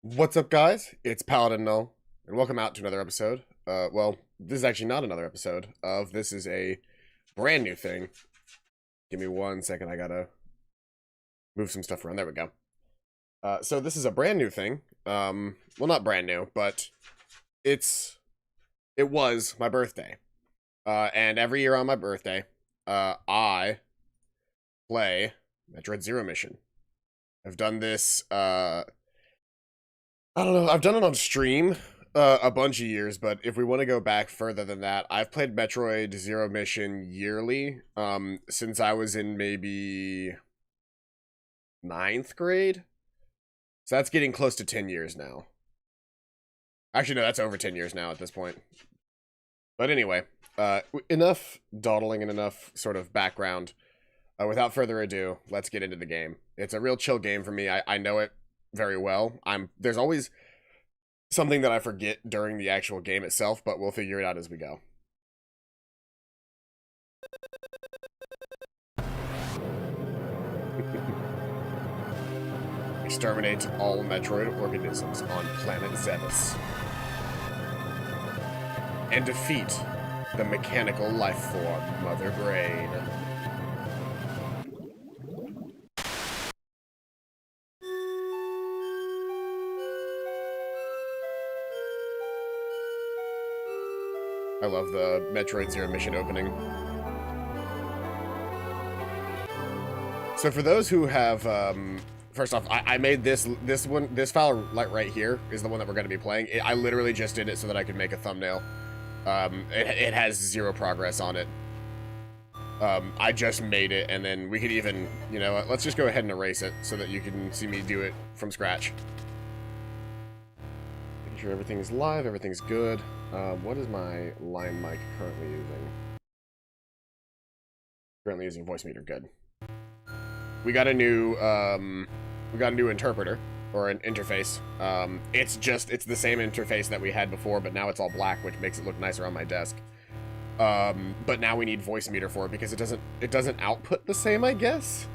What's up, guys? It's Paladin Null, and welcome out to another episode. Well, this is actually not another episode of this is a brand new thing. Give me 1 second, I gotta move some stuff around. There we go. So this is a brand new thing. Well, not brand new, but it was my birthday. And every year on my birthday, I play Metroid Zero Mission. I've done this, I don't know, I've done it on stream a bunch of years, but if we want to go back further than that, I've played Metroid Zero Mission yearly, since I was in maybe 9th grade. So that's getting close to 10 years now. Actually, no, that's over 10 years now at this point. But anyway, enough dawdling and enough sort of background. Without further ado, let's get into the game. It's a real chill game for me. I know it very well. There's always something that I forget during the actual game itself, but we'll figure it out as we go. Exterminate all Metroid organisms on planet Zebes. And defeat the mechanical life form, Mother Brain. I love the Metroid Zero Mission opening. So for those who have, first off, I made this file right here is the one that we're going to be playing. I literally just did it so that I could make a thumbnail. It has 0 progress on it. I just made it, and then we could even, you know, let's just go ahead and erase it so that you can see me do it from scratch. Making sure everything's live, everything's good. What is my line mic currently using? Currently using voice meter. Good. We got a new interpreter or an interface. It's the same interface that we had before, but now it's all black, which makes it look nicer on my desk. But now we need voice meter for it because it doesn't output the same, I guess.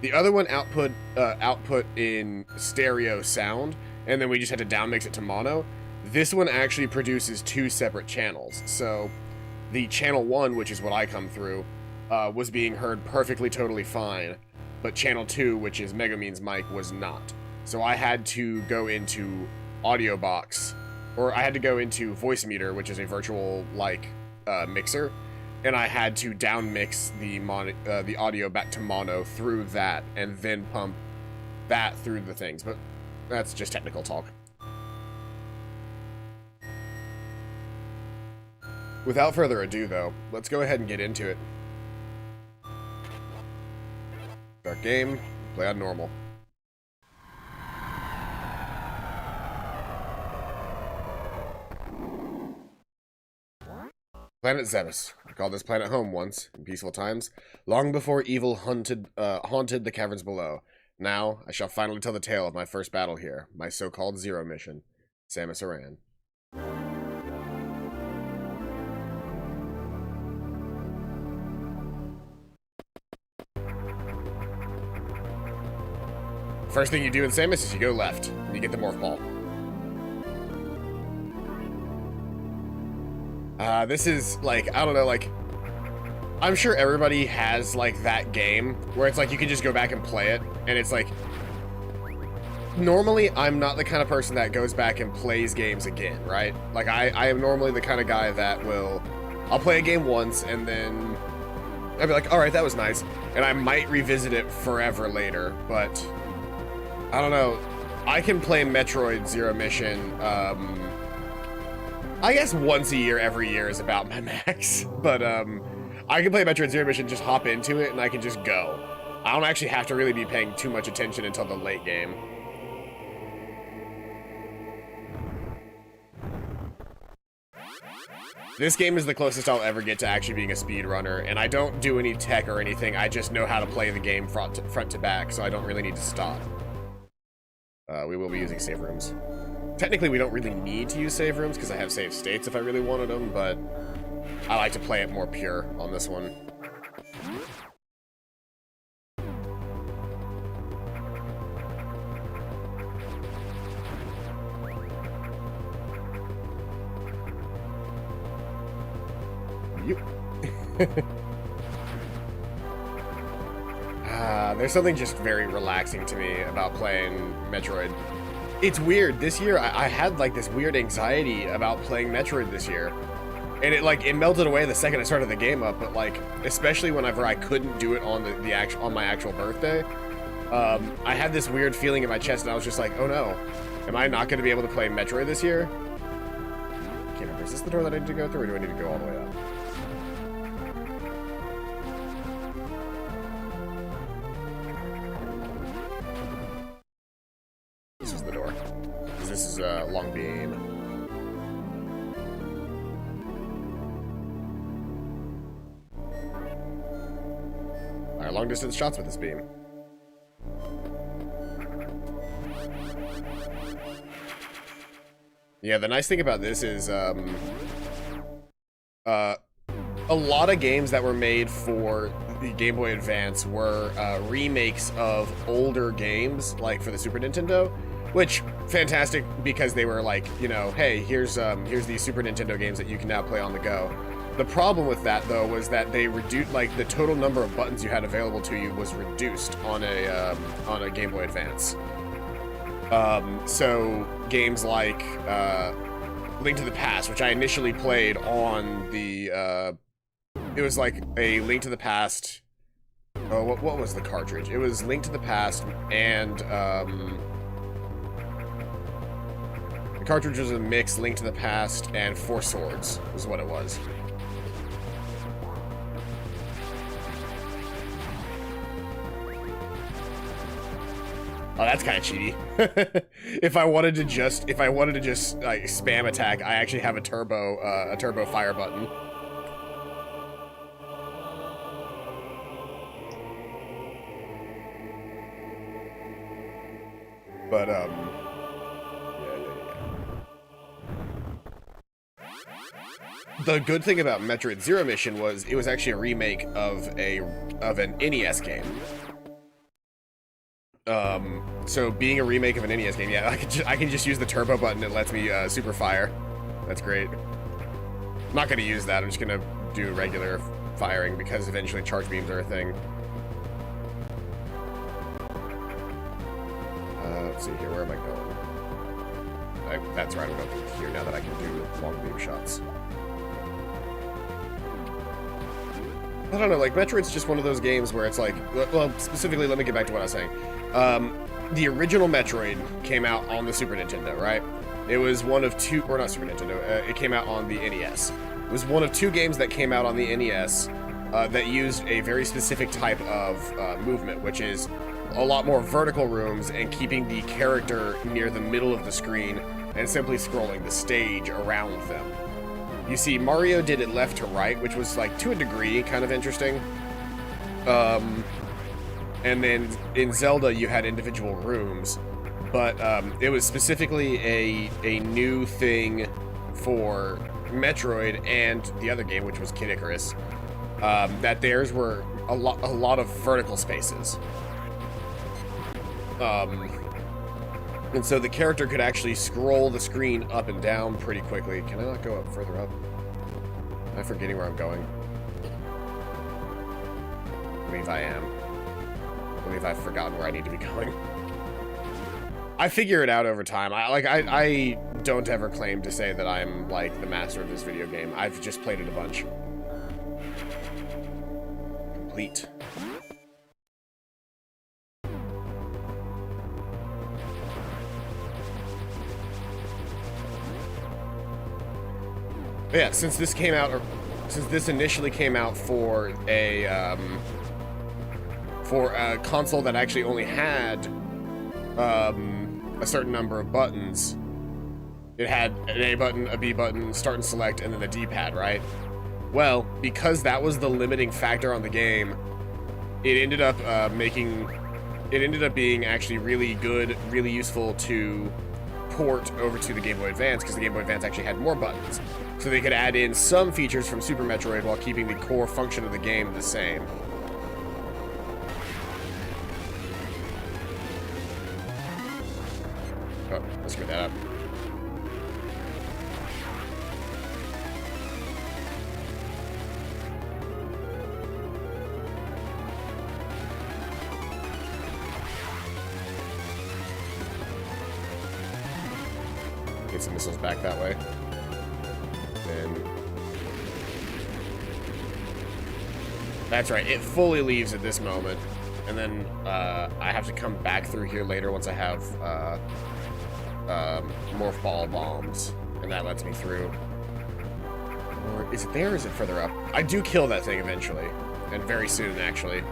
The other one output in stereo sound, and then we just had to downmix it to mono. This one actually produces 2 separate channels. So the channel 1, which is what I come through, was being heard perfectly, totally fine. But channel 2, which is Megumin's mic, was not. So I had to go into audio box, or I had to go into voice meter, which is a virtual mixer, and I had to downmix the audio back to mono through that, and then pump that through the things. But that's just technical talk. Without further ado, though, let's go ahead and get into it. Start game, play on normal. Planet Zebes. I called this planet home once, in peaceful times, long before evil haunted the caverns below. Now, I shall finally tell the tale of my first battle here, my so-called Zero Mission. Samus Aran. First thing you do in Samus is you go left, and you get the Morph Ball. This is, I don't know, I'm sure everybody has, that game, where it's you can just go back and play it, and it's normally, I'm not the kind of person that goes back and plays games again, right? I am normally the kind of guy that I'll play a game once, and then I'll be like, alright, that was nice, and I might revisit it forever later, but I don't know. I can play Metroid Zero Mission, I guess once a year, every year is about my max. But, I can play Metroid Zero Mission, just hop into it, and I can just go. I don't actually have to really be paying too much attention until the late game. This game is the closest I'll ever get to actually being a speedrunner, and I don't do any tech or anything, I just know how to play the game front to back, so I don't really need to stop. We will be using save rooms. Technically, we don't really need to use save rooms because I have save states if I really wanted them, but I like to play it more pure on this one. There's something just very relaxing to me about playing Metroid. It's weird. This year, I had like this weird anxiety about playing Metroid this year. And it melted away the second I started the game up, but like, especially whenever I couldn't do it on on my actual birthday, I had this weird feeling in my chest, and I was just like, oh no, am I not going to be able to play Metroid this year? I can't remember, is this the door that I need to go through, or do I need to go all the way up? This is the door, because this is a long beam. Alright, long distance shots with this beam. Yeah, the nice thing about this is, a lot of games that were made for the Game Boy Advance were remakes of older games, like for the Super Nintendo, which, fantastic, because they were like, you know, hey, here's these Super Nintendo games that you can now play on the go. The problem with that, though, was that they reduced, like, the total number of buttons you had available to you was reduced on a Game Boy Advance. So games like Link to the Past, which I initially played on the, it was like a Link to the Past. Oh, what was the cartridge? It was Link to the Past, and the cartridge was a mix, Link to the Past and Four Swords was what it was. Oh, that's kind of cheaty. If I wanted to just like spam attack, I actually have a turbo fire button. But yeah. The good thing about Metroid Zero Mission was it was actually a remake of an NES game. So being a remake of an NES game, yeah, I can just use the turbo button. It lets me super fire. That's great. I'm not gonna use that. I'm just gonna do regular firing because eventually charge beams are a thing. Let's see here. Where am I going? That's right. I'm going through here now that I can do long beam shots. I don't know, like, Metroid's just one of those games where it's like, well, specifically, let me get back to what I was saying. The original Metroid came out on the Super Nintendo, right? It was one of two, or not Super Nintendo, it came out on the NES. It was one of two games that came out on the NES that used a very specific type of movement, which is a lot more vertical rooms and keeping the character near the middle of the screen and simply scrolling the stage around them. You see, Mario did it left to right, which was, like, to a degree, kind of interesting. And then in Zelda, you had individual rooms, but it was specifically a new thing for Metroid and the other game, which was Kid Icarus, that theirs were a lot of vertical spaces. And so the character could actually scroll the screen up and down pretty quickly. Can I not go up further up? Am I forgetting where I'm going? I believe I am. I believe I've forgotten where I need to be going. I figure it out over time. I don't ever claim to say that I'm, like, the master of this video game. I've just played it a bunch. Complete. But yeah, since this initially came out for a console that actually only had a certain number of buttons, it had an A button, a B button, start and select, and then the D-pad, right? Well, because that was the limiting factor on the game, it ended up being actually really good, really useful to port over to the Game Boy Advance, because the Game Boy Advance actually had more buttons. So they could add in some features from Super Metroid while keeping the core function of the game the same. Oh, let's screw that up. Get some missiles back that way. And that's right, it fully leaves at this moment. And then I have to come back through here later once I have morph ball bombs. And that lets me through. Or is it there or is it further up? I do kill that thing eventually. And very soon, actually.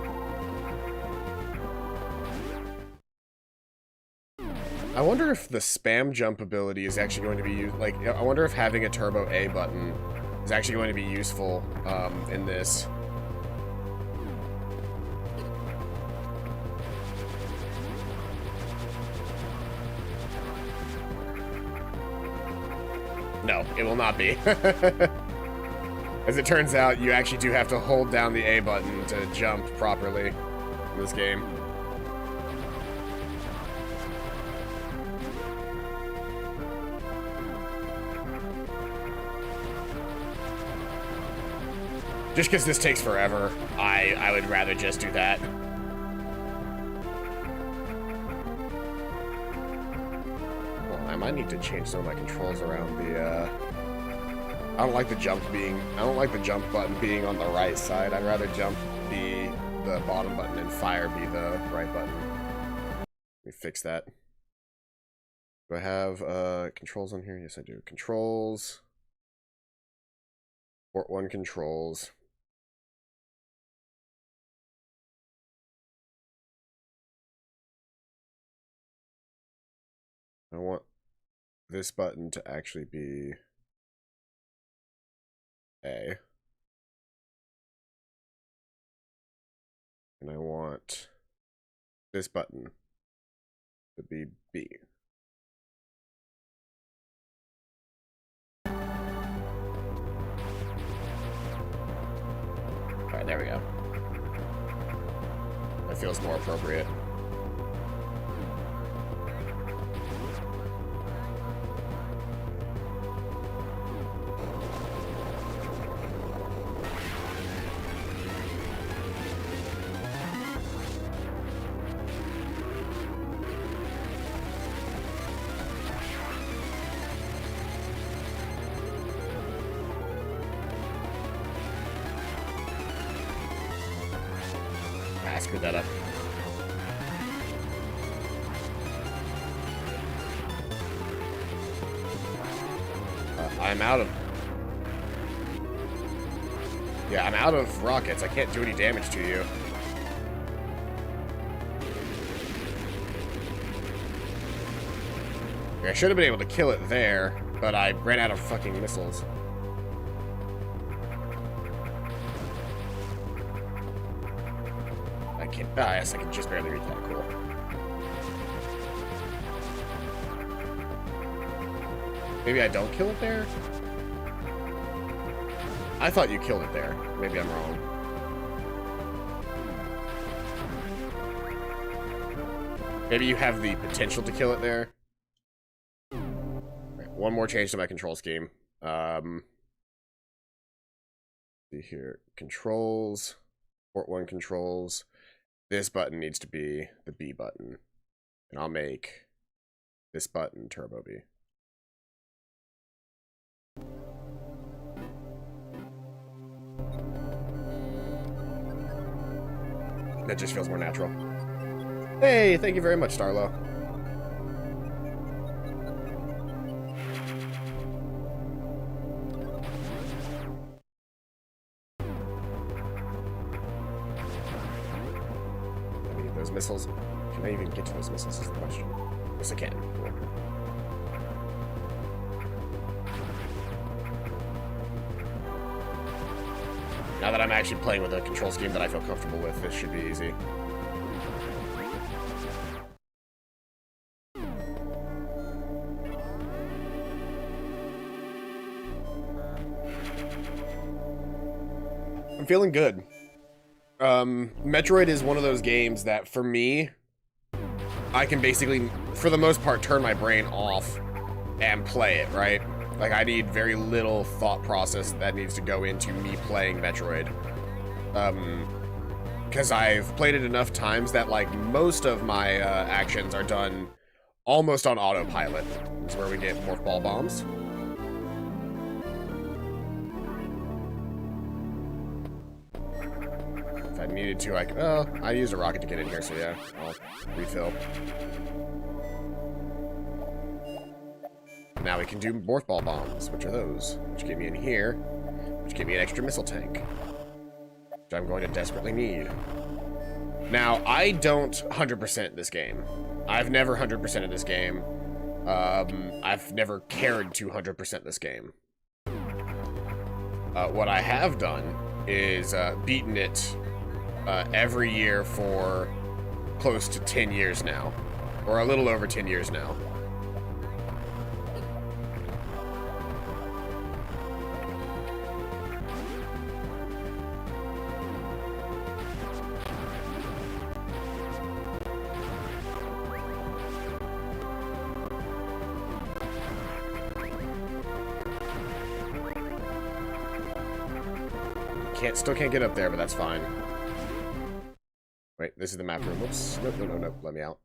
I wonder if the spam jump ability is actually going to be used. Like, I wonder if having a turbo A button is actually going to be useful in this. No, it will not be. As it turns out, you actually do have to hold down the A button to jump properly in this game. Just because this takes forever, I would rather just do that. Well, I might need to change some of my controls around the, I don't like the jump button being on the right side. I'd rather jump be the bottom button and fire be the right button. Let me fix that. Do I have controls on here? Yes, I do. Controls. Port 1 controls. I want this button to actually be A. And I want this button to be B. Alright, there we go. That feels more appropriate. I screwed that up. I'm out of... Yeah, I'm out of rockets. I can't do any damage to you. I should have been able to kill it there, but I ran out of fucking missiles. I can't... Ah, yes, I can just barely reach that. Cool. Maybe I don't kill it there? I thought you killed it there. Maybe I'm wrong. Maybe you have the potential to kill it there. Right, one more change to my control scheme. See here. Controls. Port 1 controls. This button needs to be the B button. And I'll make this button Turbo B. That just feels more natural. Hey, thank you very much, Starlo. I need those missiles. Can I even get to those missiles is the question. Yes, I can. Cool. Now that I'm actually playing with a control scheme that I feel comfortable with, this should be easy. I'm feeling good. Metroid is one of those games that, for me, I can basically, for the most part, turn my brain off and play it, right? Like, I need very little thought process that needs to go into me playing Metroid. Because I've played it enough times that, like, most of my actions are done almost on autopilot. This is where we get morph ball bombs. If I needed to, I used a rocket to get in here, so yeah, I'll refill. Now we can do morph ball bombs, which are those, which get me in here, which give me an extra missile tank, which I'm going to desperately need. Now, I don't 100% this game. I've never 100%ed this game. I've never cared to 100% this game. What I have done is beaten it every year for close to 10 years now, or a little over 10 years now. Still can't get up there, but that's fine. Wait, this is the map room. Whoops. Nope, nope, nope, nope. Let me out.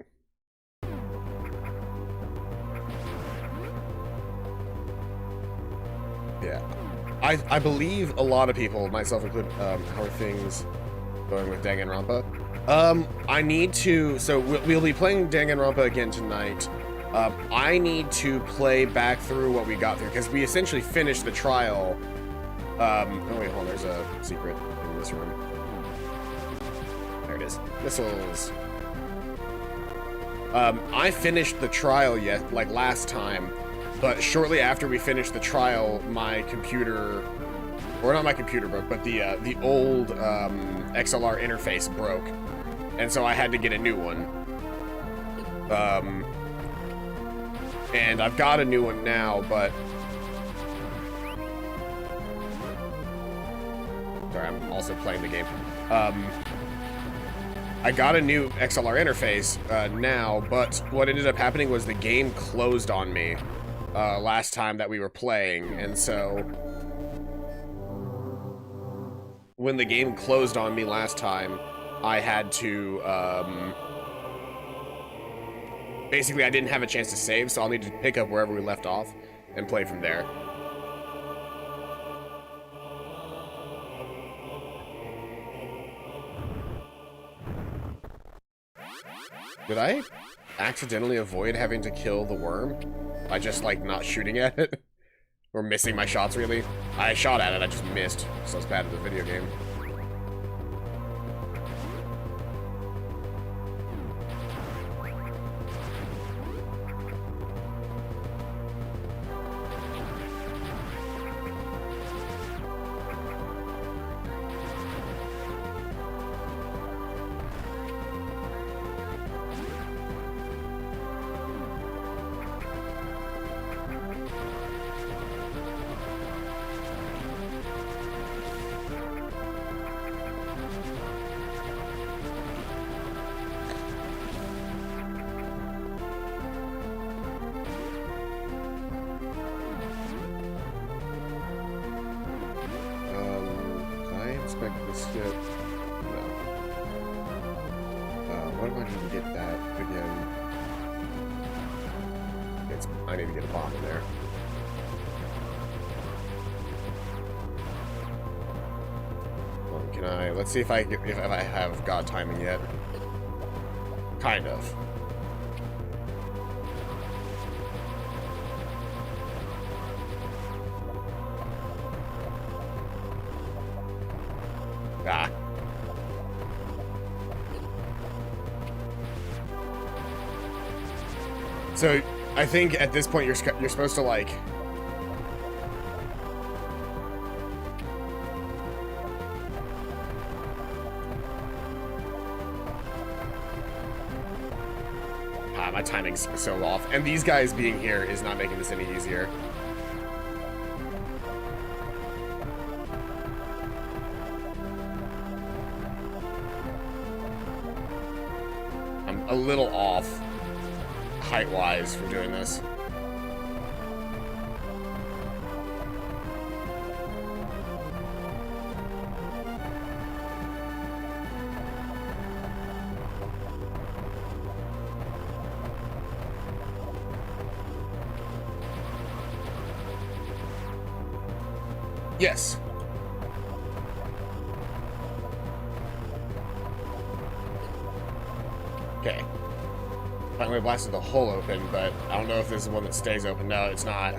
Yeah. I believe a lot of people, myself included, how are things going with Danganronpa? I need to... So, we'll be playing Danganronpa again tonight. I need to play back through what we got through, because we essentially finished the trial... oh wait, hold on, there's a secret in this room. There it is. Missiles. I finished the trial last time, but shortly after we finished the trial, my computer, or not my computer broke, but the old, XLR interface broke, and so I had to get a new one. And I've got a new one now, but sorry, I'm also playing the game. I got a new XLR interface now, but what ended up happening was the game closed on me last time that we were playing, and so when the game closed on me last time, I had to basically I didn't have a chance to save, so I'll need to pick up wherever we left off and play from there. Did I accidentally avoid having to kill the worm by just, like, not shooting at it? Or missing my shots, really? I shot at it, I just missed. So it's bad at the video game. This shit. No. What am I going to get that again? I need to get a bomb in there. Can I? Let's see if I have God timing yet. Kind of. Ah. So, I think at this point you're supposed to, like... my timing's so off. And these guys being here is not making this any easier. A little off height-wise for doing this. Yes. Okay. Finally blasted the hole open, but I don't know if this is the one that stays open. No, it's not.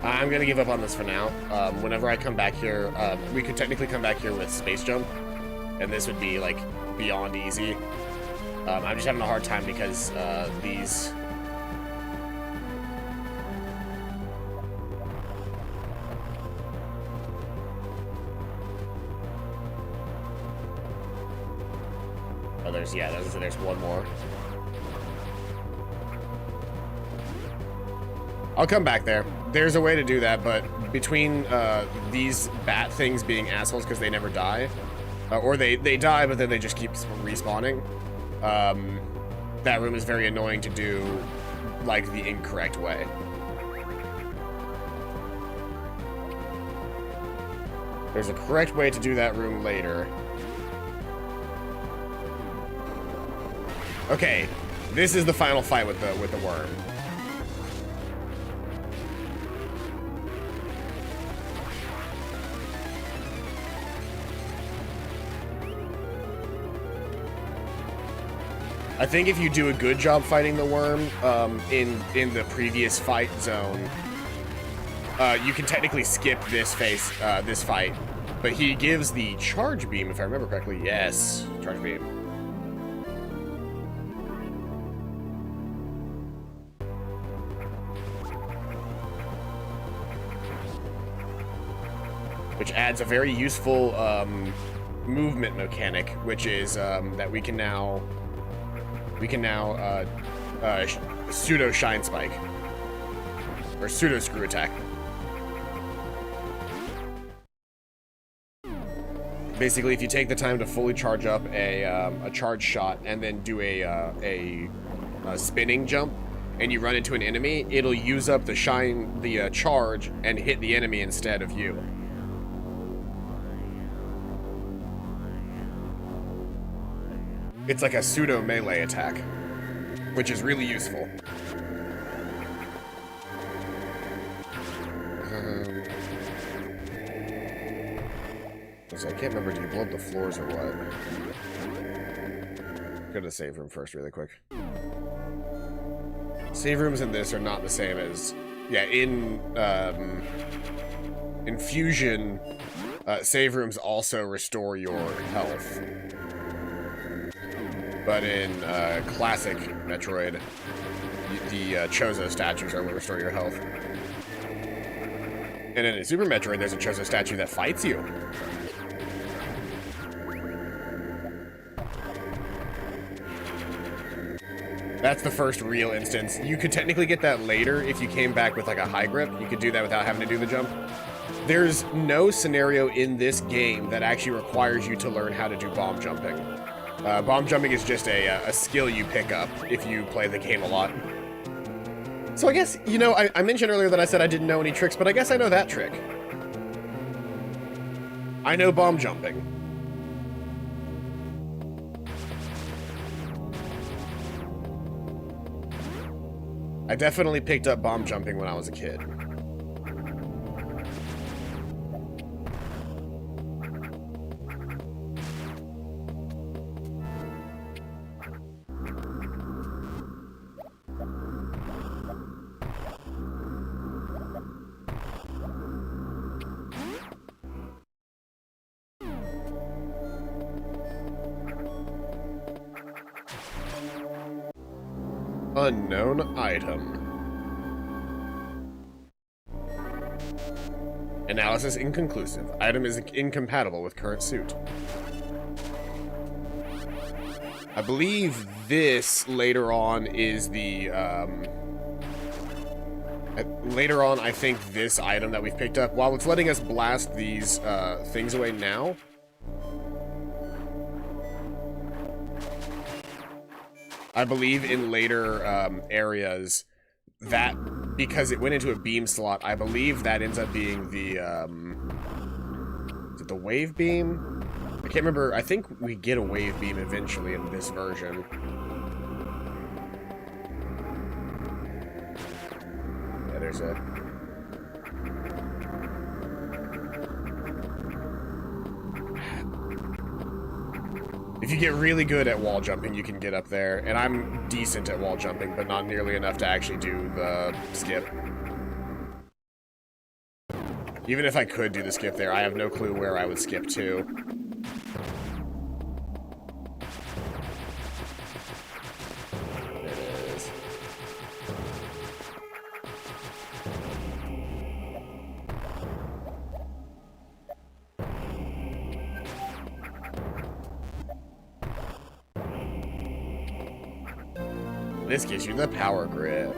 I'm gonna give up on this for now. Whenever I come back here, we could technically come back here with space jump, and this would be like beyond easy. I'm just having a hard time because these. Oh, there's one more. I'll come back there. There's a way to do that, but between these bat things being assholes because they never die, or they die but then they just keep respawning, that room is very annoying to do, like, the incorrect way. There's a correct way to do that room later. Okay, this is the final fight with the worm. I think if you do a good job fighting the worm in the previous fight zone, you can technically skip this fight. But he gives the charge beam, if I remember correctly. Yes, charge beam. Which adds a very useful movement mechanic, which is that we can now pseudo shine spike or pseudo screw attack. Basically, if you take the time to fully charge up a charge shot and then do a spinning jump, and you run into an enemy, it'll use up the charge and hit the enemy instead of you. It's like a pseudo melee attack, which is really useful. I can't remember, do you blow up the floors or what? Go to the save room first really quick. Save rooms in this are not the same as... Yeah, in Fusion, save rooms also restore your health. But in classic Metroid, the Chozo statues are what restore your health. And in Super Metroid, there's a Chozo statue that fights you. That's the first real instance. You could technically get that later if you came back with like a high grip. You could do that without having to do the jump. There's no scenario in this game that actually requires you to learn how to do bomb jumping. Bomb jumping is just a skill you pick up if you play the game a lot. So I guess, you know, I mentioned earlier that I said I didn't know any tricks, but I guess I know that trick. I know bomb jumping. I definitely picked up bomb jumping when I was a kid. Unknown item. Analysis inconclusive. Item is incompatible with current suit. I believe this later on is the Later on, I think this item that we've picked up, while it's letting us blast these things away now, I believe in later areas that, because it went into a beam slot, I believe that ends up being the, is it the wave beam? I can't remember. I think we get a wave beam eventually in this version. Yeah, there's a... If you get really good at wall jumping, you can get up there. And I'm decent at wall jumping, but not nearly enough to actually do the skip. Even if I could do the skip there, I have no clue where I would skip to. There it is. This gives you the power grip,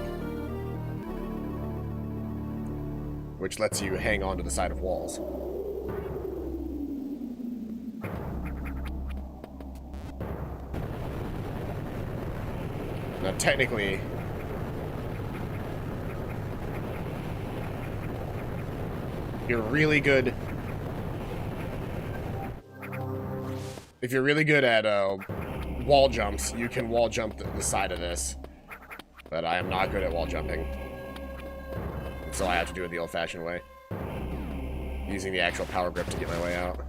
which lets you hang on to the side of walls. Now, technically, you're really good. If you're really good at wall jumps, you can wall jump the side of this. But I am not good at wall jumping. So I have to do it the old-fashioned way. Using the actual power grip to get my way out.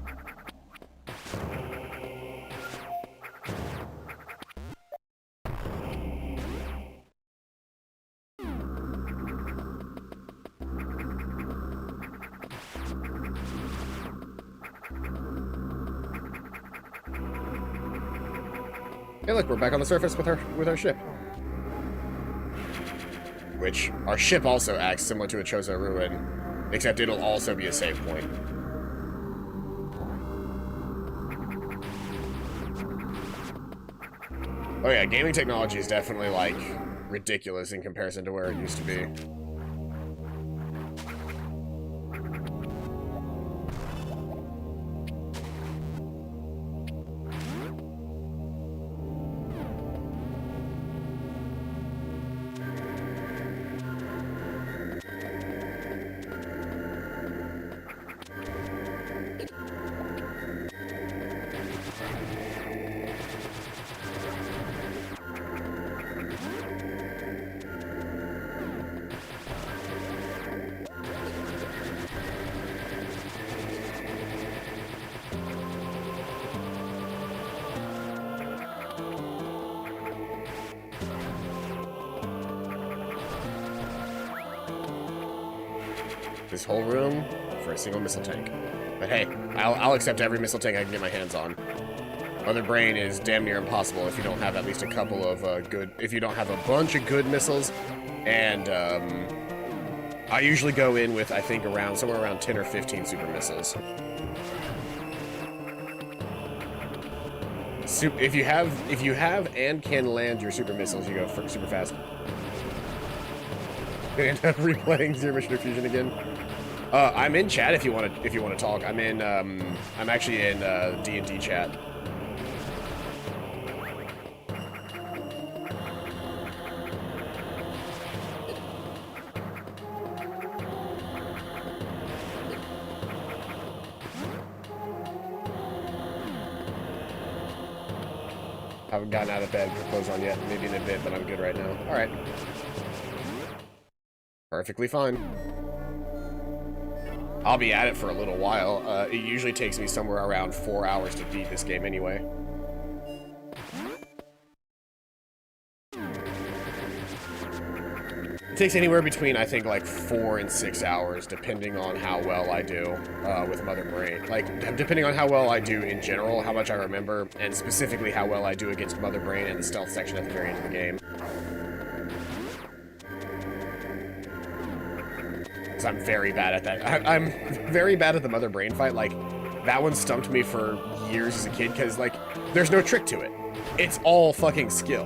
Hey look, we're back on the surface with our ship. Which, our ship also acts similar to a Chozo Ruin, except it'll also be a save point. Oh yeah, gaming technology is definitely, like, ridiculous in comparison to where it used to be. This whole room for a single missile tank. But hey, I'll accept every missile tank I can get my hands on. Mother Brain is damn near impossible if you don't have at least a couple of if you don't have a bunch of good missiles. And I usually go in with, I think, somewhere around 10 or 15 super missiles. If you have and can land your super missiles, you go super fast. Gonna end up replaying Zero Mission Fusion again. I'm in chat if you want to talk. I'm actually in D&D chat. Haven't gotten out of bed, put clothes on yet. Maybe in a bit, but I'm good right now. All right. Perfectly fine. I'll be at it for a little while. It usually takes me somewhere around 4 hours to beat this game anyway. It takes anywhere between, I think, like 4 and 6 hours, depending on how well I do with Mother Brain. Like, depending on how well I do in general, how much I remember, and specifically how well I do against Mother Brain and the stealth section at the very end of the game. I'm very bad at that. I'm very bad at the Mother Brain fight. Like, that one stumped me for years as a kid, because, like, there's no trick to it. It's all fucking skill.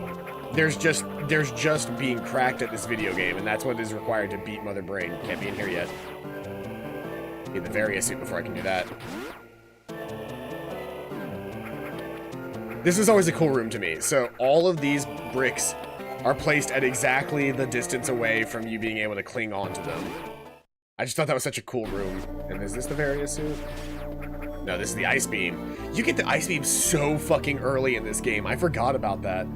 there's just being cracked at this video game, and that's what is required to beat Mother Brain. Can't be in here yet. Need the Varia suit before I can do that. This is always a cool room to me. So all of these bricks are placed at exactly the distance away from you being able to cling onto them. I just thought that was such a cool room. And is this the Varia suit? No, this is the Ice Beam. You get the Ice Beam so fucking early in this game. I forgot about that.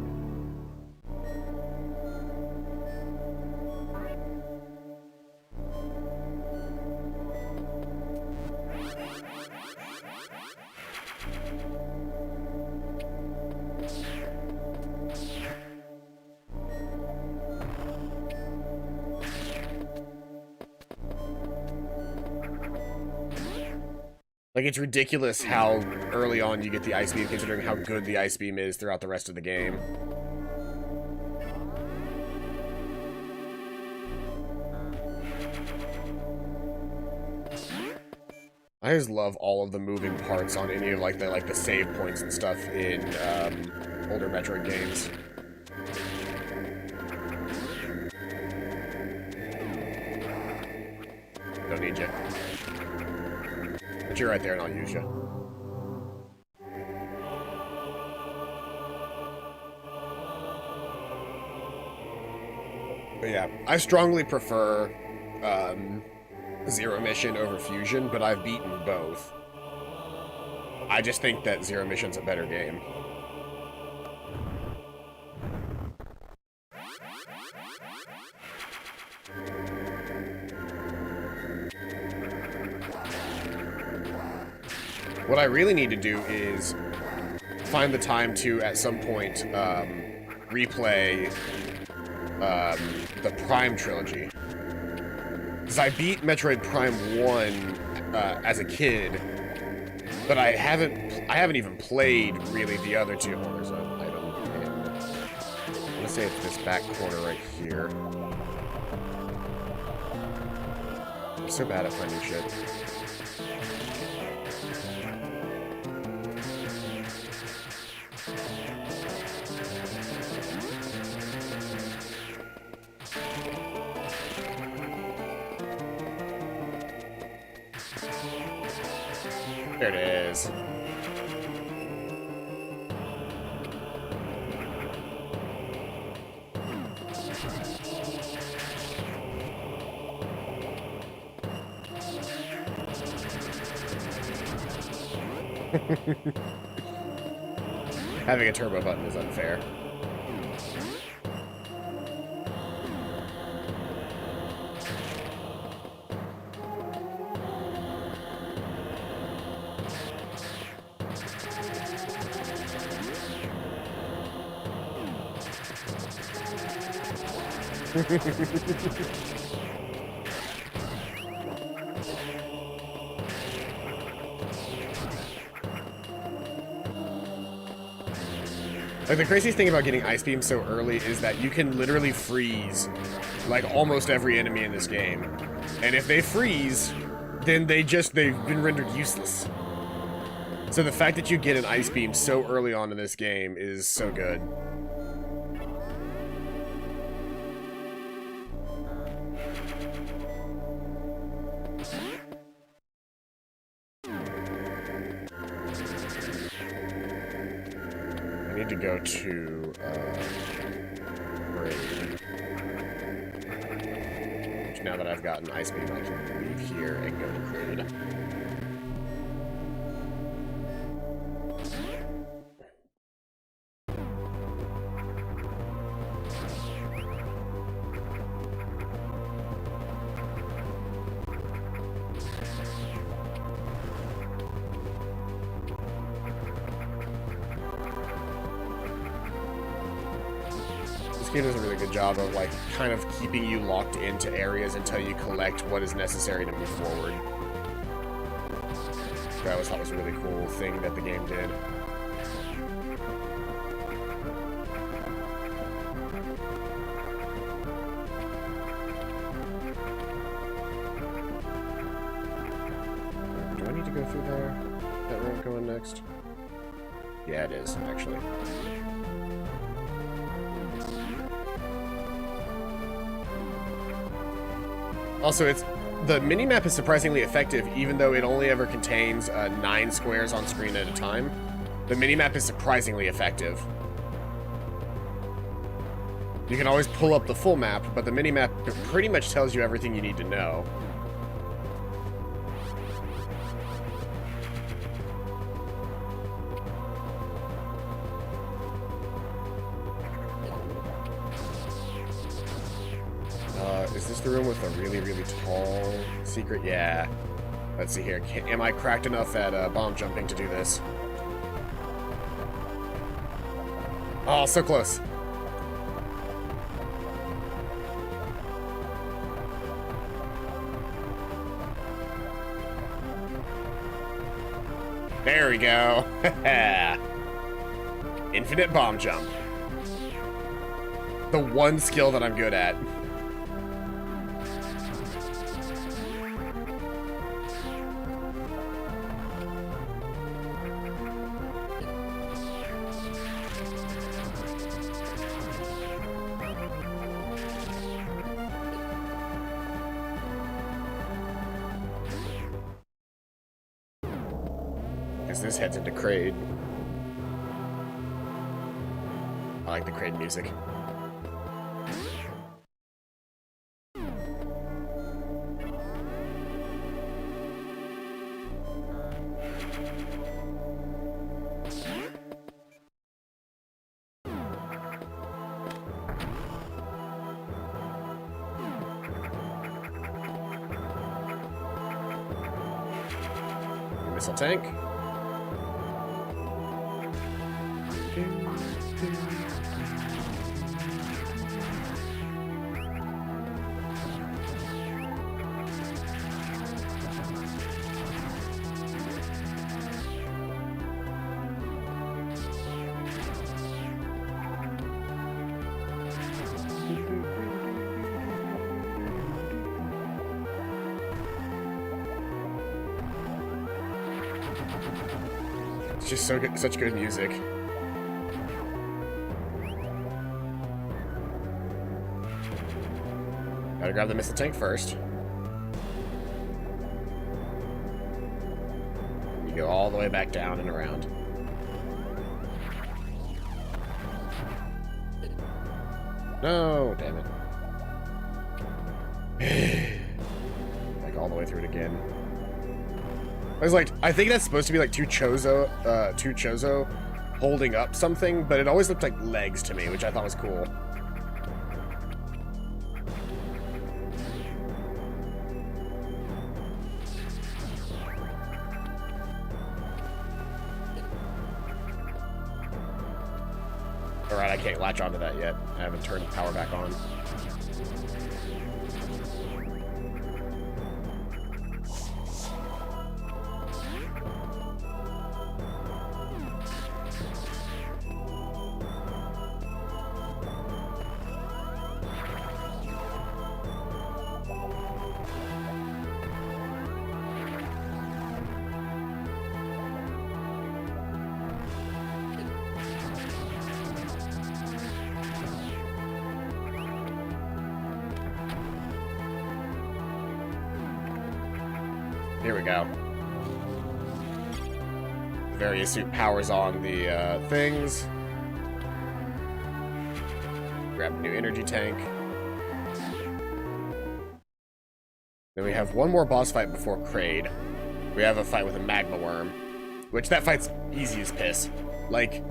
Like, it's ridiculous how early on you get the Ice Beam, considering how good the Ice Beam is throughout the rest of the game. I just love all of the moving parts on any of, like, the save points and stuff in, older Metroid games. Don't need you. But you're right there, and I'll use you. But yeah, I strongly prefer Zero Mission over Fusion, but I've beaten both. I just think that Zero Mission's a better game. What I really need to do is find the time to, at some point, replay the Prime trilogy. Because I beat Metroid Prime 1 as a kid, but I haven't even played, really, the other two. Oh, there's an item in... I want to say it's this back corner right here. I'm so bad at finding shit. There it is. Having a turbo button is unfair. Like, the craziest thing about getting Ice Beam so early is that you can literally freeze, like, almost every enemy in this game. And if they freeze, then they've been rendered useless. So the fact that you get an Ice Beam so early on in this game is so good. I need to go to, Raid. Which, now that I've gotten Ice Beam, I can leave here and go to Raid. This game does a really good job of, like, kind of keeping you locked into areas until you collect what is necessary to move forward. Which I always thought was a really cool thing that the game did. Do I need to go through there? That road going next? Yeah, it is, actually. Also, the mini-map is surprisingly effective, even though it only ever contains 9 squares on screen at a time. The mini-map is surprisingly effective. You can always pull up the full map, but the mini-map pretty much tells you everything you need to know. Is this the room with a really, really tall secret? Yeah. Let's see here. Am I cracked enough at bomb jumping to do this? Oh, so close. There we go. Infinite bomb jump. The one skill that I'm good at. This heads into Kraid. I like the Kraid music. Missile tank. It's just so good, such good music. Gotta grab the missile tank first. You go all the way back down and around. No, damn it. Like all the way through it again. I think that's supposed to be like two Chozo holding up something, but it always looked like legs to me, which I thought was cool. Alright, I can't latch onto that yet. I haven't turned the power back on. Here we go. Various suit powers on the things. Grab a new energy tank. Then we have one more boss fight before Kraid. We have a fight with a magma worm, which that fight's easy as piss. Like,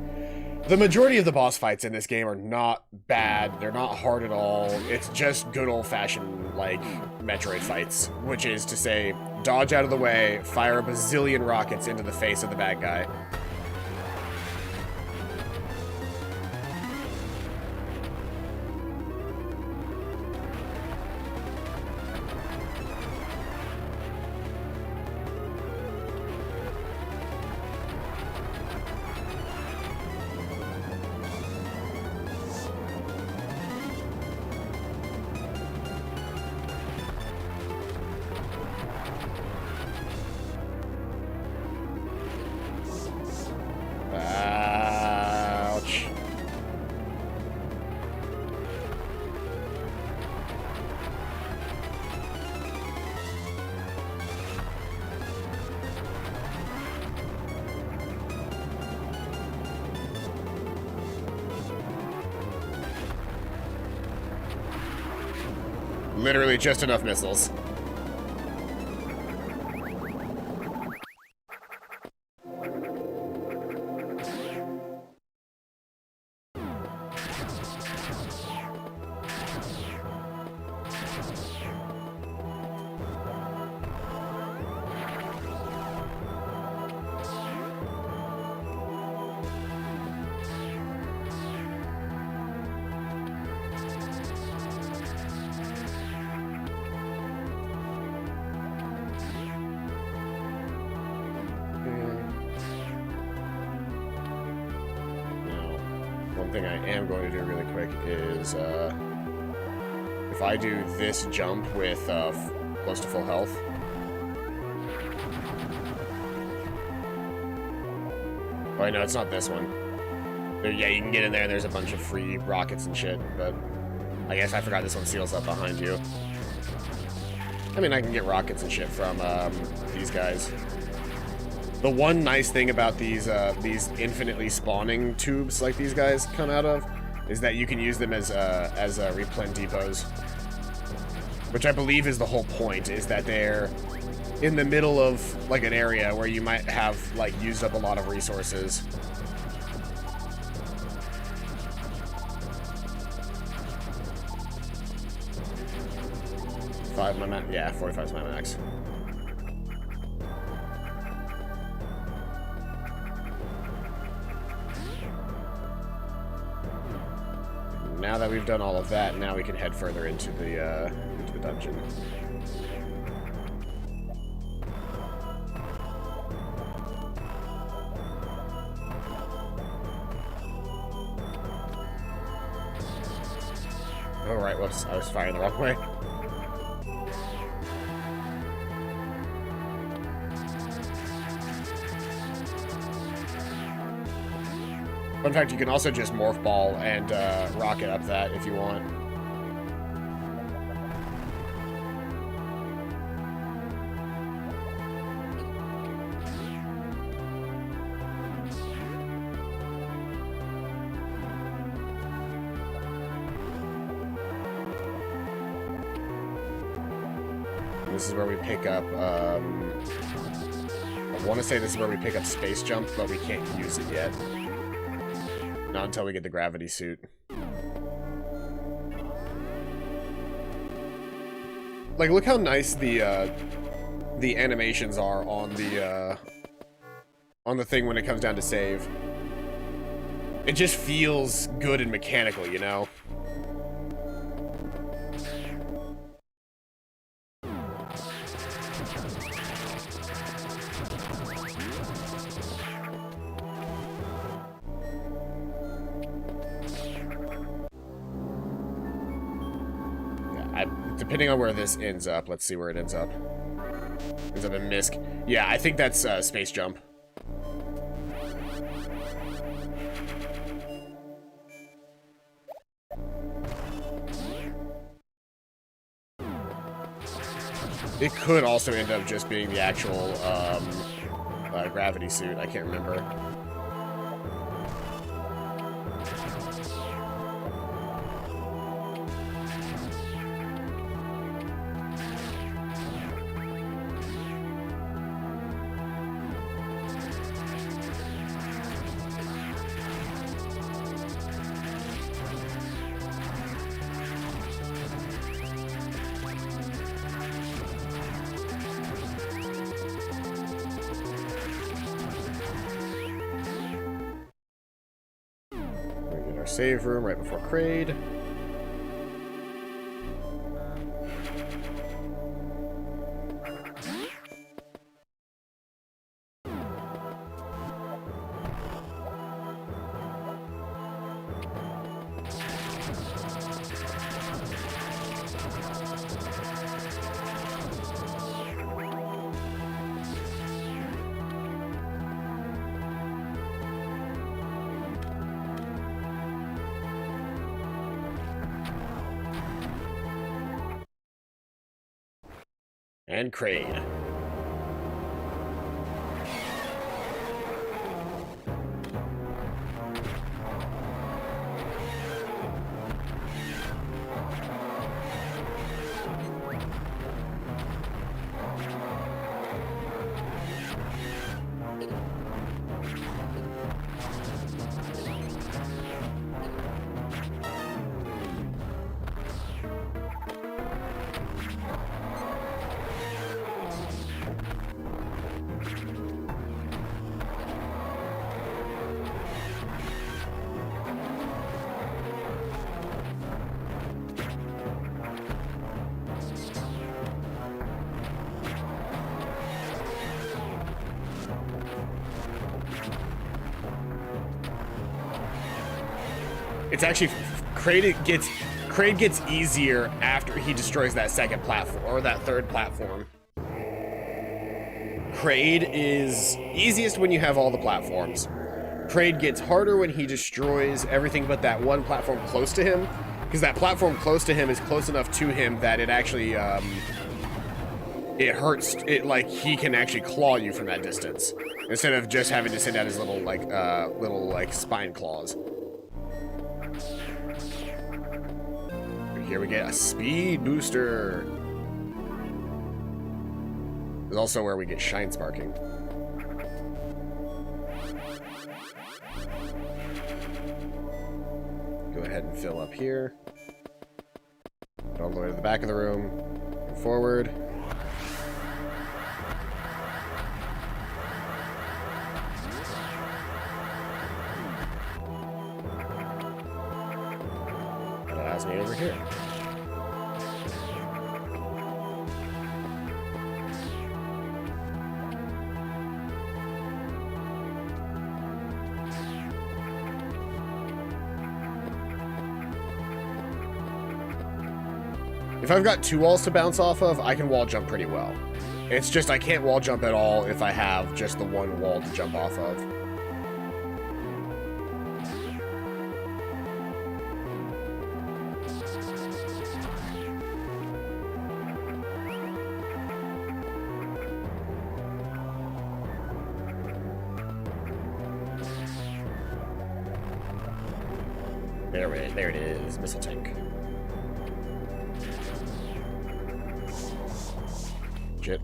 the majority of the boss fights in this game are not bad. They're not hard at all. It's just good old-fashioned, like, Metroid fights, which is to say, dodge out of the way, fire a bazillion rockets into the face of the bad guy. Literally just enough missiles. One thing I am going to do really quick is, if I do this jump with close to full health. Oh, no, it's not this one. Yeah, you can get in there and there's a bunch of free rockets and shit, but I guess I forgot this one seals up behind you. I mean, I can get rockets and shit from these guys. The one nice thing about these infinitely spawning tubes like these guys come out of is that you can use them as replen depots, which I believe is the whole point, is that they're in the middle of like an area where you might have like used up a lot of resources. Yeah, 45 is my max. Now that we've done all of that, now we can head further into the dungeon. Oh right, whoops! I was firing the wrong way. In fact, you can also just morph ball and rocket up that if you want. This is where we pick up, I want to say this is where we pick up Space Jump, but we can't use it yet. Not until we get the gravity suit. Like, look how nice the animations are on the thing when it comes down to save. It just feels good and mechanical, you know? Depending on where this ends up, let's see where it ends up. Ends up in Misk. Yeah, I think that's Space Jump. It could also end up just being the actual gravity suit. I can't remember. Save room right before Kraid. And Kraid. it's actually Kraid gets easier after he destroys that second platform or that third platform. Kraid is easiest when you have all the platforms. Kraid gets harder when he destroys everything but that one platform close to him, because that platform close to him is close enough to him that it actually it hurts. It like he can actually claw you from that distance instead of just having to send out his little spine claws. Here we get a speed booster. There's also where we get shine sparking. Go ahead and fill up here. Go all the way to the back of the room. Go forward. That allows me over here. If I've got two walls to bounce off of, I can wall jump pretty well. It's just I can't wall jump at all if I have just the one wall to jump off of. There it is, missile tank. Shit.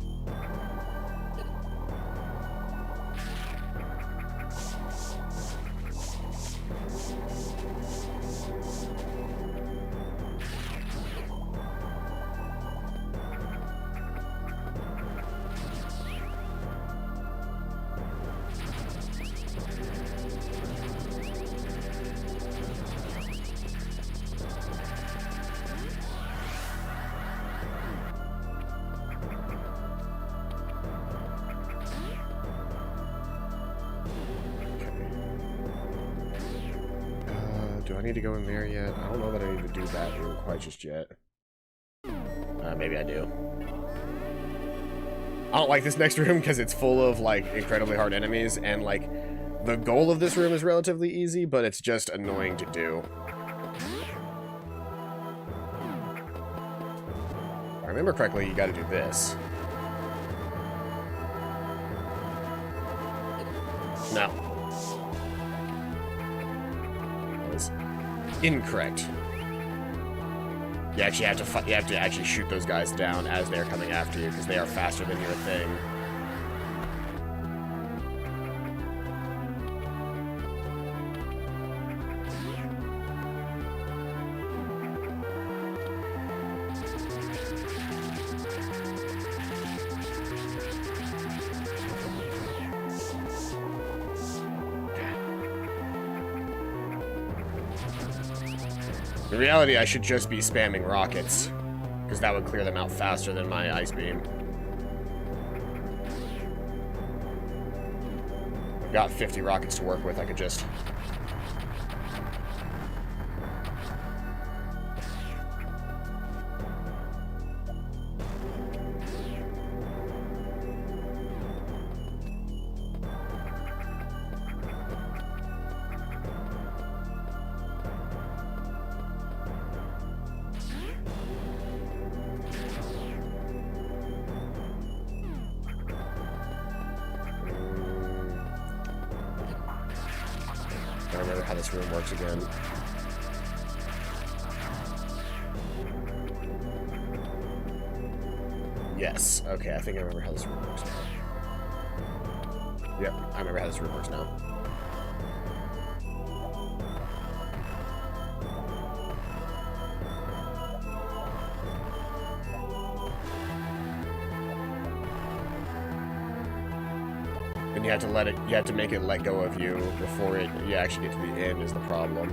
Do I need to go in there yet? I don't know that I need to do that room quite just yet. Maybe I do. I don't like this next room because it's full of, like, incredibly hard enemies, and, like, the goal of this room is relatively easy, but it's just annoying to do. If I remember correctly, you gotta do this. No. Incorrect. You actually have to actually shoot those guys down as they're coming after you because they are faster than your thing. In reality, I should just be spamming rockets, because that would clear them out faster than my ice beam. I've got 50 rockets to work with, I could just... I don't remember how this room works again. Yes. Okay, I think I remember how this room works now. Yep, I remember how this room works now. And you have to you have to make it let go of you before you actually get to the end is the problem.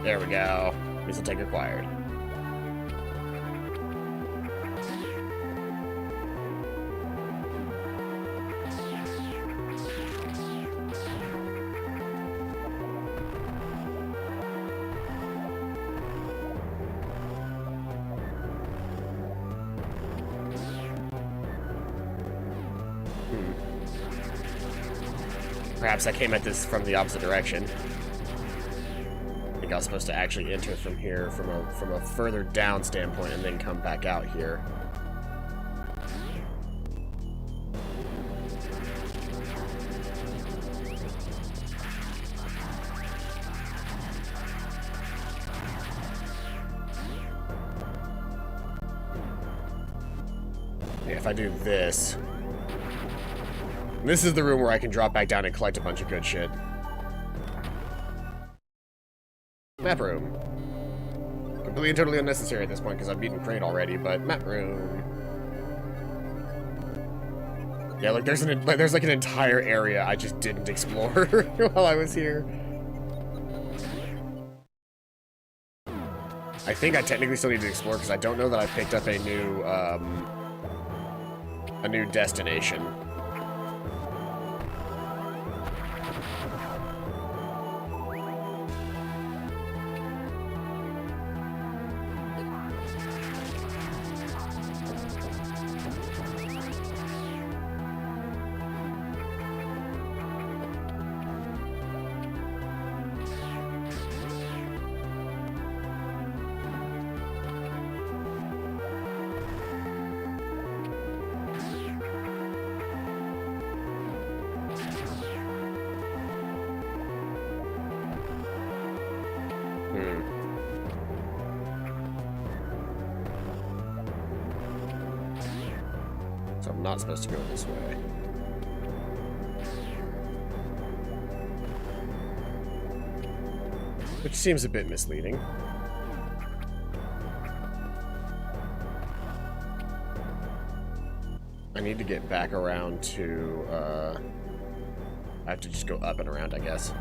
There we go. Missile tank acquired. perhaps I came at this from the opposite direction. I think I was supposed to actually enter from here, from a further down standpoint, and then come back out here. Yeah, if I do this... This is the room where I can drop back down and collect a bunch of good shit. Map room. Completely and totally unnecessary at this point because I've beaten Crate already, but map room. Yeah, look, there's like an entire area I just didn't explore while I was here. I think I technically still need to explore because I don't know that I picked up a new destination. So I'm not supposed to go this way. Which seems a bit misleading. I need to get back around to, I have to just go up and around, I guess.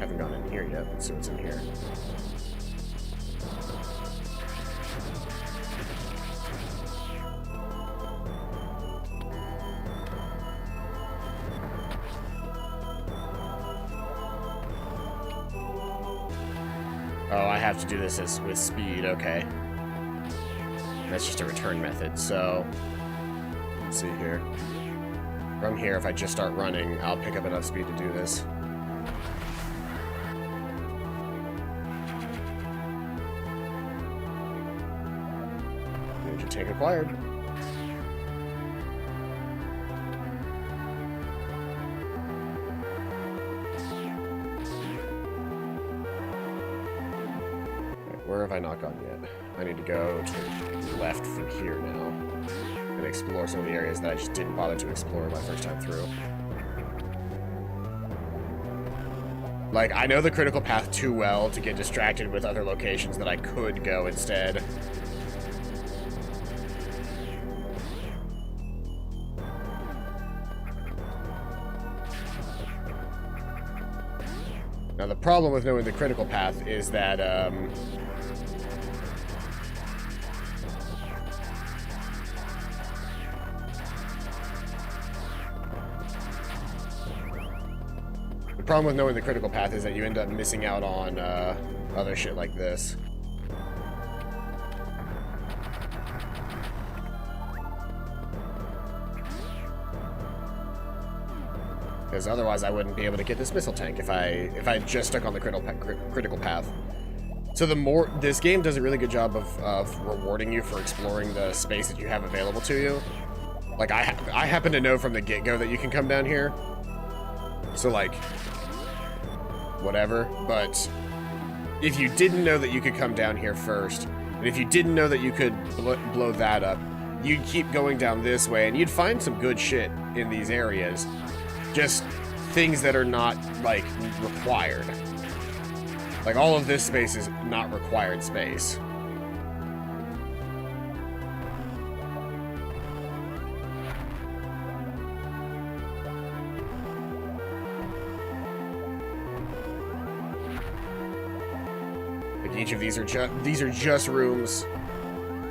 Haven't gone in here yet. Let's see what's in here. Oh, I have to do this with speed. Okay. That's just a return method. So, let's see here. From here, if I just start running, I'll pick up enough speed to do this. Tank acquired. Right, where have I not gone yet? I need to go to the left from here now and explore some of the areas that I just didn't bother to explore my first time through. Like, I know the critical path too well to get distracted with other locations that I could go instead. Now, the problem with knowing the critical path is that, the problem with knowing the critical path is that you end up missing out on, other shit like this. Because otherwise I wouldn't be able to get this missile tank if I just stuck on the critical path. So this game does a really good job of rewarding you for exploring the space that you have available to you. Like, I happen to know from the get-go that you can come down here. So, like, whatever. But if you didn't know that you could come down here first, and if you didn't know that you could blow that up, you'd keep going down this way, and you'd find some good shit in these areas. Just things that are not, like, required. Like, all of this space is not required space. Like, each of these are just rooms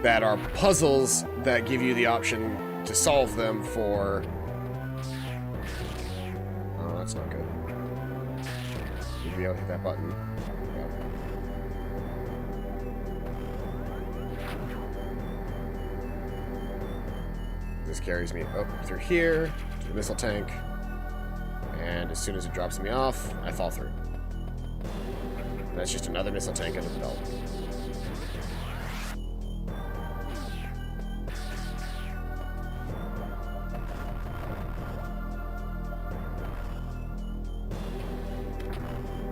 that are puzzles that give you the option to solve them for... Oh, that's not good. You'd be able to hit that button. This carries me up through here to the missile tank, and as soon as it drops me off, I fall through. And that's just another missile tank under the belt.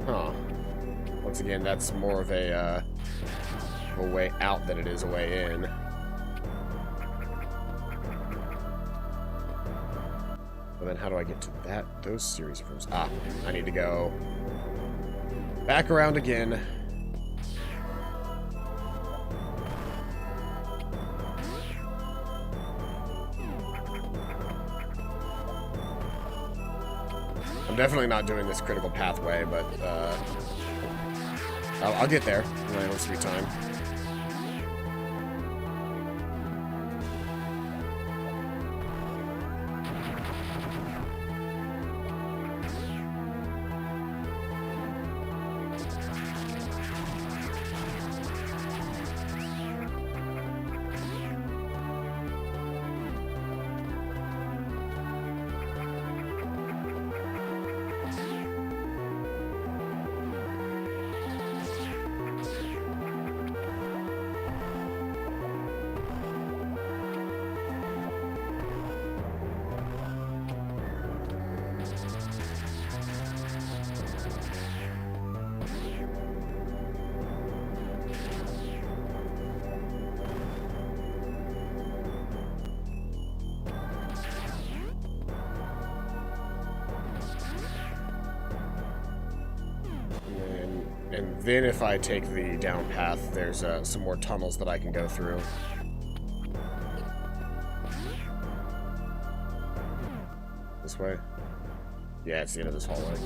Huh. Once again, that's more of a way out than it is a way in. But then how do I get to those series of rooms? Ah, I need to go back around again. I'm definitely not doing this critical pathway, but I'll get there in my own sweet time. And then if I take the down path, there's some more tunnels that I can go through. This way? Yeah, it's the end of this hallway.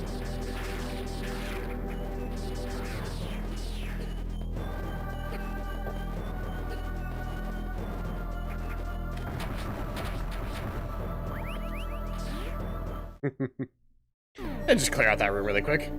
And just clear out that room really quick.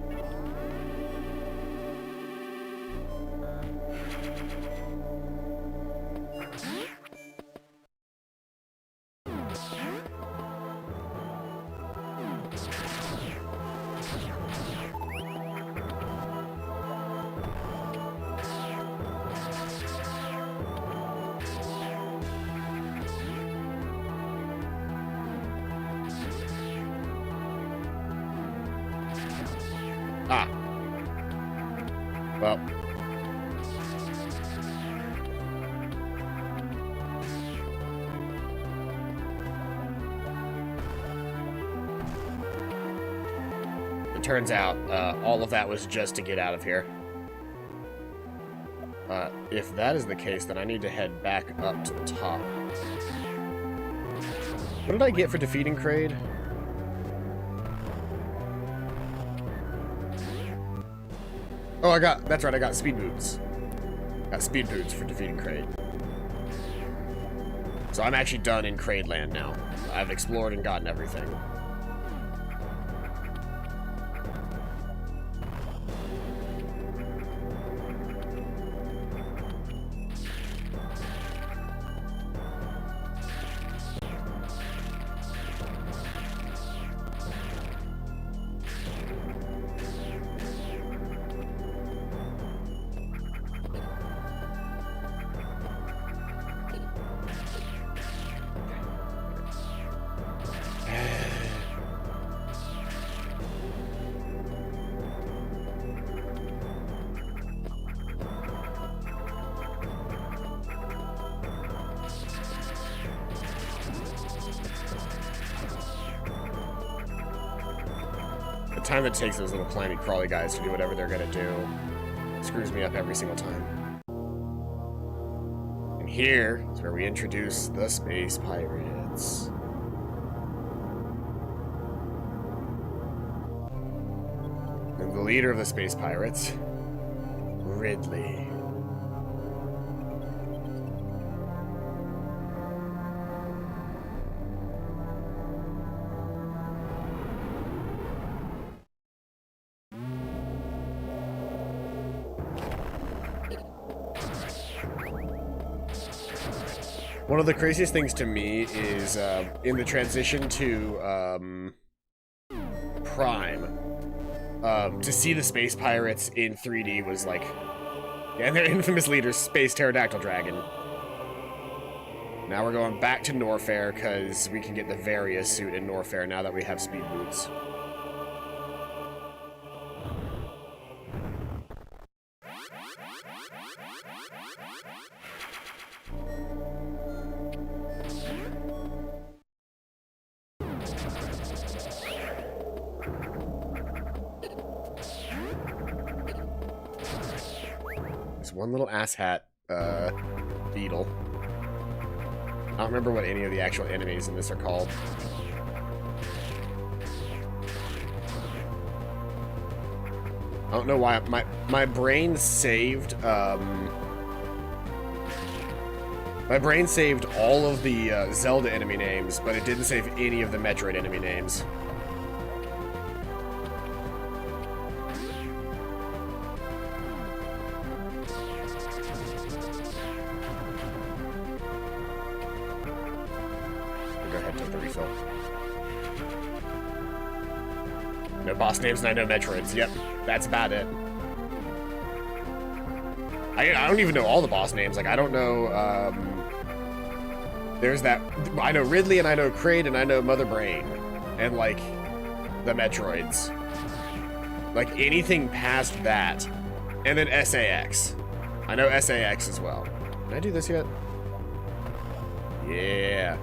Ah. Well. It turns out all of that was just to get out of here. If that is the case, then I need to head back up to the top. What did I get for defeating Kraid? Oh, that's right, I got speed boots. Got speed boots for defeating Kraid. So I'm actually done in Kraid land now. I've explored and gotten everything. The time it takes those little climby crawly guys to do whatever they're gonna do screws me up every single time. And here is where we introduce the Space Pirates. And the leader of the Space Pirates, Ridley. One of the craziest things to me is in the transition to Prime, to see the space pirates in 3D was like, yeah, and their infamous leader, Space Pterodactyl Dragon. Now we're going back to Norfair because we can get the Various suit in Norfair now that we have speed boots. There's one little asshat beetle. I don't remember what any of the actual enemies in this are called. I don't know why my brain saved my brain saved all of the Zelda enemy names, but it didn't save any of the Metroid enemy names. Go ahead and take the refill. No boss names and I know Metroids. Yep, that's about it. I don't even know all the boss names. Like, I don't know, there's that, I know Ridley and I know Kraid and I know Mother Brain. And, like, the Metroids. Like, anything past that. And then SAX. I know SAX as well. Did I do this yet? Yeah.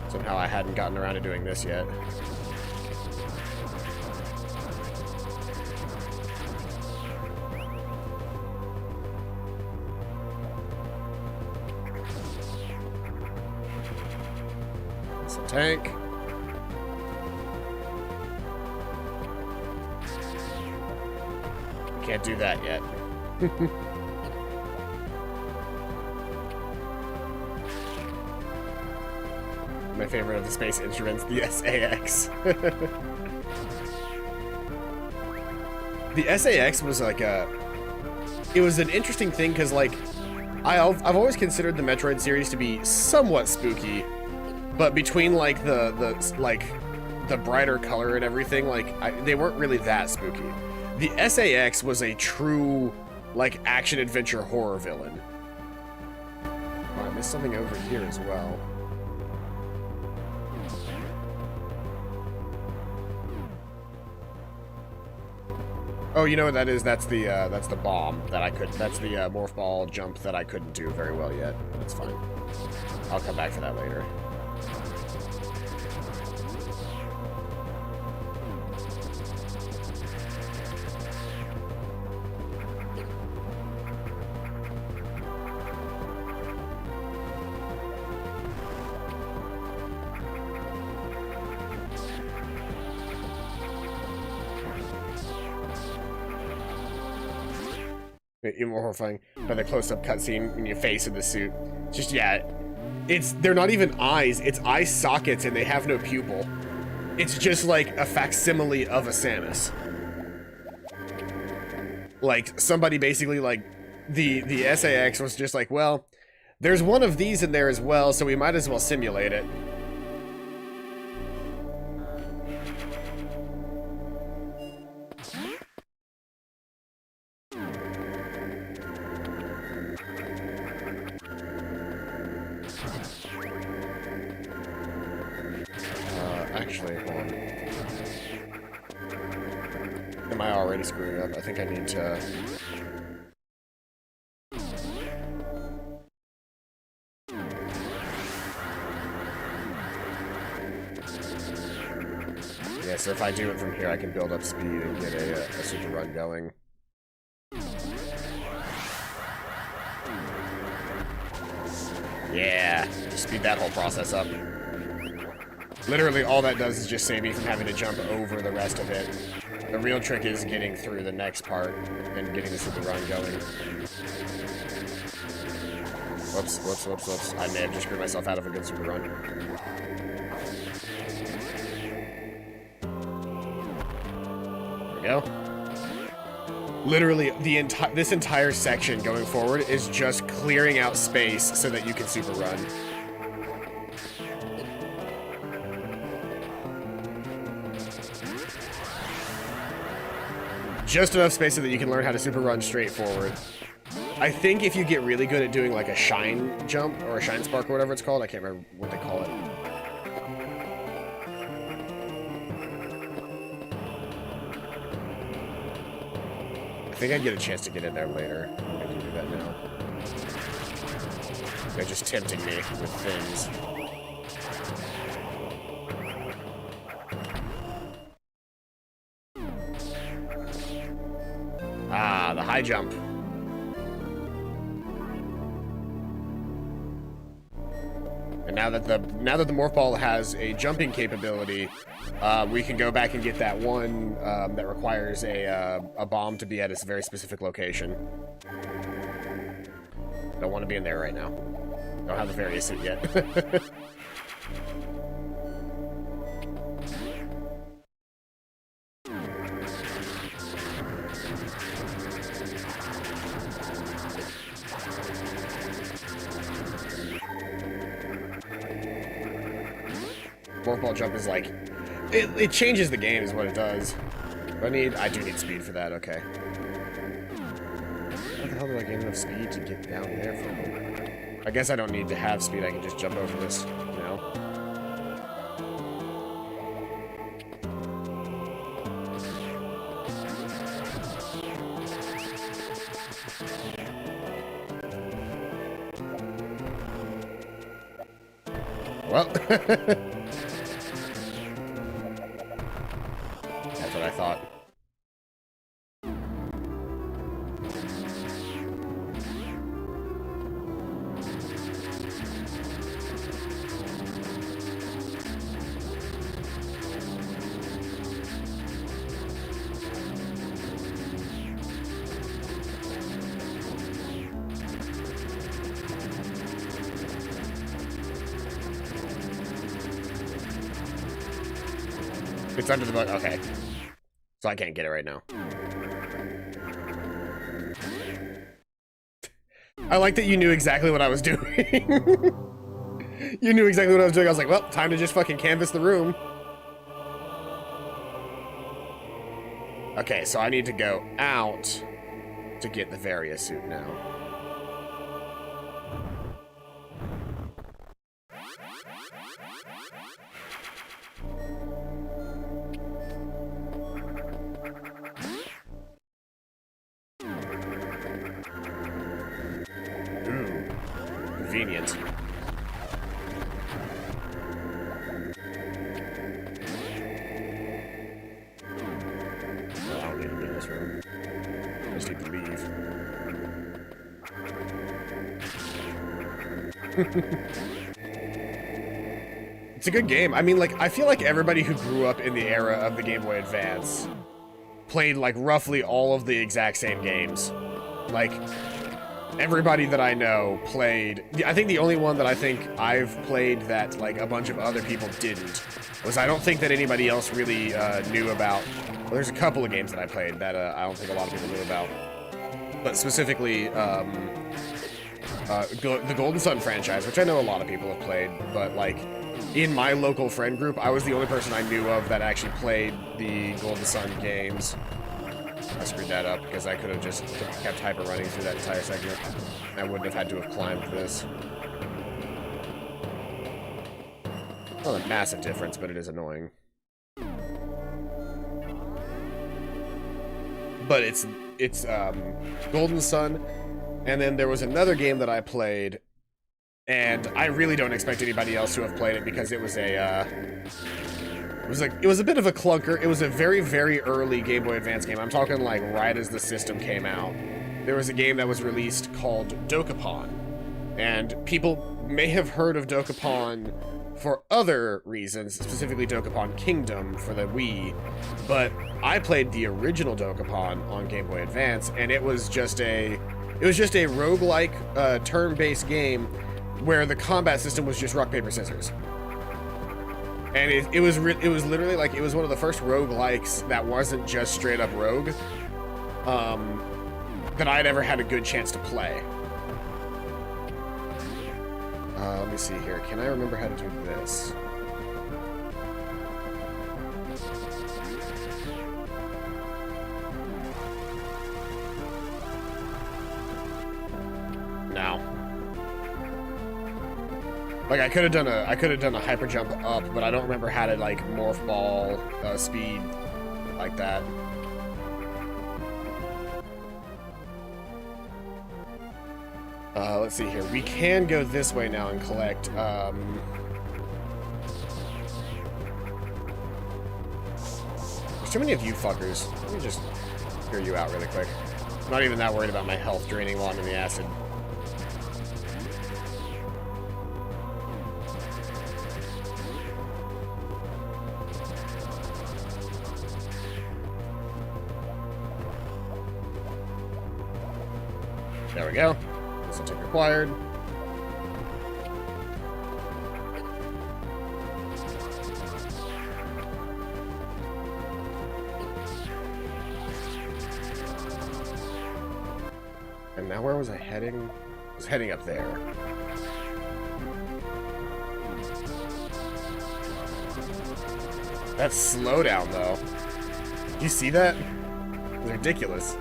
Somehow I hadn't gotten around to doing this yet. It's a tank. Can't do that yet. My favorite of the space instruments, the SAX. The SAX was like it was an interesting thing because, like, I've always considered the Metroid series to be somewhat spooky, but between like the brighter color and everything, like they weren't really that spooky. The SAX was a true like action adventure horror villain. Oh, I missed something over here as well. Oh, you know what that is? That's the bomb that I could. That's the morph ball jump that I couldn't do very well yet. That's fine. I'll come back for that later. Even more horrifying by the close-up cutscene in your face in the suit. Just, yeah, they're not even eyes, it's eye sockets and they have no pupil. It's just like a facsimile of a Samus. Like, somebody basically, like, the SAX was just like, well, there's one of these in there as well, so we might as well simulate it. Actually, hold on. Am I already screwing up? I think I need to... Yeah, so if I do it from here, I can build up speed and get a super run going. Yeah, just speed that whole process up. Literally, all that does is just save me from having to jump over the rest of it. The real trick is getting through the next part and getting the super run going. Whoops, whoops, whoops, whoops. I may have just screwed myself out of a good super run. There we go. Literally, this entire section going forward is just clearing out space so that you can super run. Just enough space so that you can learn how to super run straight forward. I think if you get really good at doing like a shine jump or a shine spark or whatever it's called, I can't remember what they call it. I think I'd get a chance to get in there later. I can do that now. They're just tempting me with things. Ah, the high jump. And now that the morph ball has a jumping capability, we can go back and get that one that requires a bomb to be at a very specific location. Don't want to be in there right now. Don't have the various suit yet. Morph ball jump is like, it changes the game is what it does. I do need speed for that, okay. How the hell do I get enough speed to get down there from them? I guess I don't need to have speed, I can just jump over this now. Well, that's what I thought. It's under the book. Okay. So I can't get it right now. I like that you knew exactly what I was doing. You knew exactly what I was doing. I was like, well, time to just fucking canvas the room. Okay, so I need to go out to get the Varia suit now. Convenient. Oh, I don't need to be in this room. I just need to leave. It's a good game. I mean, like, I feel like everybody who grew up in the era of the Game Boy Advance played, like, roughly all of the exact same games. Like, everybody that I know played... I think the only one that I think I've played that, like, a bunch of other people didn't was I don't think that anybody else really knew about... Well, there's a couple of games that I played that I don't think a lot of people knew about. But specifically, the Golden Sun franchise, which I know a lot of people have played, but, like, in my local friend group, I was the only person I knew of that actually played the Golden Sun games. I screwed that up because I could have just kept hyper running through that entire segment. I wouldn't have had to have climbed this. Not a massive difference, but it is annoying. But it's Golden Sun, and then there was another game that I played, and I really don't expect anybody else to have played it because it was a it was a bit of a clunker. It was a very, very early Game Boy Advance game. I'm talking like right as the system came out. There was a game that was released called Dokapon. And people may have heard of Dokapon for other reasons, specifically Dokapon Kingdom for the Wii. But I played the original Dokapon on Game Boy Advance, and it was just a roguelike turn-based game where the combat system was just rock, paper, scissors. And it was literally like, it was one of the first roguelikes that wasn't just straight up rogue. that I'd ever had a good chance to play. Let me see here. Can I remember how to do this? No. Like I could have done a hyper jump up, but I don't remember how to like morph ball speed like that. Let's see here. We can go this way now and collect. There's too many of you fuckers. Let me just clear you out really quick. I'm not even that worried about my health draining while I'm in the acid. There we go. This will take required. And now where was I heading? I was heading up there. That slowdown, though. You see that? It's ridiculous.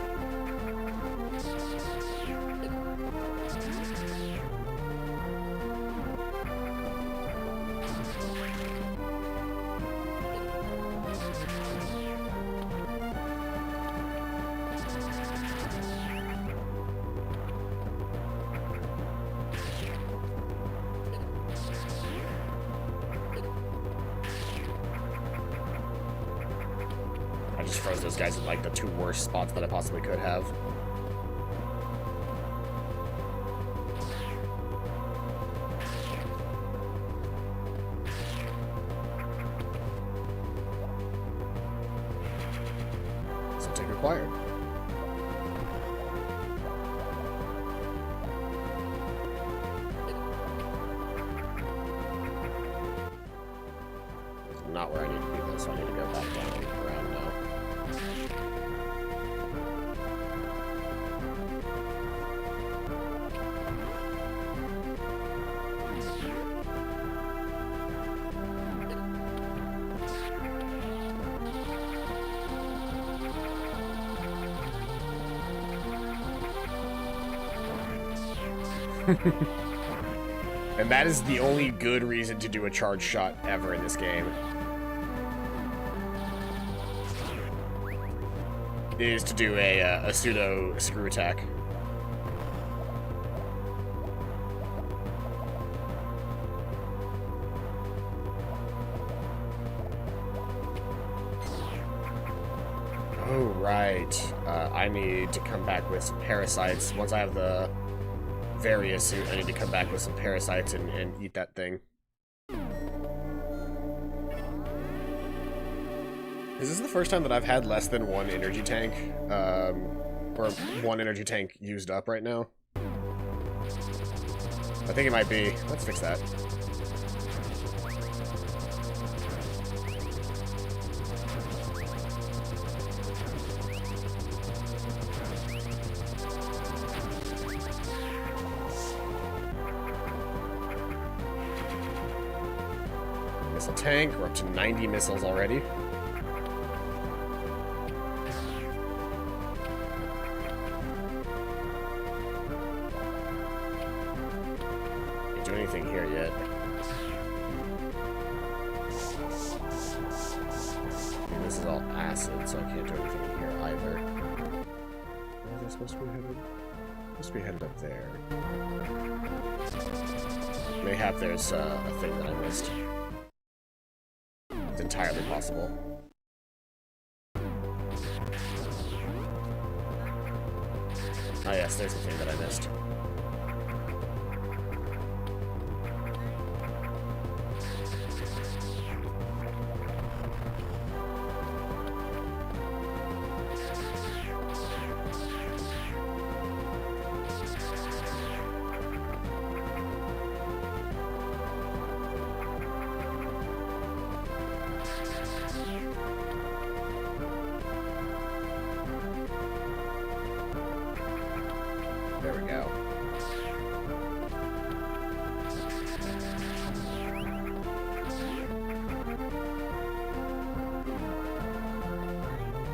I just froze those guys in like the two worst spots that I possibly could have. So take required. Not where I need to be though, so I need to go back down and around now. And that is the only good reason to do a charge shot ever in this game. Is to do a pseudo screw attack. Oh, right. I need to come back with some parasites. Once I have the various suit, I need to come back with some parasites and eat that thing. Is this the first time that I've had less than one energy tank? Or one energy tank used up right now? I think it might be. Let's fix that. Missile tank, we're up to 90 missiles already. Can't do anything here yet. I mean, this is all acid, so I can't do anything in here either. Where is I supposed to be headed? Supposed to be headed up there. Mayhap there's a thing that I missed. It's entirely possible. Ah yes, there's the thing that I missed.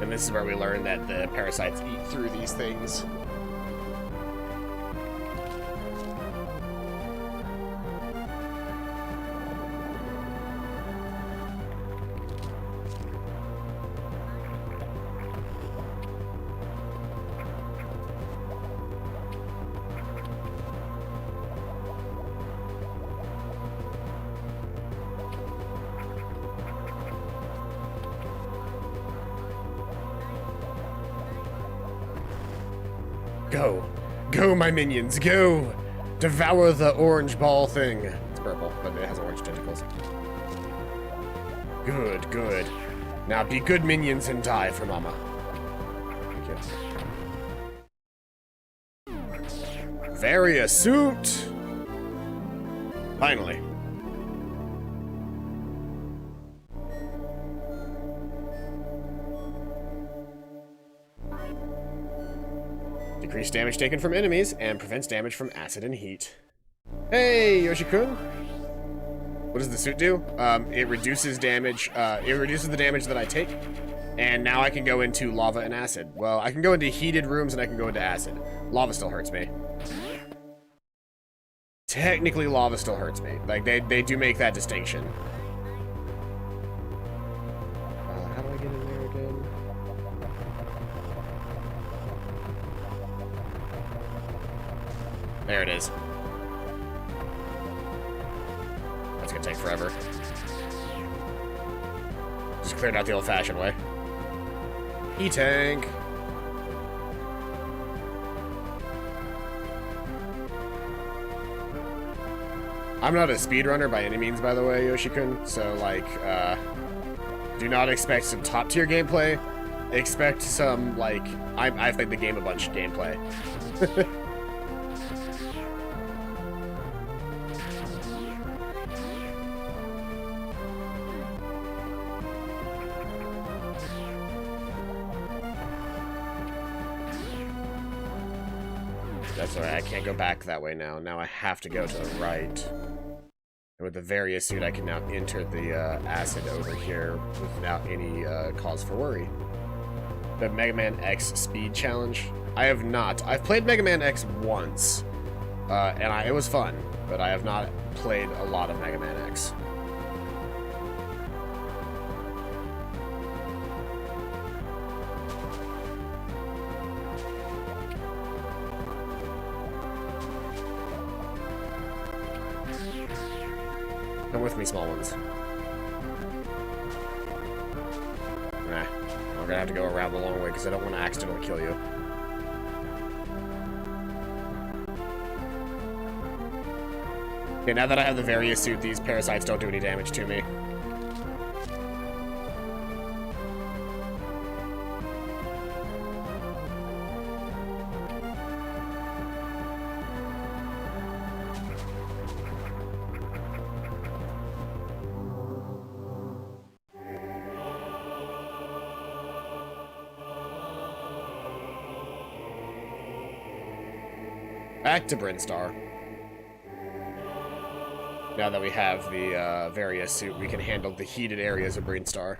And this is where we learn that the parasites eat through these things. Go. Go, my minions, go! Devour the orange ball thing. It's purple, but it has orange tentacles. Good, good. Now be good minions and die for Mama. Thank you. Varia suit! Finally. Decrease damage taken from enemies and prevents damage from acid and heat. Hey, Yoshi-kun! What does the suit do? It reduces damage. It reduces the damage that I take, and now I can go into lava and acid. Well, I can go into heated rooms and I can go into acid. Lava still hurts me. Technically, lava still hurts me. Like, they do make that distinction. How do I get in there again? There it is. That's gonna take forever. Just cleared out the old-fashioned way. E-tank. I'm not a speedrunner by any means, by the way, Yoshi-kun. So, like, do not expect some top-tier gameplay. Expect some, like, I've played the game a bunch gameplay. That's alright, I can't go back that way now. Now I have to go to the right. And with the various suit, I can now enter the acid over here without any cause for worry. The Mega Man X speed challenge? I have not. I've played Mega Man X once, and it was fun, but I have not played a lot of Mega Man X. Come with me, small ones. Nah, I'm gonna have to go around the long way because I don't want to accidentally kill you. Okay, now that I have the various suit, these parasites don't do any damage to me. Back to Brinstar. Now that we have the various suit, we can handle the heated areas of Brinstar.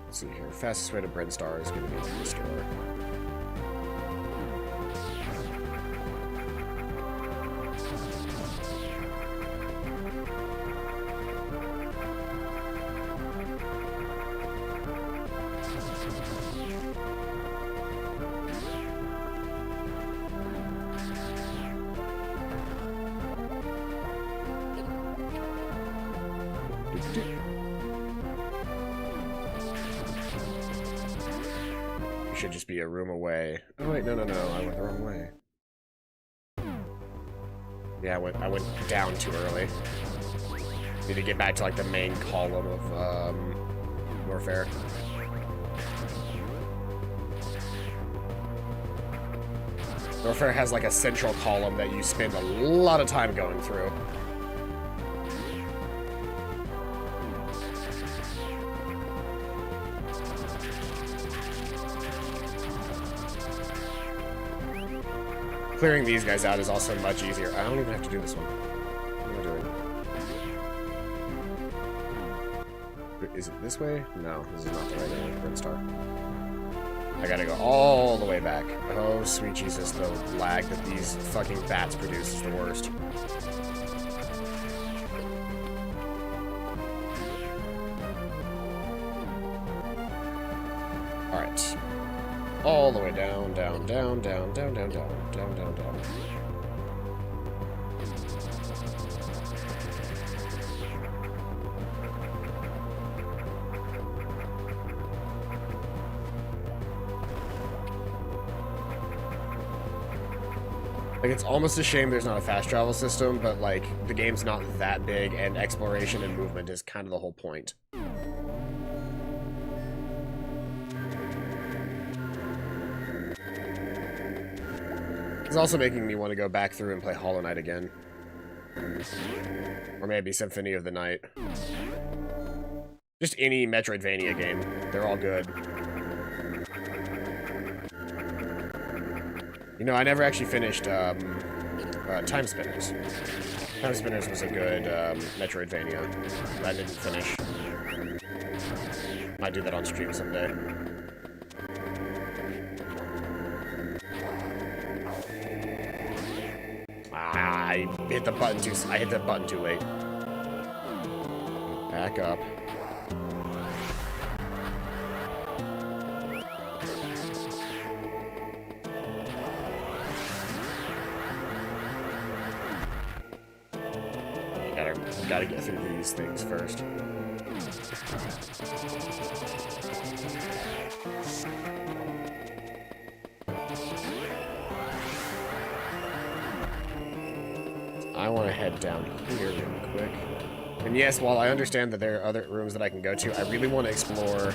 Let's see here. Fastest way to Brinstar is going to be to the store. Should just be a room away. Oh wait, no, I went the wrong way. Yeah, I went down too early. Need to get back to like the main column of warfare. Warfare has like a central column that you spend a lot of time going through. clearing these guys out is also much easier. I don't even have to do this one. What am I doing? Is it this way? No, this is not the right way. Red Star. I gotta go all the way back. Oh, sweet Jesus, the lag that these fucking bats produce is the worst. Alright. All the way down, down, down, down, down, down, down, down, down, down. Like, it's almost a shame there's not a fast travel system, but, like, the game's not that big, and exploration and movement is kind of the whole point. It's also making me want to go back through and play Hollow Knight again. Or maybe Symphony of the Night. Just any Metroidvania game. They're all good. You know, I never actually finished Time Spinners. Time Spinners was a good Metroidvania that I didn't finish. Might do that on stream someday. I hit the button too late. Back up. Gotta get through these things first. I want to head down here real quick. And yes, while I understand that there are other rooms that I can go to, I really want to explore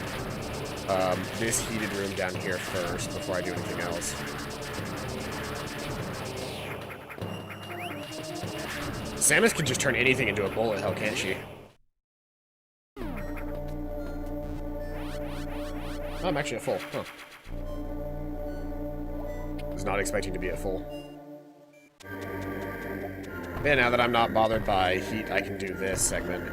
this heated room down here first before I do anything else. Samus can just turn anything into a bullet hell, can't she? Oh, I'm actually at full. Huh. Was not expecting to be at full. Yeah, now that I'm not bothered by heat, I can do this segment.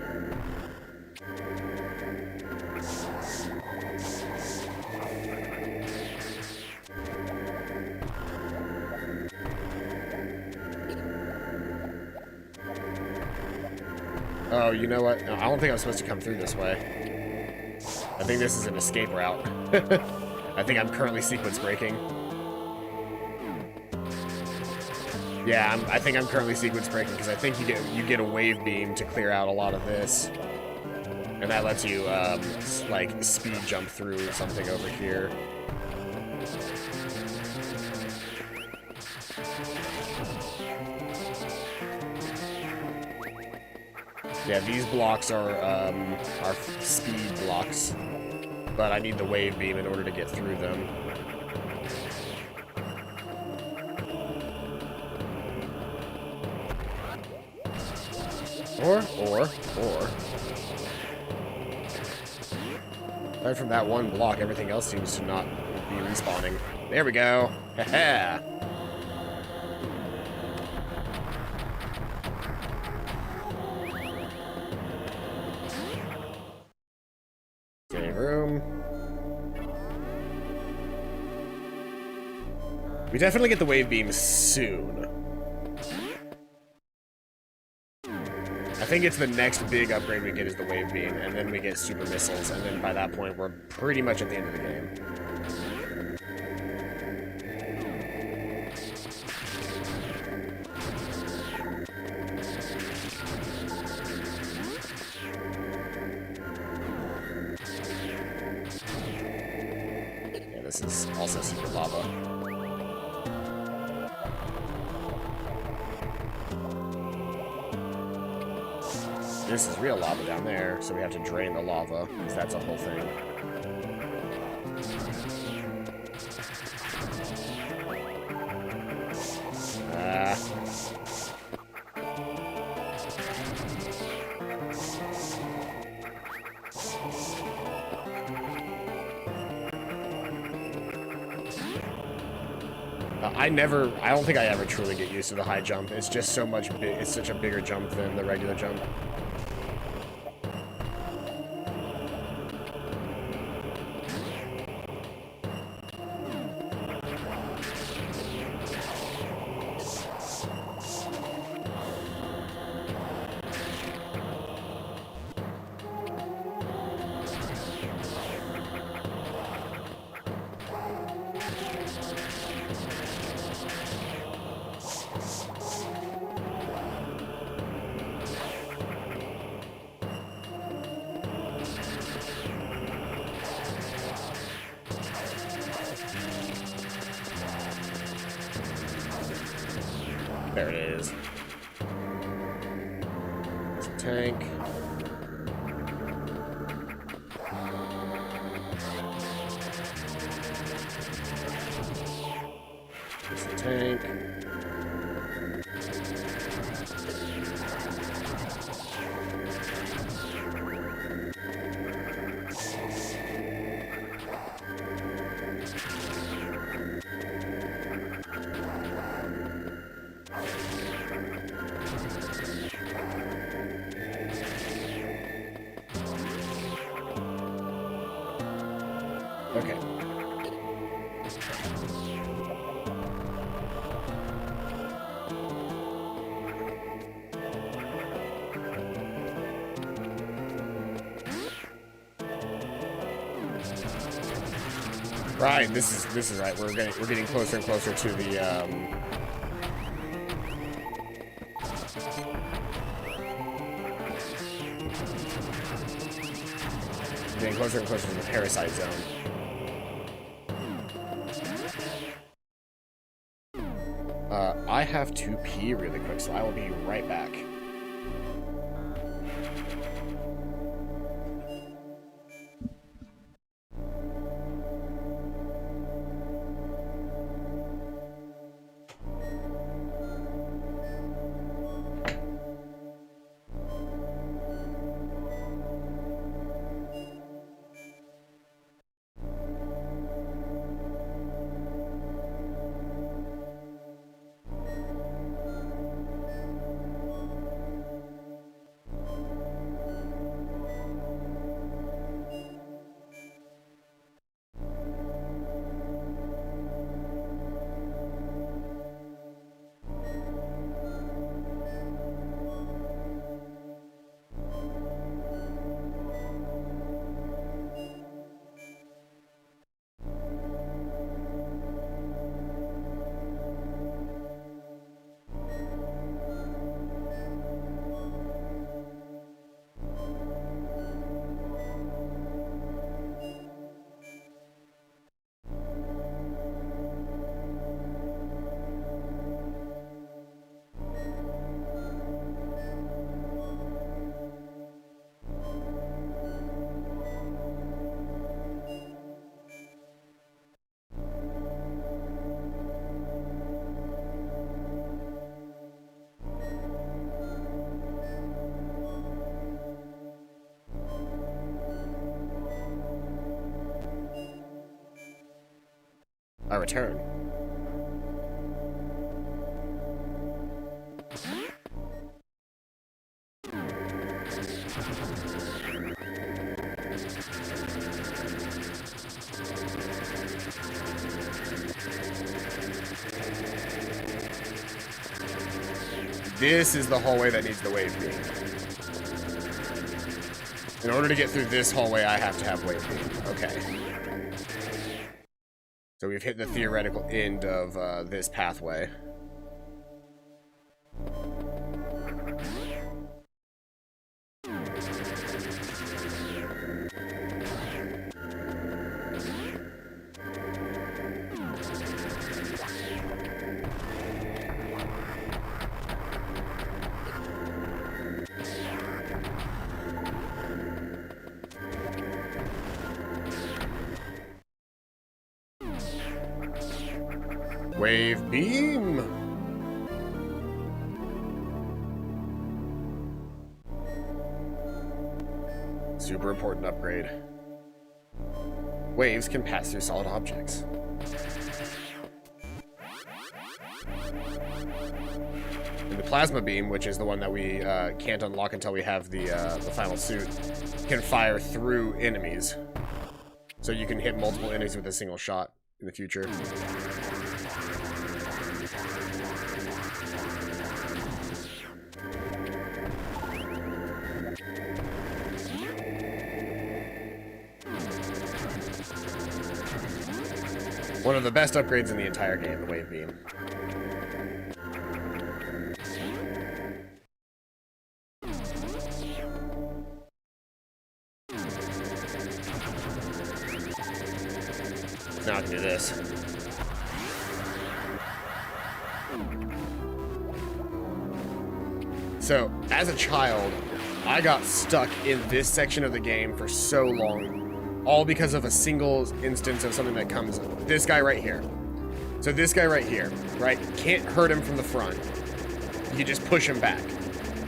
Oh, you know what? No, I don't think I'm supposed to come through this way. I think this is an escape route. I think I'm currently sequence breaking. Yeah, I think I'm currently sequence breaking because I think you get a wave beam to clear out a lot of this, and that lets you like speed jump through something over here. Yeah, these blocks are speed blocks, but I need the wave beam in order to get through them. Or. Aside from that one block, everything else seems to not be respawning. There we go. Ha-ha! Room. We definitely get the wave beam soon. I think it's the next big upgrade we get is the wave beam, and then we get super missiles, and then by that point we're pretty much at the end of the game. This is also super lava. This is real lava down there, so we have to drain the lava, because that's a whole thing. I don't think I ever truly get used to the high jump. It's just so much it's such a bigger jump than the regular jump. There it is. There's a tank. There's a tank. Okay. Right, this is right. We're getting closer and closer to the getting closer and closer to the parasite zone. I have to pee really quick, so I will be right back. I return. This is the hallway that needs the wave beam. In order to get through this hallway, I have to have wave beam. Okay. So we've hit the theoretical end of this pathway. Wave beam! Super important upgrade. Waves can pass through solid objects. plasma beam, which is the one that we can't unlock until we have the final suit, can fire through enemies. So you can hit multiple enemies with a single shot in the future. One of the best upgrades in the entire game, the wave beam. Now I can do this. So, as a child, I got stuck in this section of the game for so long, all because of a single instance of something that comes up. This guy right here. So this guy right here, right? Can't hurt him from the front. You just push him back.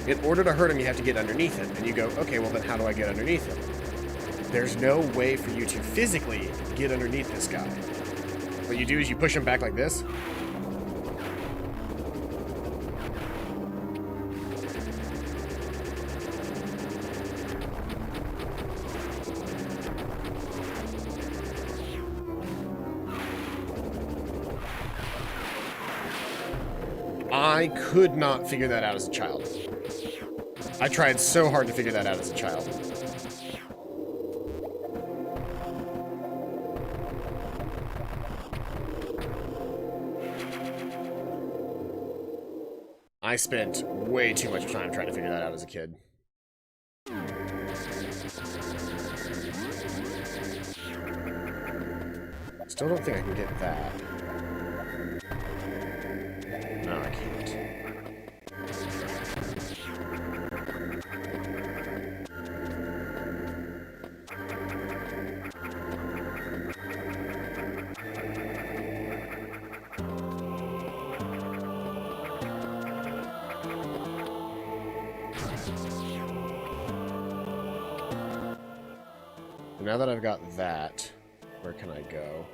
In order to hurt him, you have to get underneath him. And you go, okay, well then how do I get underneath him? There's no way for you to physically get underneath this guy. What you do is you push him back like this. I could not figure that out as a child. I tried so hard to figure that out as a child. I spent way too much time trying to figure that out as a kid. Still don't think I can get that. No, I can't. Now that I've got that, where can I go?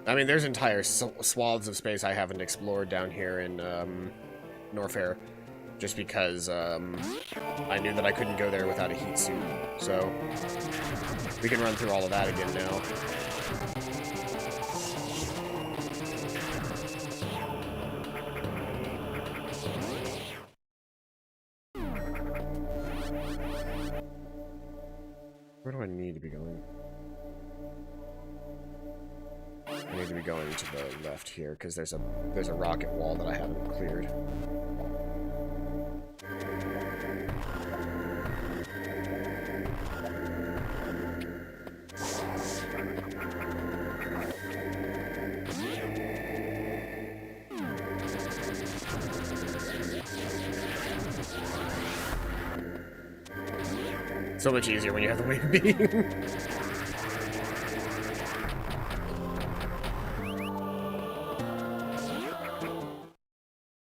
I mean, there's entire swaths of space I haven't explored down here in Norfair, just because I knew that I couldn't go there without a heat suit. So we can run through all of that again now. Where do I need to be going? I need to be going to the left here because there's a rocket wall that I haven't cleared. So much easier when you have the wave beam.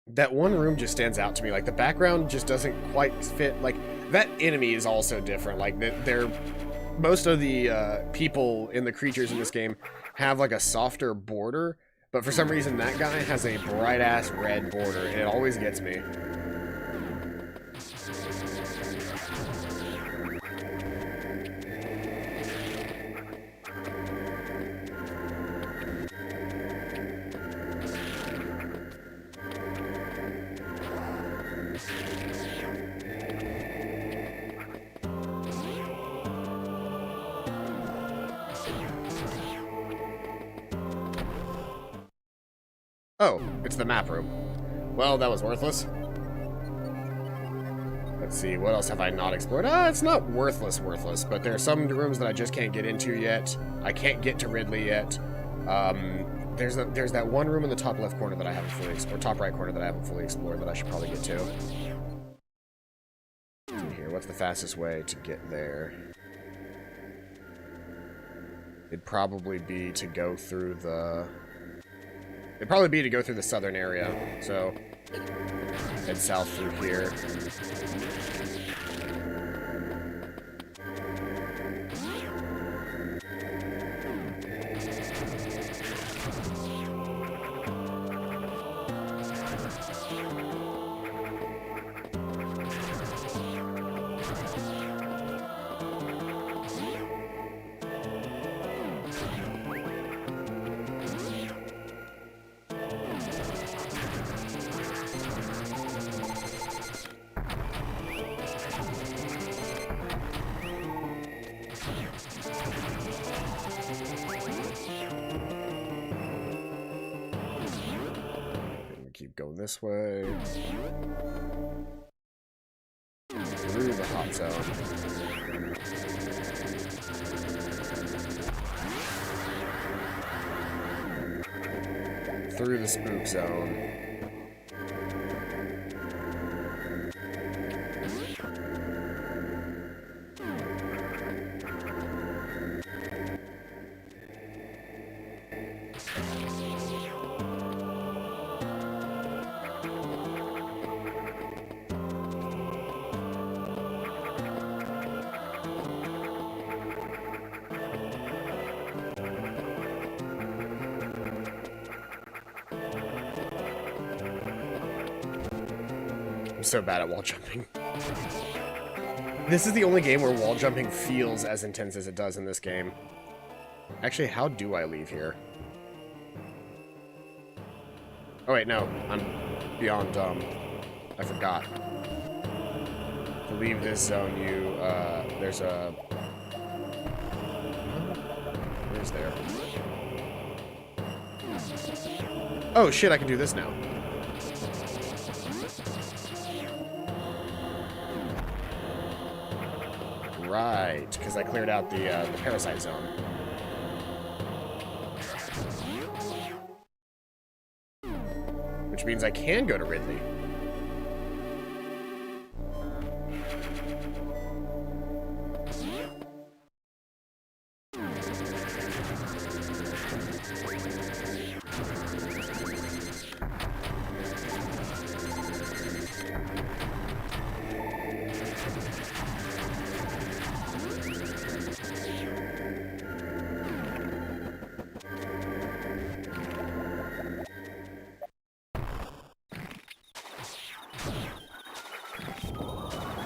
That one room just stands out to me. Like, the background just doesn't quite fit. Like, that enemy is also different. Like, most of the people in the creatures in this game have, like, a softer border. But for some reason, that guy has a bright-ass red border, and it always gets me. Oh, it's the map room. Well, that was worthless. Let's see, what else have I not explored? It's not worthless, but there are some rooms that I just can't get into yet. I can't get to Ridley yet. There's that one room in the top left corner that I haven't fully explored, or top right corner that I haven't fully explored that I should probably get to. Here, what's the fastest way to get there? It'd probably be to go through the... It'd probably be to go through the southern area, so head south through here. this way. Through the hot zone. Through the spook zone. I'm so bad at wall jumping. This is the only game where wall jumping feels as intense as it does in this game. Actually, how do I leave here? Oh wait, no. I'm beyond, I forgot. To leave this zone, you, there's a... Where's there? Oh shit, I can do this now. Right, because I cleared out the parasite zone. Which means I can go to Ridley.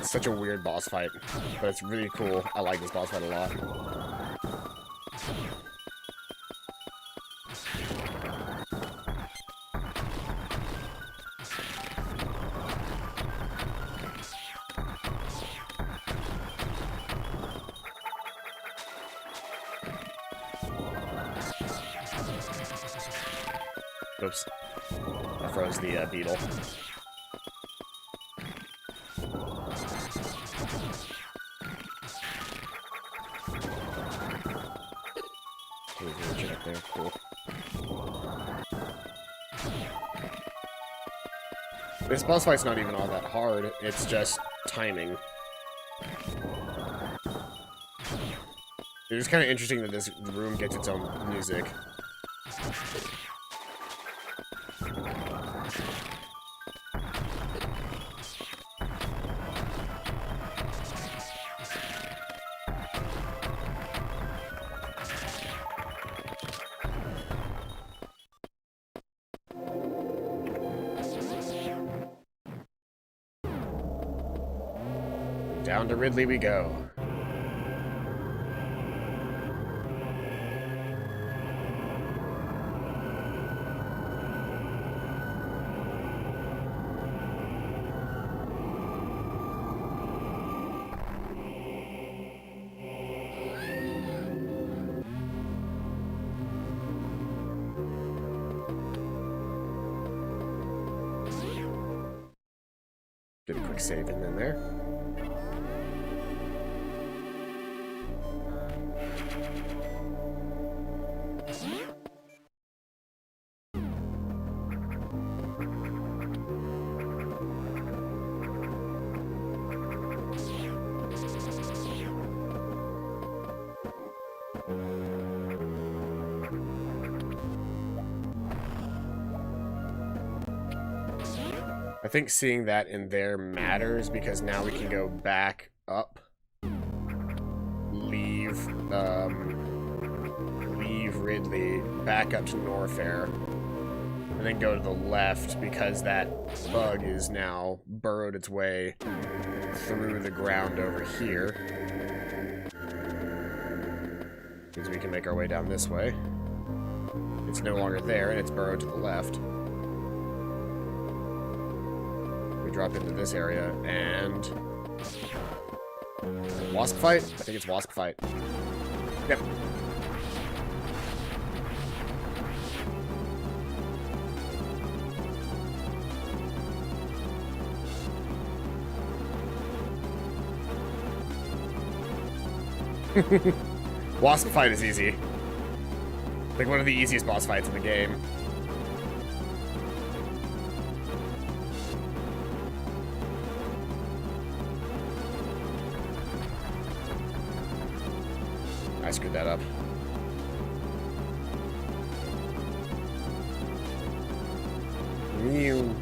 Such a weird boss fight, but it's really cool. I like this boss fight a lot. Oops. I froze the beetle. Up there. Cool. This boss fight's not even all that hard, it's just timing. It's kind of interesting that this room gets its own music. Down to Ridley we go. Get a quick save in there. I think seeing that in there matters because now we can go back up, leave Ridley, back up to Norfair, and then go to the left because that bug is now burrowed its way through the ground over here. Means we can make our way down this way. It's no longer there and it's burrowed to the left. Drop into this area, and... Wasp fight? I think it's wasp fight. Yep. Wasp fight is easy. Like one of the easiest boss fights in the game. I screwed that up. Mew.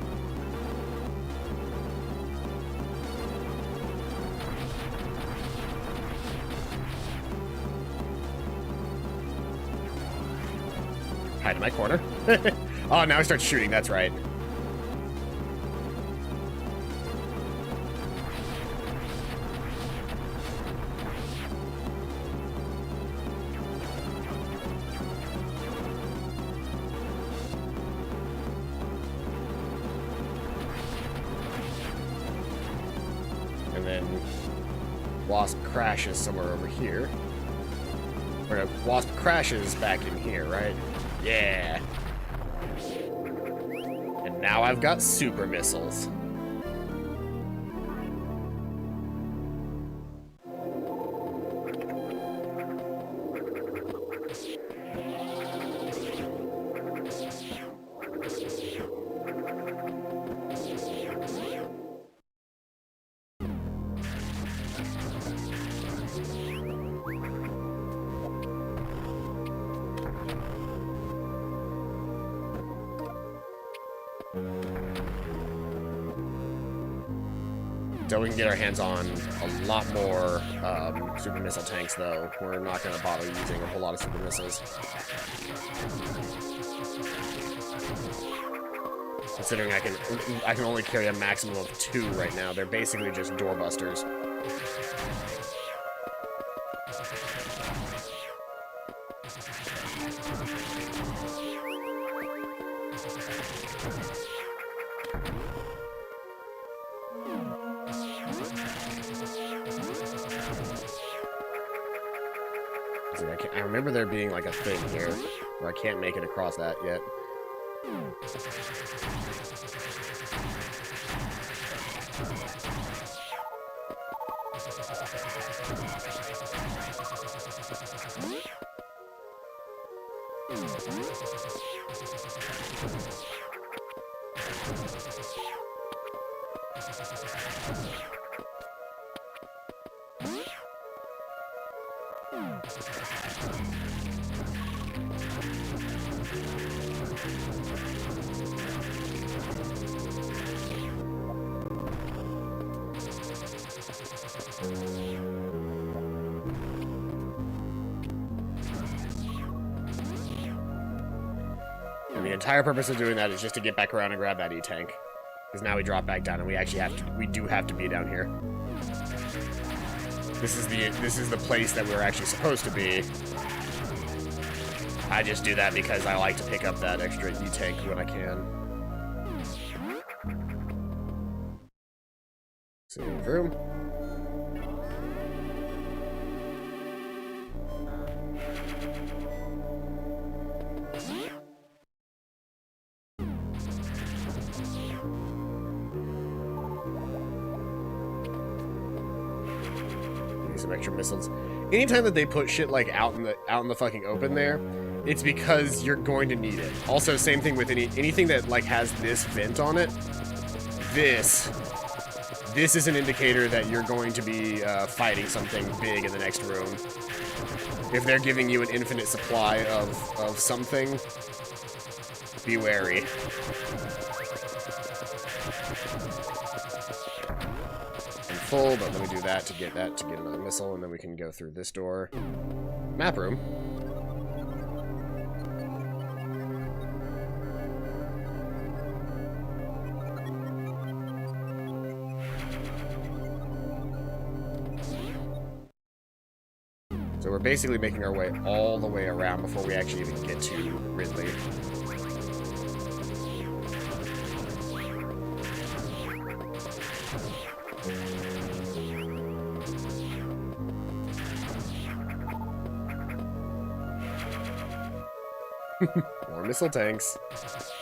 Hide in my corner. Oh, now I start shooting, that's right. And then Wasp crashes somewhere over here. Or Wasp crashes back in here, right? Yeah. And now I've got super missiles. So we can get our hands on a lot more super missile tanks, though. We're not going to bother using a whole lot of super missiles. Considering I can only carry a maximum of 2 right now. They're basically just doorbusters. I remember there being like a thing here where I can't make it across that yet. And the entire purpose of doing that is just to get back around and grab that E-tank. Because now we drop back down and we do have to be down here. This is the place that we're actually supposed to be. I just do that because I like to pick up that extra E-tank when I can. Save room. Some extra missiles. Anytime that they put shit like out in the fucking open there, it's because you're going to need it. Also, same thing with anything that like has this vent on it. This is an indicator that you're going to be fighting something big in the next room. If they're giving you an infinite supply of something, be wary. Full, but let me do that to get another missile, and then we can go through this door. Map room. So we're basically making our way all the way around before we actually even get to Ridley. More missile tanks.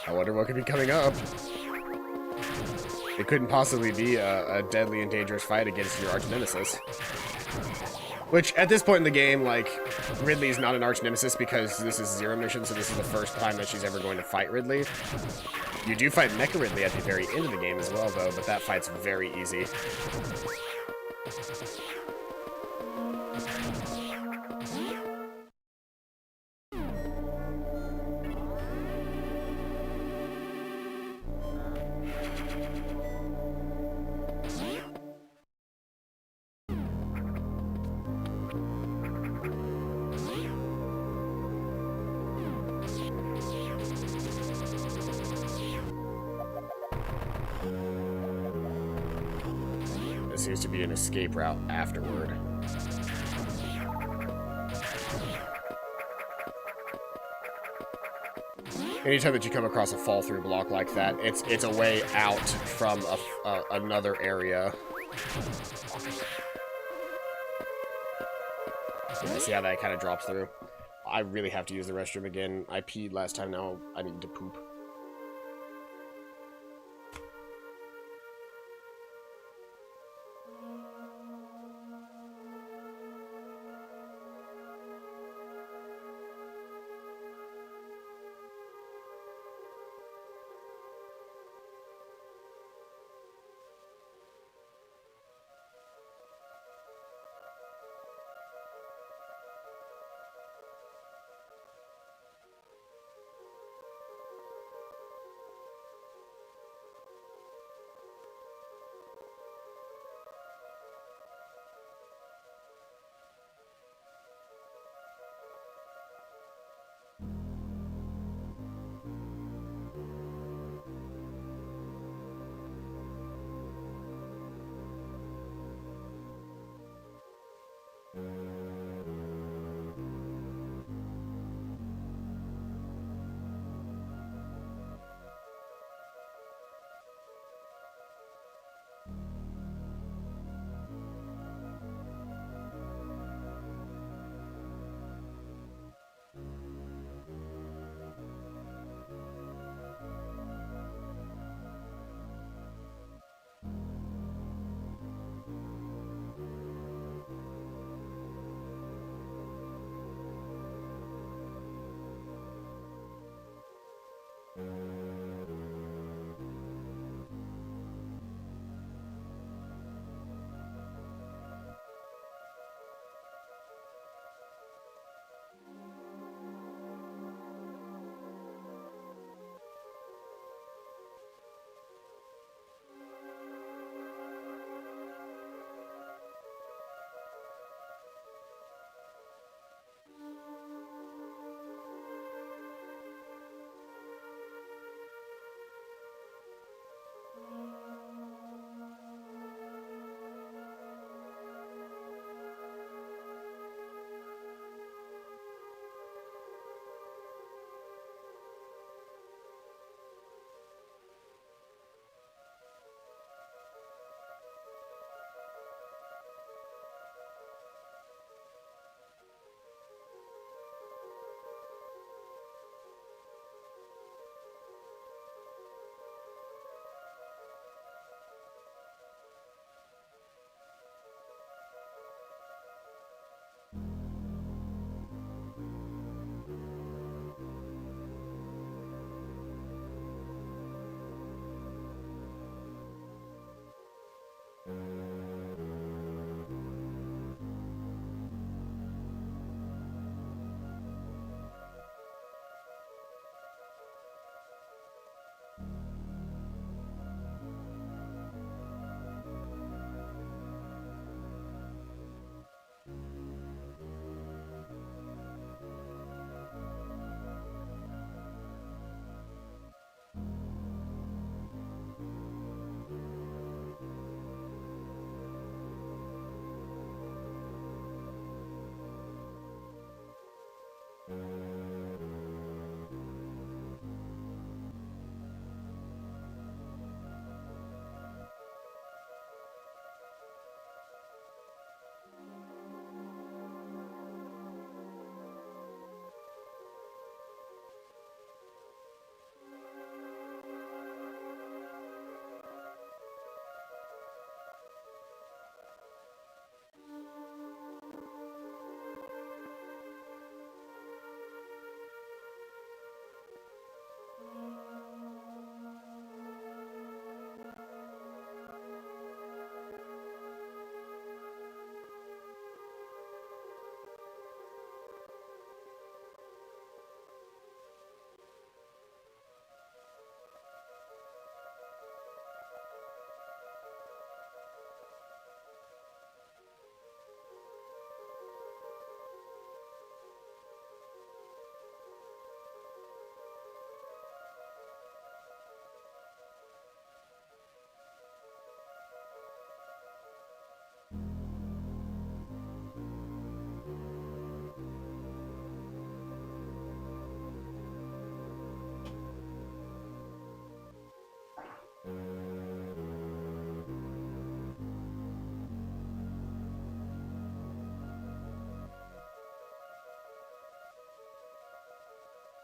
I wonder what could be coming up. It couldn't possibly be a deadly and dangerous fight against your arch nemesis. Which, at this point in the game, like, Ridley's not an arch nemesis because this is Zero Mission, so this is the first time that she's ever going to fight Ridley. You do fight Mecha Ridley at the very end of the game as well, though, but that fight's very easy. Seems to be an escape route afterward. Anytime that you come across a fall-through block like that, it's a way out from another area. Yeah, see how that kind of drops through? I really have to use the restroom again. I peed last time, now I need to poop.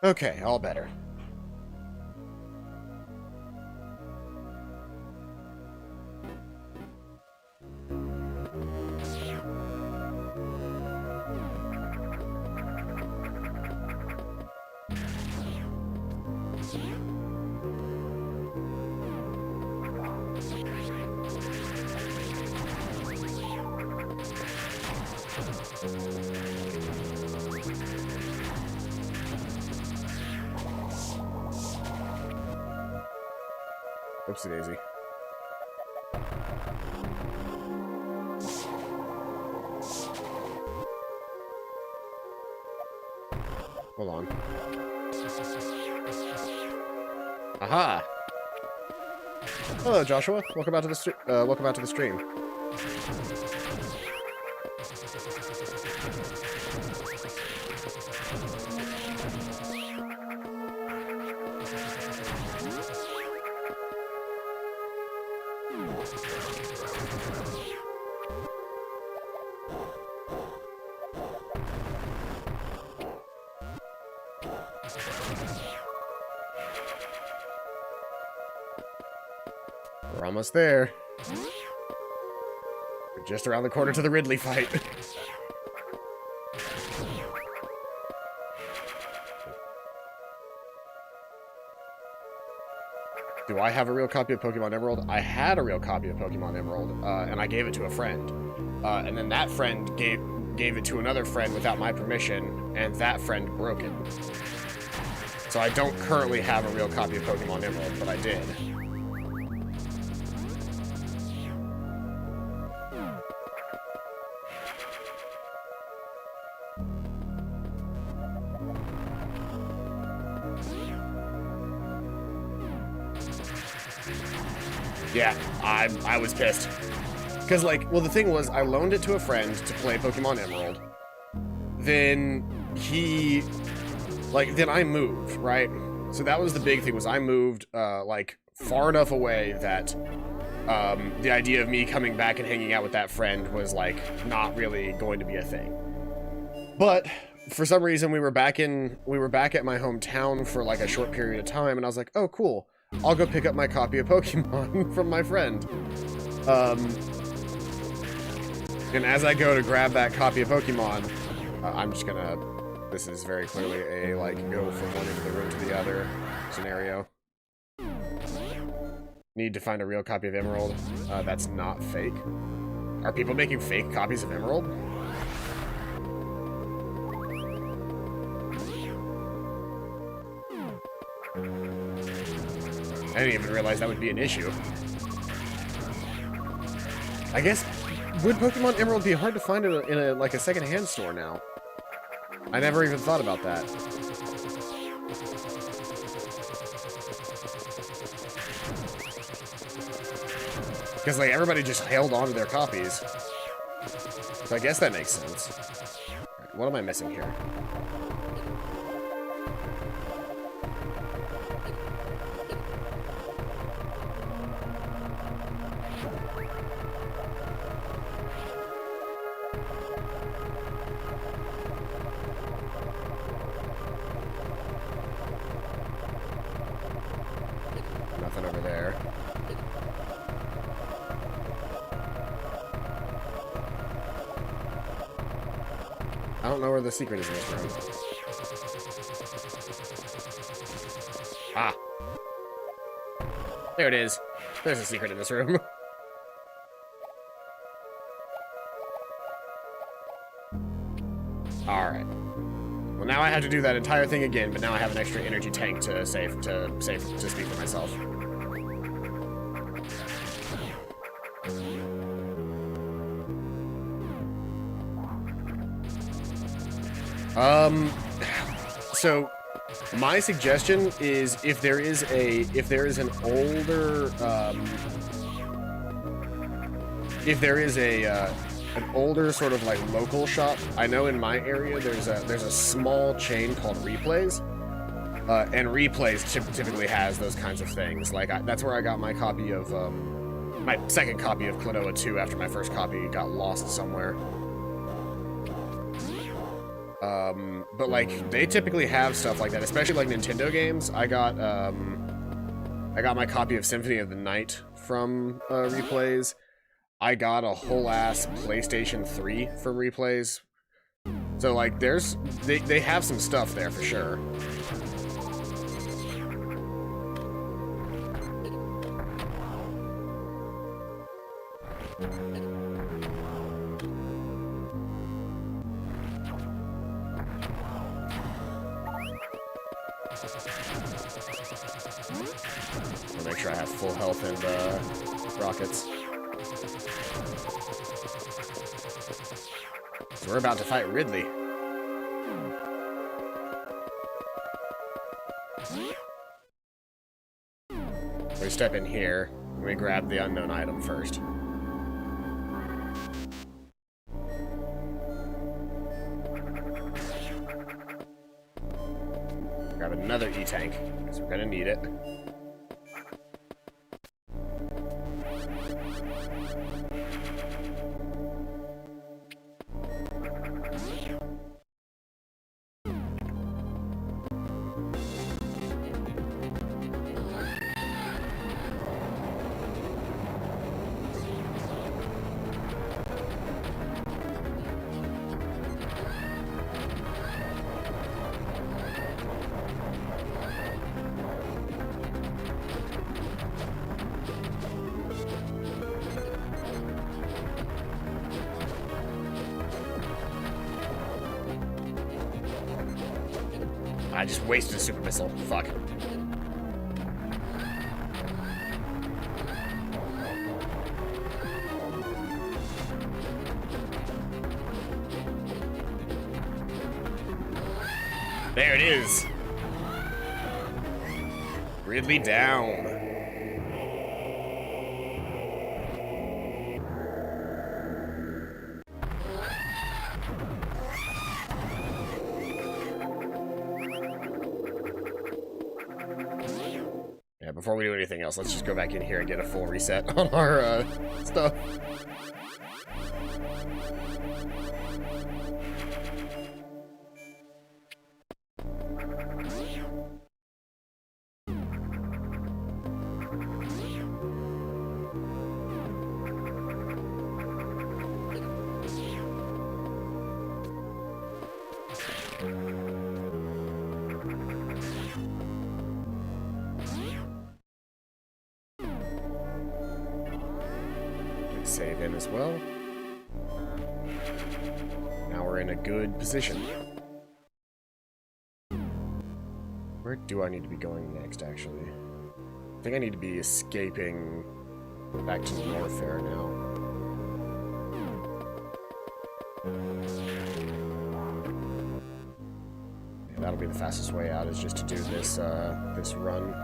Okay, all better. Oopsie daisy. Hold on. Aha! Hello, Joshua. Welcome out to the stream. We're almost there. We're just around the corner to the Ridley fight. Do I have a real copy of Pokemon Emerald? I had a real copy of Pokemon Emerald, and I gave it to a friend. And then that friend gave it to another friend without my permission, and that friend broke it. So I don't currently have a real copy of Pokemon Emerald, but I did. Yeah, I was pissed. Because, like, well, the thing was, I loaned it to a friend to play Pokemon Emerald. Then then I moved, right? So that was the big thing, was I moved, like, far enough away that, the idea of me coming back and hanging out with that friend was, like, not really going to be a thing. But, for some reason, we were back at my hometown for, like, a short period of time, and I was like, oh, cool. I'll go pick up my copy of Pokemon from my friend. And as I go to grab that copy of Pokemon, I'm just gonna... This is very clearly a, like, go from one end of the room to the other scenario. Need to find a real copy of Emerald. That's not fake. Are people making fake copies of Emerald? I didn't even realize that would be an issue. I guess, would Pokemon Emerald be hard to find in a second-hand store now? I never even thought about that. Because, like, everybody just held on to their copies. So I guess that makes sense. Right, what am I missing here? Nothing over there. I don't know where the secret is in this room. Ah. There it is. There's a secret in this room. Alright. Well, now I have to do that entire thing again, but now I have an extra energy tank to speak for myself. So my suggestion is if there is an older an older sort of like local shop. I know in my area there's a small chain called Replays, and Replays typically has those kinds of things. Like that's where I got my copy of my second copy of Klonoa 2 after my first copy got lost somewhere. But like they typically have stuff like that, especially like Nintendo games. I got my copy of Symphony of the Night from Replays. I got a whole ass PlayStation 3 from Replays. So like they have some stuff there for sure. I'll make sure I have full health and rockets. So we're about to fight Ridley. We step in here, and we grab the unknown item first. Grab another E-tank, because we're gonna need it. I just wasted a super missile. Fuck. There it is. Ridley down. Yeah, before we do anything else, let's just go back in here and get a full reset on our stuff. Save in as well. Now we're in a good position. Where do I need to be going next, actually? I think I need to be escaping back to Norfair now. Yeah, that'll be the fastest way out, is just to do this, this run.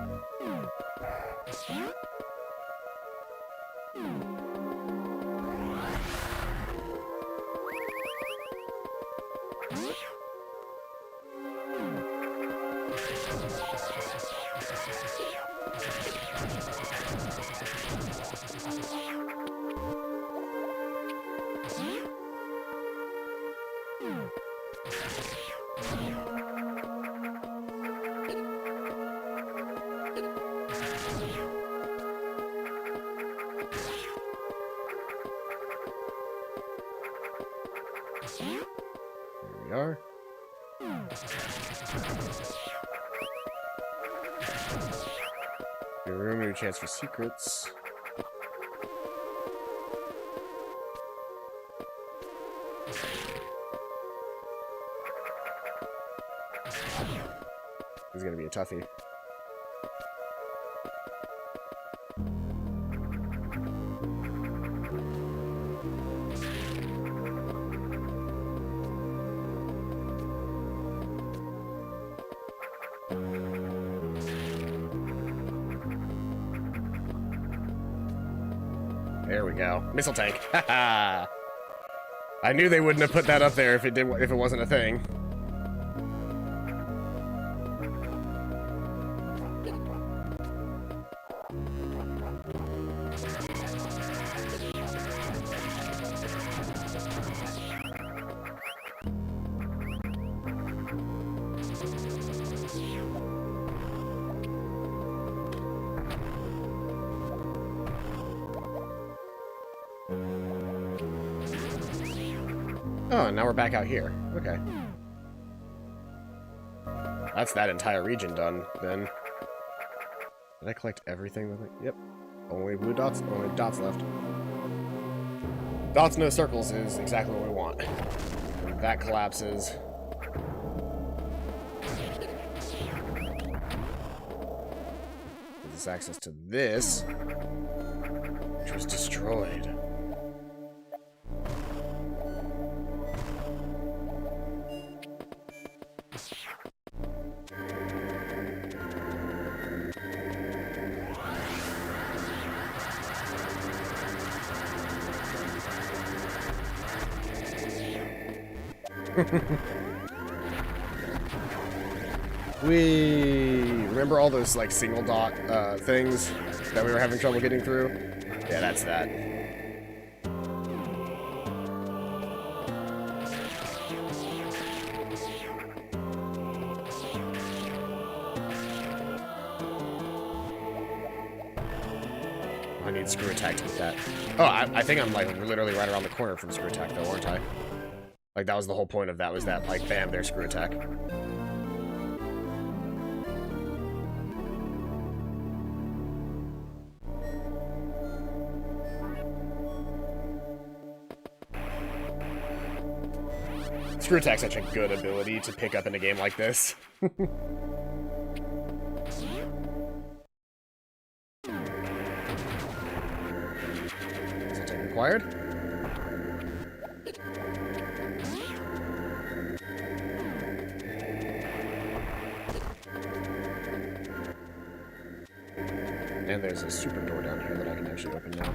There we are. New room, new chance for secrets. This is gonna be a toughie. There we go. Missile tank. Haha. I knew they wouldn't have put that up there if it wasn't a thing. Oh, and now we're back out here. Okay. That's that entire region done, then. Did I collect everything? Yep. Only blue dots, only dots left. Dots, no circles is exactly what we want. And that collapses. Gives us access to this, which was destroyed. Remember all those like single dot things that we were having trouble getting through? Yeah, that's that. I need screw attack to get that. Oh, I think I'm like literally right around the corner from screw attack though, aren't I? Like, that was the whole point of that, was that, like, bam, there's screw attack. Screw attack's such a good ability to pick up in a game like this. Is it required? And there's a super door down here that I can actually open now.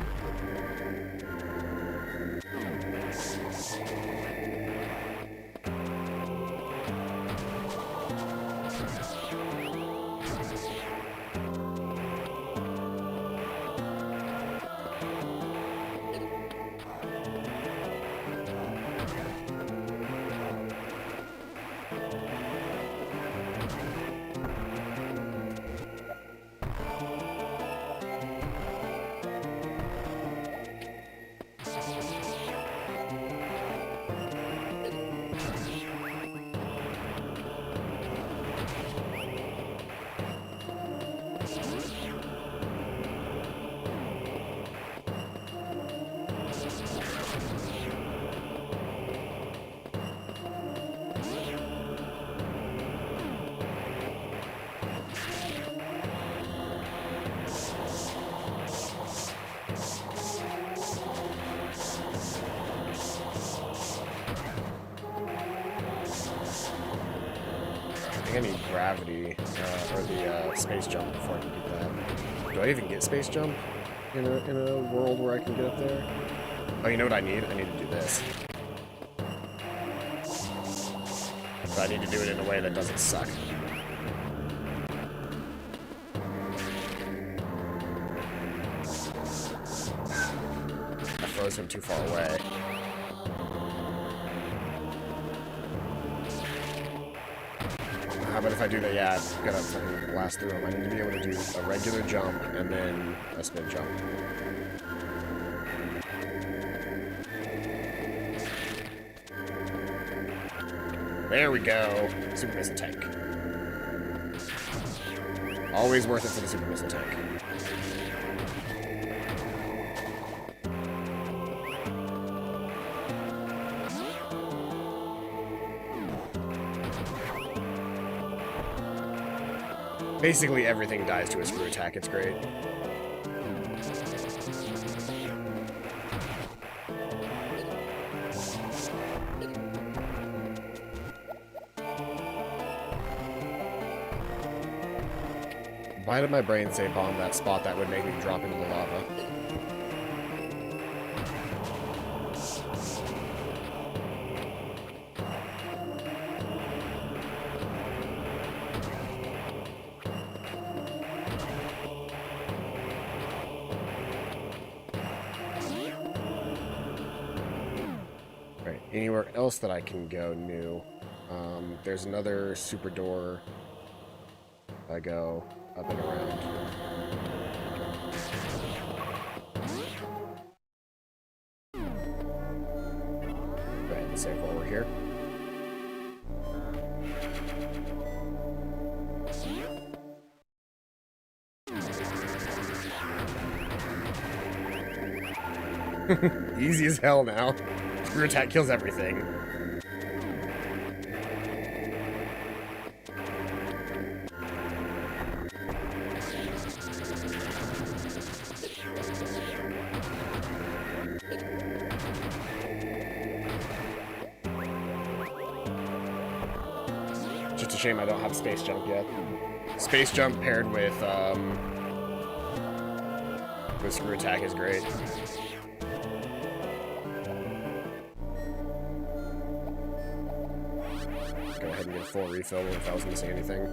I need gravity, or the space jump before I can get that. Do I even get space jump in a world where I can get up there? Oh, you know what I need? I need to do this. But I need to do it in a way that doesn't suck. I froze him too far away. But if I do that, yeah, I've got to fucking blast through them. I need to be able to do a regular jump and then a spin jump. There we go. Super missile tank. Always worth it for the super missile tank. Basically everything dies to a screw attack, it's great. Why did my brain say bomb that spot that would make me drop into the lava? Anywhere else that I can go new. There's another super door. I go up and around. Right, save while we're here. Easy as hell now. Screw attack kills everything. Just a shame I don't have space jump yet. Space jump paired with screw attack is great. Go ahead and get a full refill if I was missing anything.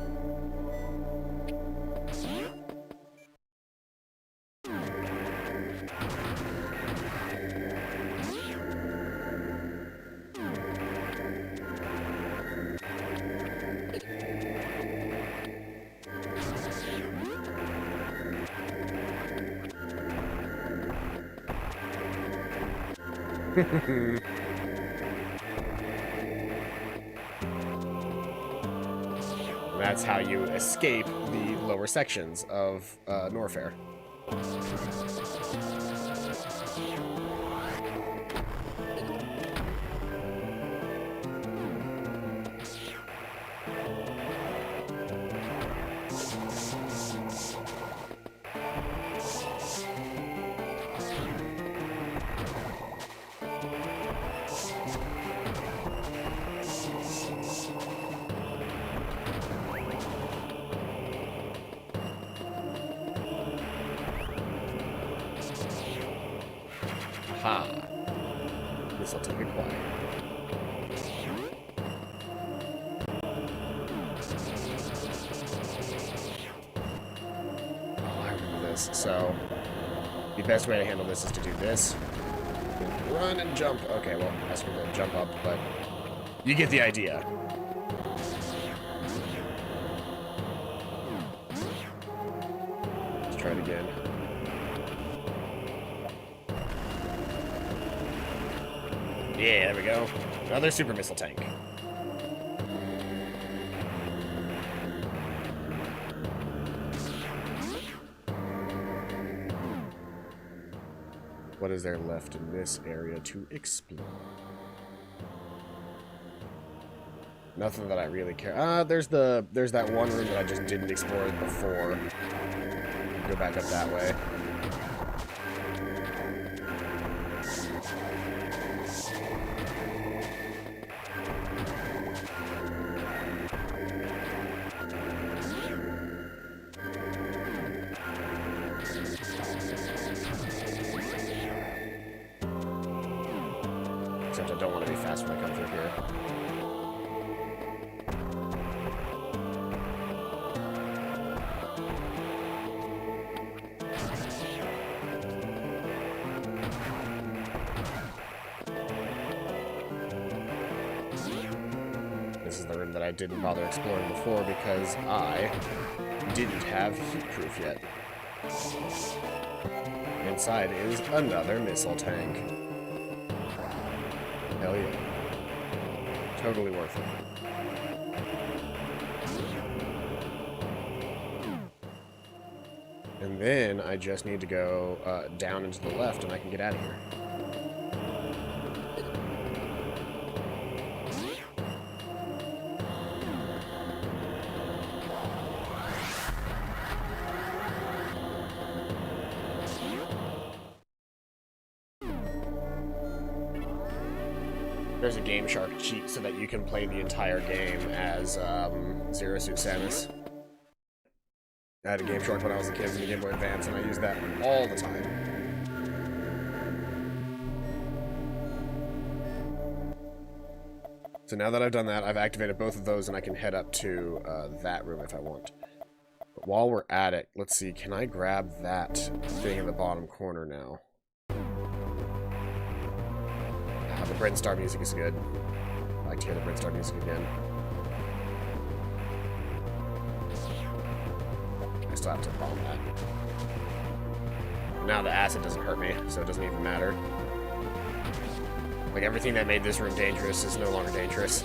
That's how you escape the lower sections of Norfair. Aha. This'll take it quiet. Oh, I remember this. So, the best way to handle this is to do this. Run and jump. Okay, well, I screwed the jump up, but you get the idea. Let's try it again. Yeah, there we go. Another super missile tank. What is there left in this area to explore? Nothing that I really care. There's that one room that I just didn't explore before. Go back up that way. Except I don't want to be fast when I come through here. This is the room that I didn't bother exploring before because I didn't have heat proof yet. Inside is another missile tank. Hell yeah. Totally worth it. And then I just need to go down and to the left and I can get out of here. There's a Game Shark cheat so that you can play the entire game as Zero Suit Samus. I had a Game Shark when I was a kid in the Game Boy Advance, and I used that all the time. So now that I've done that, I've activated both of those, and I can head up to that room if I want. But while we're at it, let's see, can I grab that thing in the bottom corner now? The Brinstar music is good. I like to hear the Brinstar music again. I still have to bomb that. Now the acid doesn't hurt me, so it doesn't even matter. Like, everything that made this room dangerous is no longer dangerous.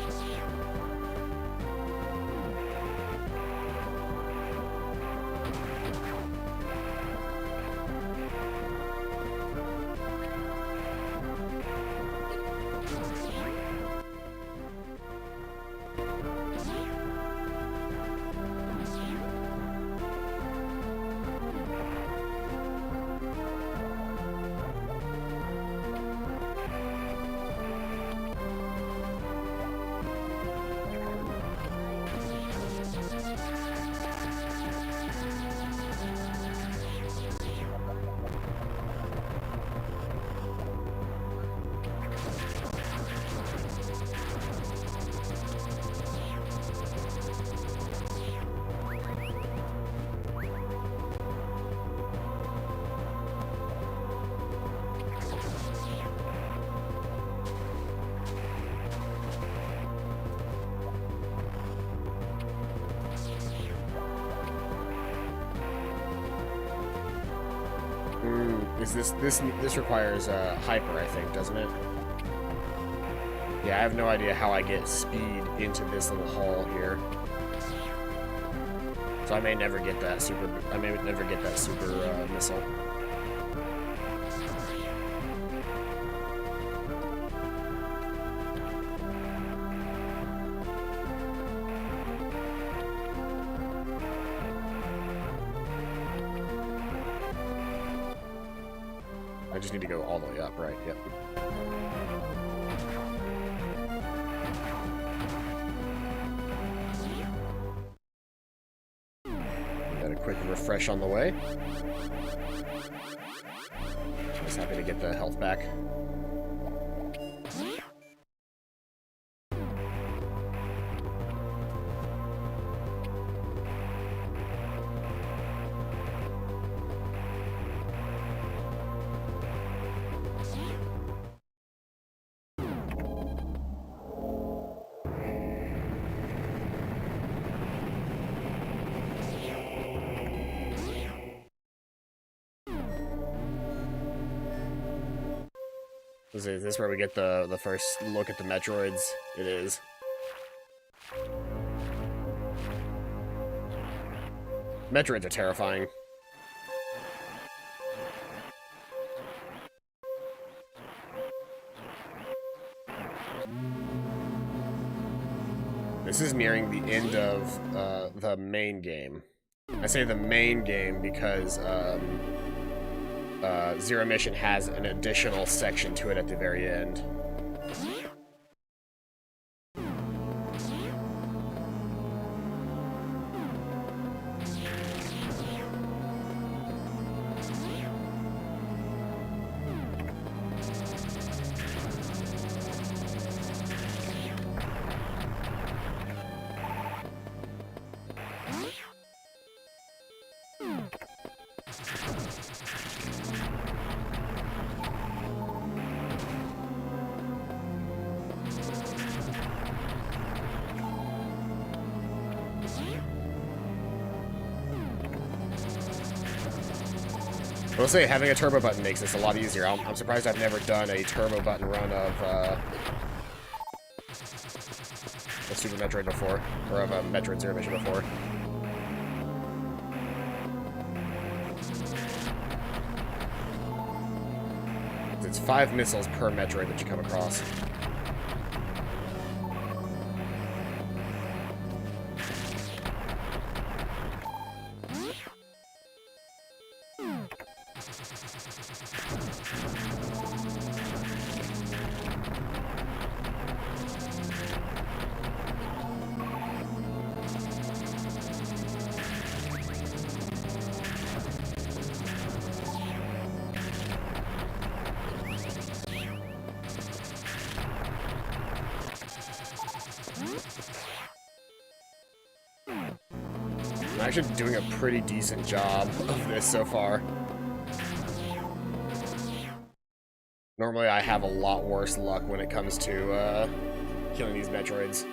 This requires hyper, I think, doesn't it? Yeah, I have no idea how I get speed into this little hole here. So I may never get that super missile. I just need to go all the way up, right? Yep. Got a quick refresh on the way. Just happy to get the health back. Is this where we get the first look at the Metroids? It is. Metroids are terrifying. This is nearing the end of the main game. I say the main game because Zero Mission has an additional section to it at the very end. I will say, having a turbo button makes this a lot easier. I'm surprised I've never done a turbo button run of a Super Metroid before, or of a Metroid Zero Mission before. It's 5 missiles per Metroid that you come across. I'm actually doing a pretty decent job of this so far. Normally I have a lot worse luck when it comes to killing these Metroids.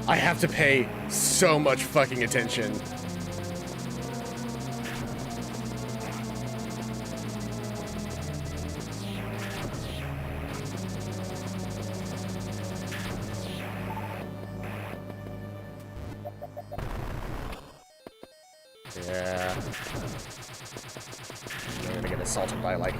I have to pay so much fucking attention. Yeah. I'm gonna get assaulted by, like...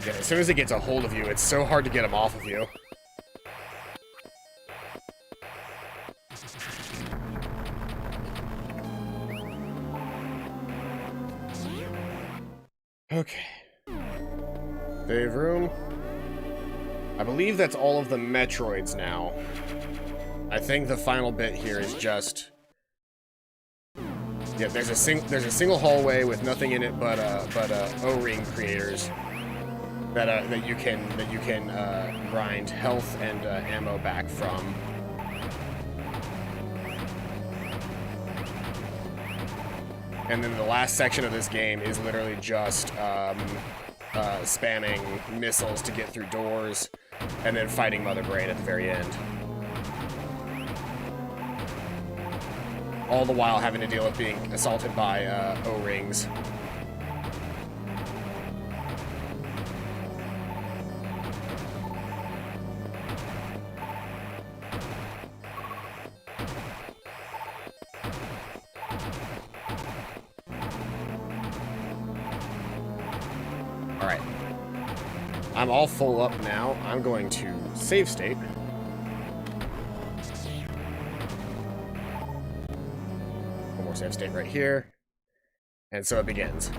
Yeah, as soon as it gets a hold of you, it's so hard to get him off of you. Okay. Save room. I believe that's all of the Metroids now. I think the final bit here is just... Yeah, there's a single hallway with nothing in it but O-ring creators that you can grind health and ammo back from. And then the last section of this game is literally just spamming missiles to get through doors, and then fighting Mother Brain at the very end. All the while having to deal with being assaulted by O-rings. Alright. I'm all full up now. I'm going to save state. One more save state right here. And so it begins.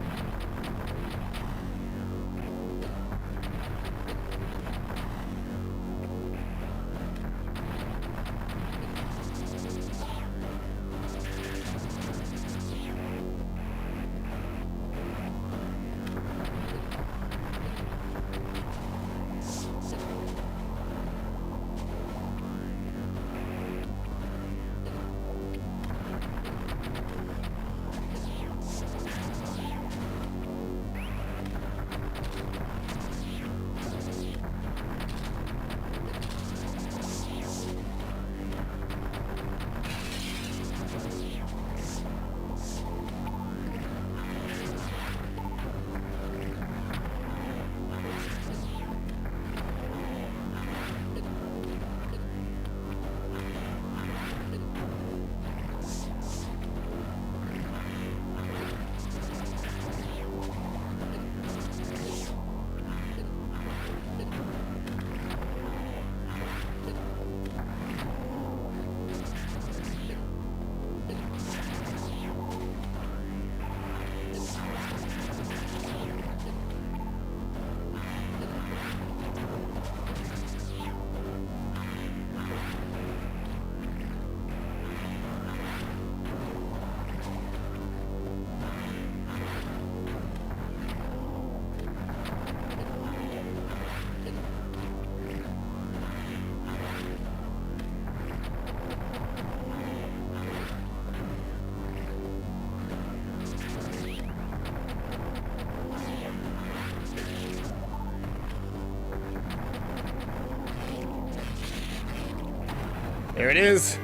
There it is.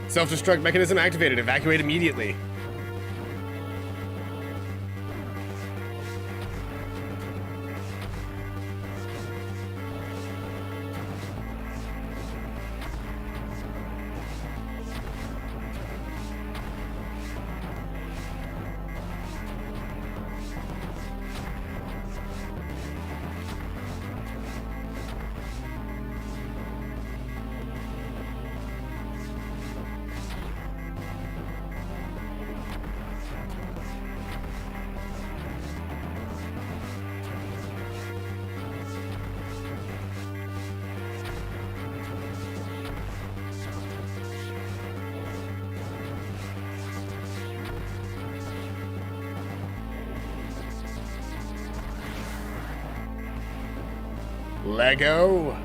Self-destruct mechanism activated. Evacuate immediately. Lego.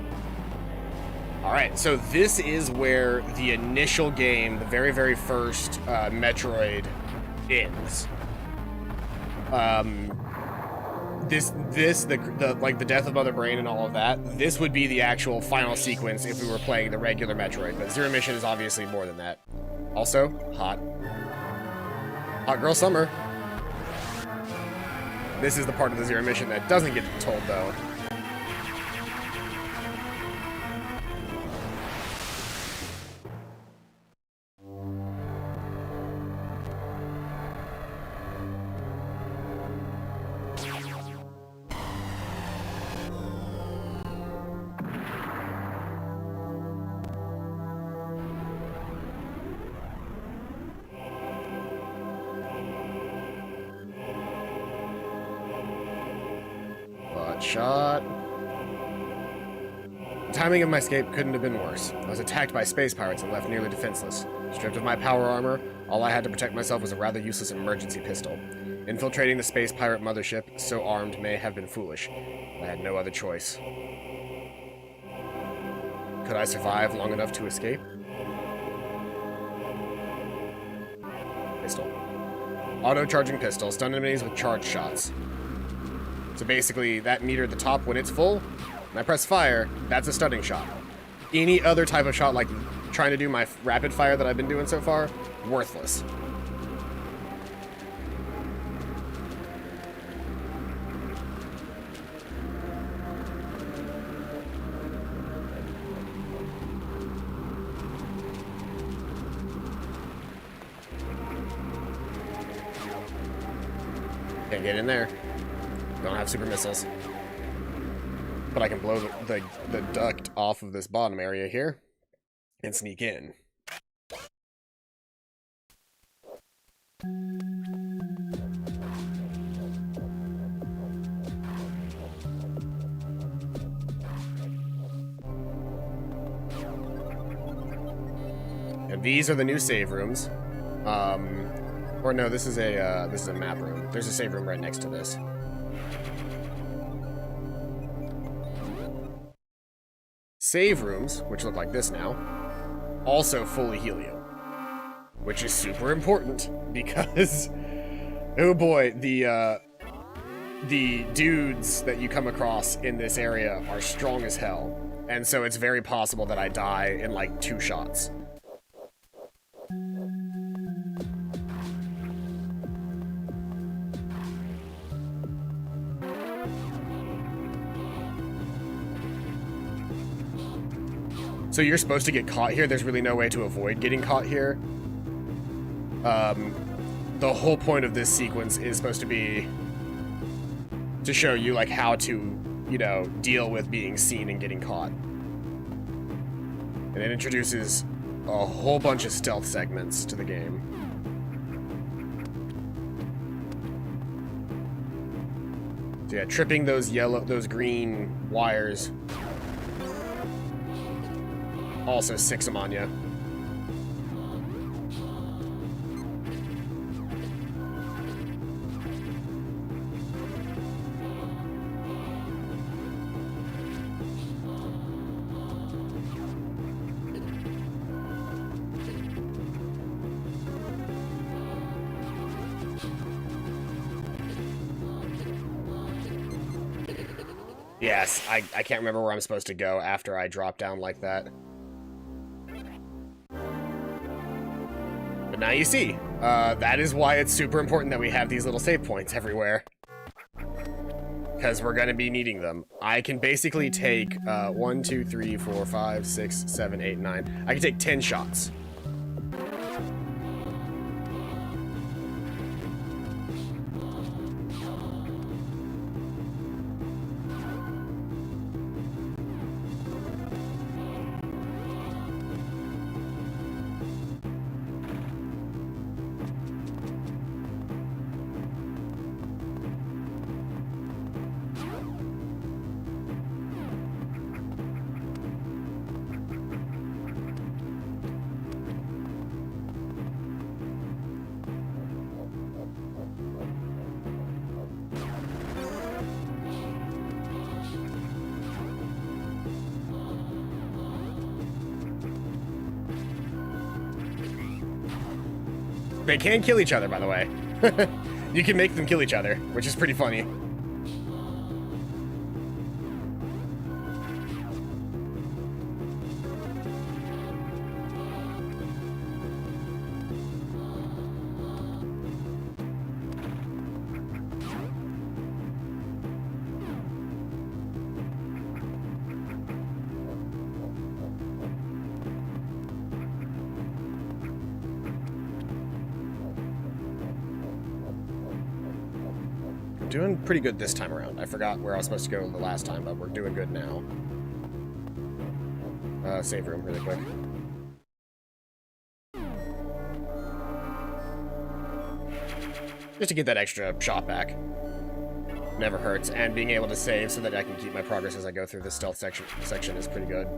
Alright, so this is where the initial game, the very, very first Metroid, ends. The death of Mother Brain and all of that, this would be the actual final sequence if we were playing the regular Metroid, but Zero Mission is obviously more than that. Also, hot girl summer. This is the part of the Zero Mission that doesn't get told, though. Shot. The timing of my escape couldn't have been worse. I was attacked by space pirates and left nearly defenseless. Stripped of my power armor, all I had to protect myself was a rather useless emergency pistol. Infiltrating the space pirate mothership, so armed, may have been foolish. I had no other choice. Could I survive long enough to escape? Pistol. Auto-charging pistol. Stun enemies with charge shots. So basically, that meter at the top, when it's full, and I press fire, that's a stunning shot. Any other type of shot, like trying to do my rapid fire that I've been doing so far, worthless. Can't get in there. Don't have super missiles. But I can blow the duct off of this bottom area here and sneak in. And these are the new save rooms. Or no, this is a map room. There's a save room right next to this. Save rooms, which look like this now, also fully helio, which is super important because, oh boy, the dudes that you come across in this area are strong as hell, and so it's very possible that I die in like 2 shots. So you're supposed to get caught here. There's really no way to avoid getting caught here. The whole point of this sequence is supposed to be to show you like how to, you know, deal with being seen and getting caught. And it introduces a whole bunch of stealth segments to the game. So yeah, tripping those green wires also sicks them on you. Yes, I can't remember where I'm supposed to go after I drop down like that. But now you see. That is why it's super important that we have these little save points everywhere. Because we're going to be needing them. I can basically take 1, 2, 3, 4, 5, 6, 7, 8, 9. I can take 10 shots. They can kill each other, by the way. You can make them kill each other, which is pretty funny. Doing pretty good this time around. I forgot where I was supposed to go the last time, but we're doing good now. Save room really quick. Just to get that extra shot back. Never hurts, and being able to save so that I can keep my progress as I go through the stealth section is pretty good.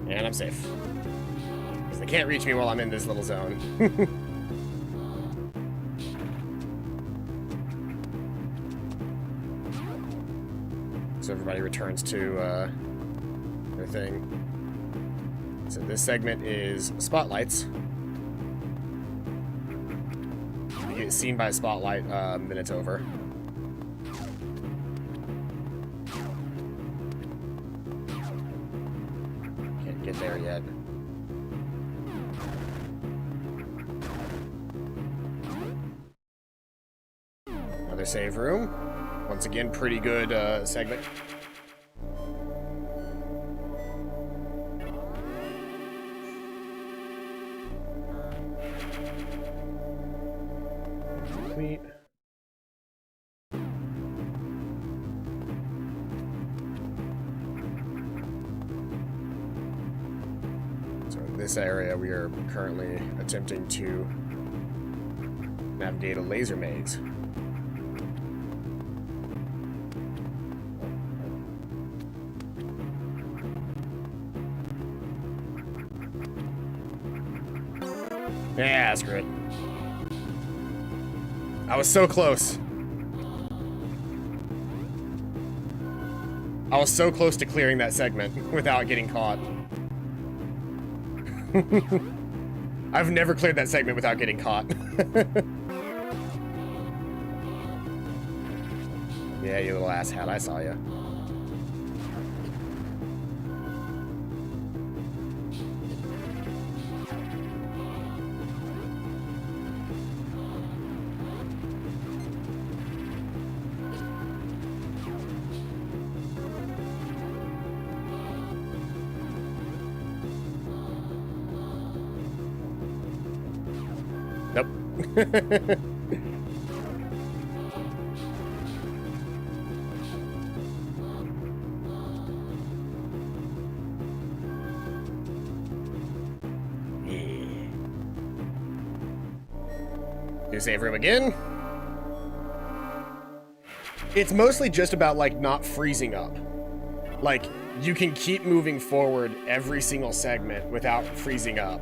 And I'm safe. Because they can't reach me while I'm in this little zone. So everybody returns to their thing. So this segment is spotlights. If you get seen by a spotlight, then it's over. Get there yet. Another save room. Once again, pretty good segment. Complete. This area, we are currently attempting to navigate a laser maze. Yeah, screw it. I was so close. I was so close to clearing that segment without getting caught. I've never cleared that segment without getting caught. Yeah, you little asshat, I saw you. Nope. Do save room again. It's mostly just about, like, not freezing up. Like, you can keep moving forward every single segment without freezing up.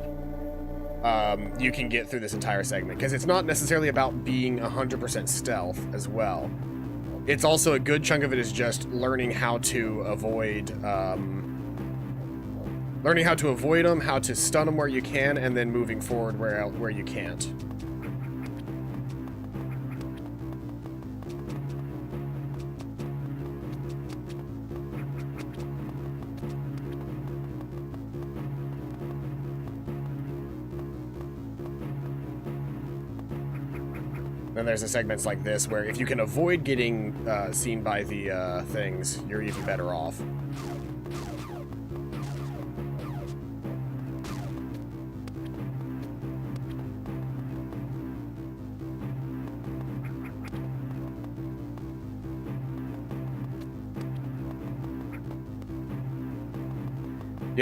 You can get through this entire segment, because it's not necessarily about being 100% stealth as well. It's also a good chunk of it is just learning how to avoid, them, how to stun them where you can, and then moving forward where you can't. Then there's the segments like this where if you can avoid getting seen by the things, you're even better off.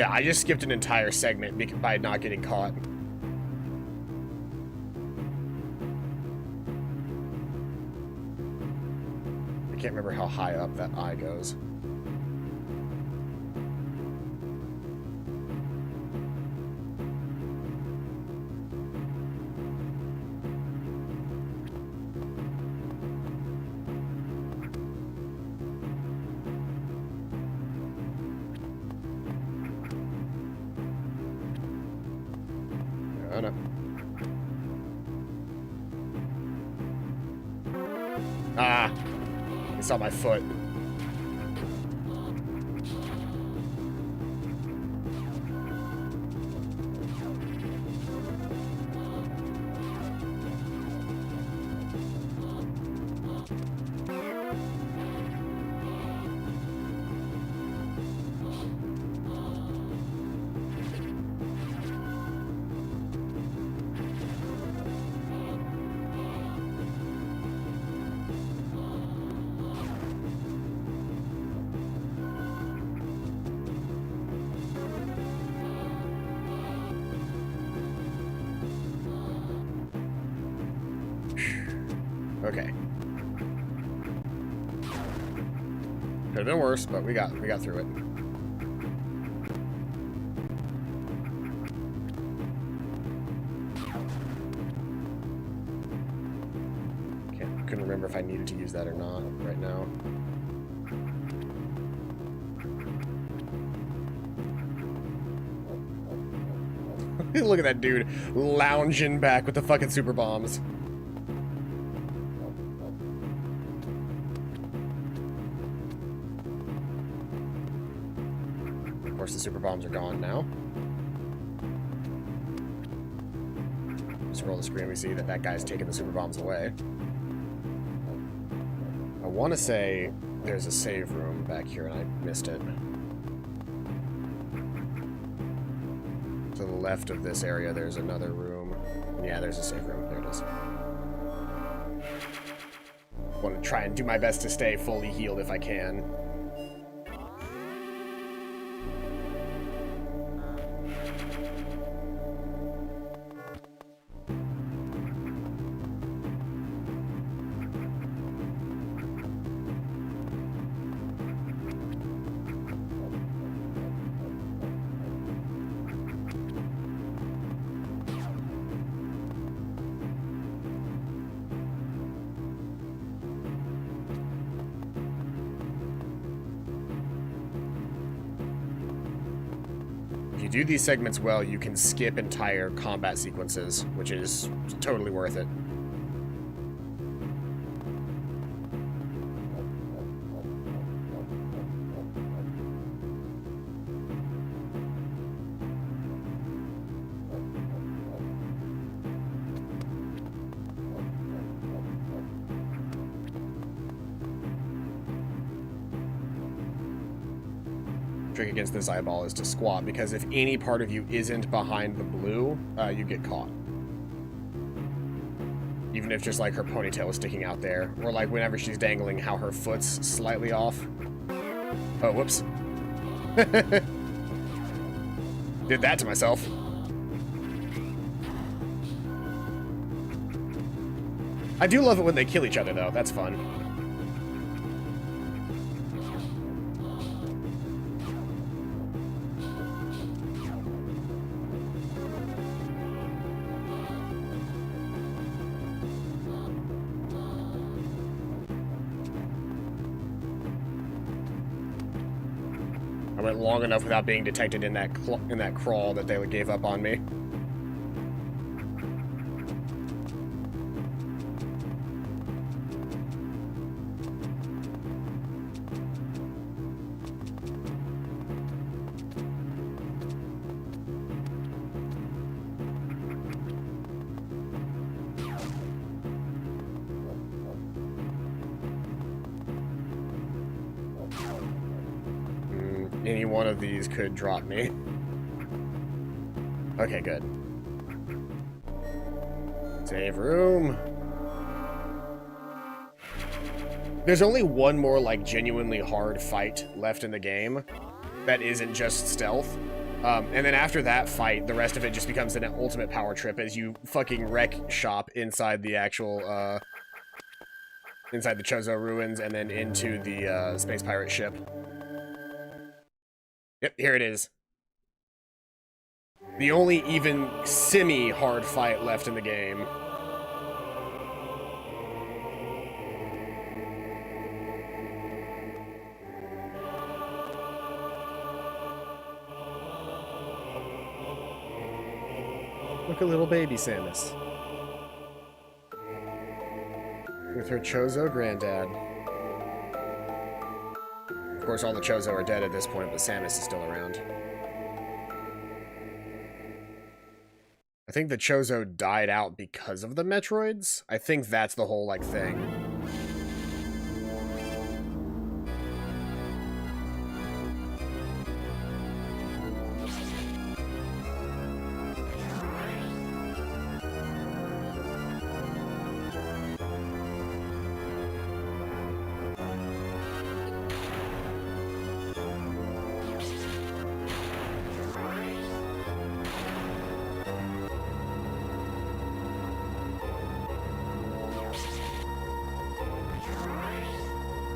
Yeah, I just skipped an entire segment by not getting caught. I can't remember how high up that eye goes. Oh no. Ah! He saw my foot. Okay. Could have been worse, but we got through it. Couldn't remember if I needed to use that or not right now. Look at that dude lounging back with the fucking super bombs. Of course, the super bombs are gone now. Just roll the screen, we see that that guy's taking the super bombs away. I want to say there's a save room back here and I missed it. To the left of this area, there's another room. Yeah, there's a save room. There it is. Want to try and do my best to stay fully healed if I can. If you do these segments well, you can skip entire combat sequences, which is totally worth it. Trick against this eyeball is to squat, because if any part of you isn't behind the blue, you get caught. Even if just like her ponytail is sticking out there, or like whenever she's dangling, how her foot's slightly off. Oh, whoops. Did that to myself. I do love it when they kill each other, though. That's fun. I went long enough without being detected in that crawl that they gave up on me. Any one of these could drop me. Okay, good. Save room. There's only one more, like, genuinely hard fight left in the game that isn't just stealth. And then after that fight, the rest of it just becomes an ultimate power trip as you fucking wreck shop inside the actual, inside the Chozo ruins and then into the, space pirate ship. Yep, here it is. The only even semi-hard fight left in the game. Look at little baby Samus. With her Chozo granddad. Of course, all the Chozo are dead at this point, but Samus is still around. I think the Chozo died out because of the Metroids. I think that's the whole, like, thing.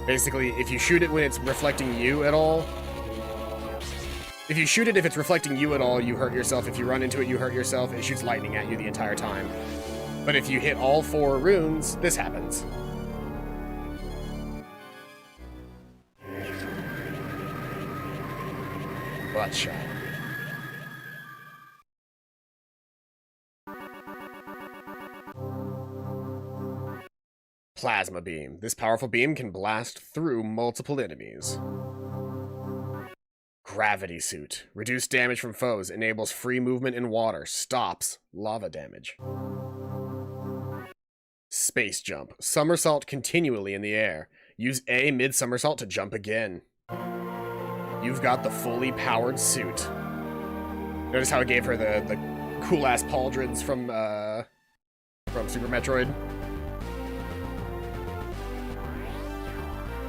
Basically, if you shoot it when it's reflecting you at all... If you shoot it if it's reflecting you at all, you hurt yourself. If you run into it, you hurt yourself. It shoots lightning at you the entire time. But if you hit all 4 runes, this happens. Bloodshot. Plasma beam. This powerful beam can blast through multiple enemies. Gravity suit. Reduce damage from foes. Enables free movement in water. Stops lava damage. Space jump. Somersault continually in the air. Use A mid-somersault to jump again. You've got the fully powered suit. Notice how it gave her the cool-ass pauldrons from Super Metroid?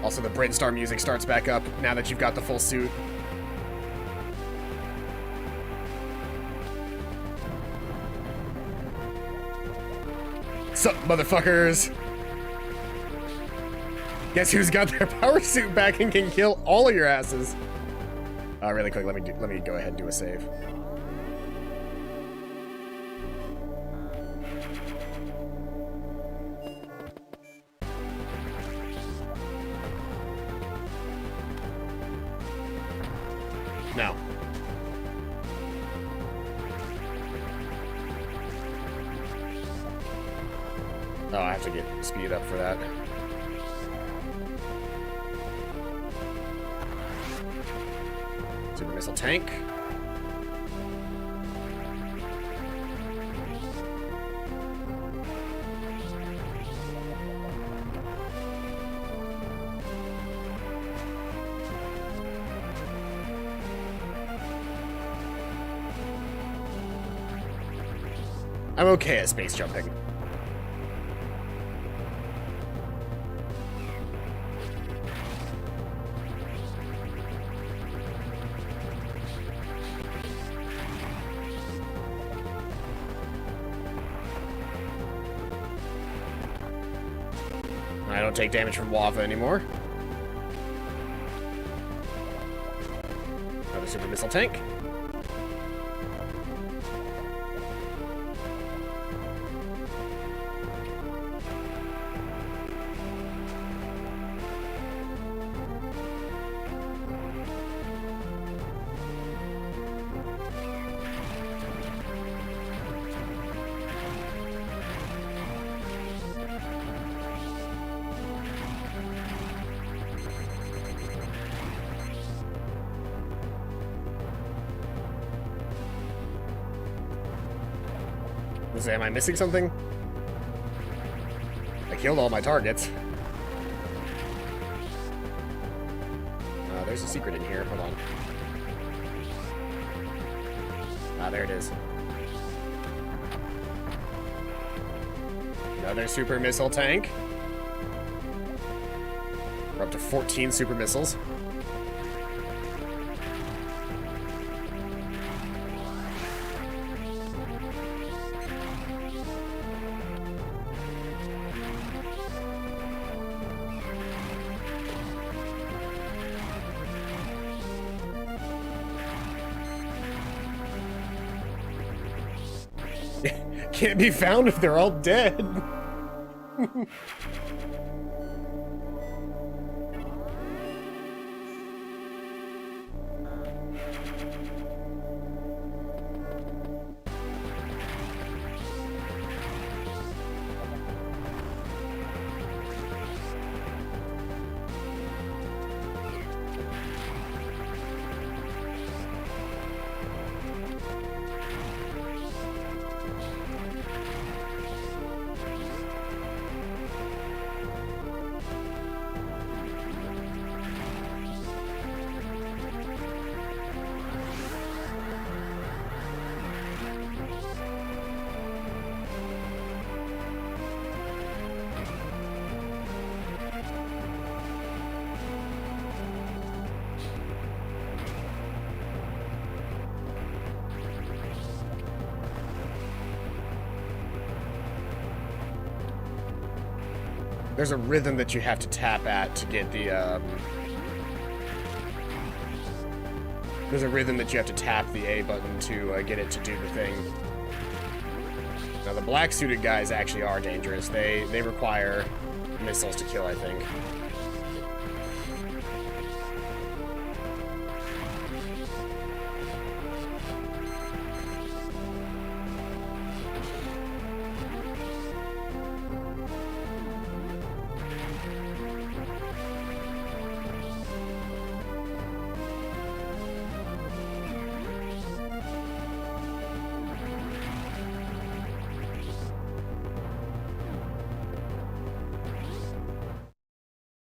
Also, the Brinstar music starts back up now that you've got the full suit. Sup, motherfuckers? Guess who's got their power suit back and can kill all of your asses? Really quick, let me go ahead and do a save. No. Oh, I have to get speed up for that. Super missile tank. I'm okay at space jumping. I don't take damage from lava anymore. Another super missile tank. Am I missing something? I killed all my targets. There's a secret in here. Hold on. Ah, there it is. Another super missile tank. We're up to 14 super missiles. Can't be found if they're all dead. There's a rhythm that you have to tap at to get the, There's a rhythm that you have to tap the A button to get it to do the thing. Now, the black-suited guys actually are dangerous. They require missiles to kill, I think.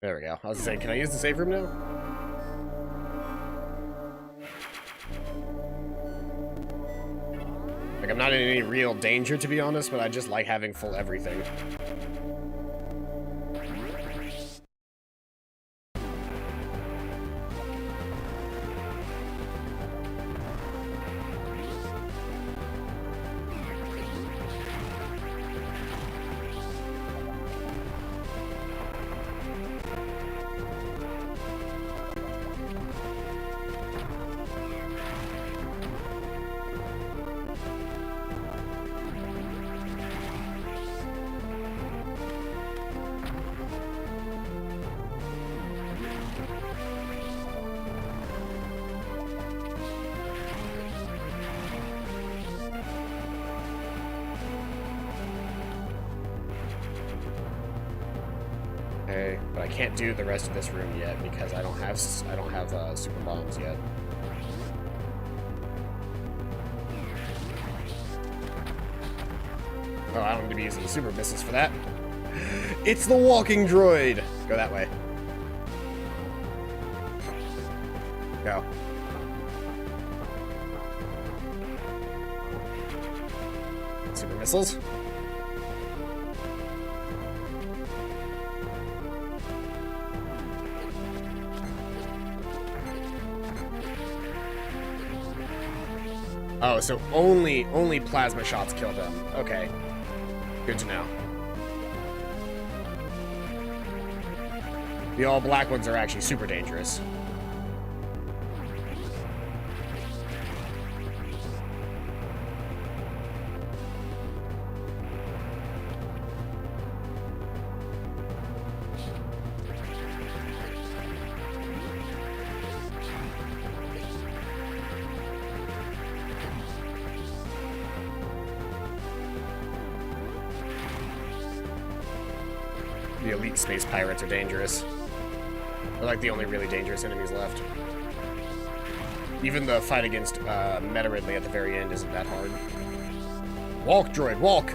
There we go. I was saying, can I use the save room now? Like, I'm not in any real danger, to be honest, but I just like having full everything. Okay, but I can't do the rest of this room yet because I don't have super bombs yet. Oh, I don't need to be using the super missiles for that. It's the walking droid. Go that way. Go. Super missiles. Oh, so only plasma shots kill them. Okay. Good to know. The all black ones are actually super dangerous. The elite space pirates are dangerous. They're like the only really dangerous enemies left. Even the fight against Metroid at the very end isn't that hard. Walk, droid, walk!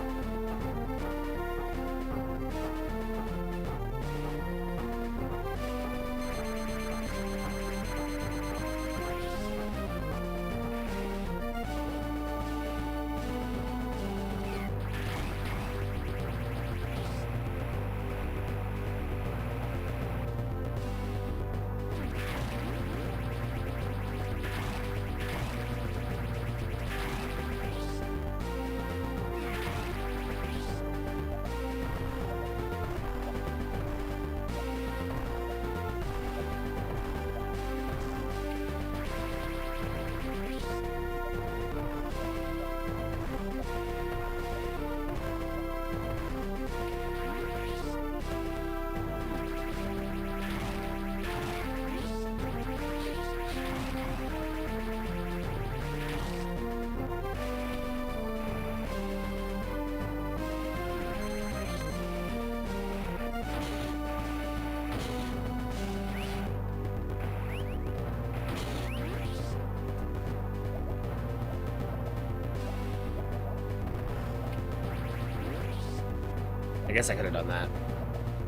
I guess I could have done that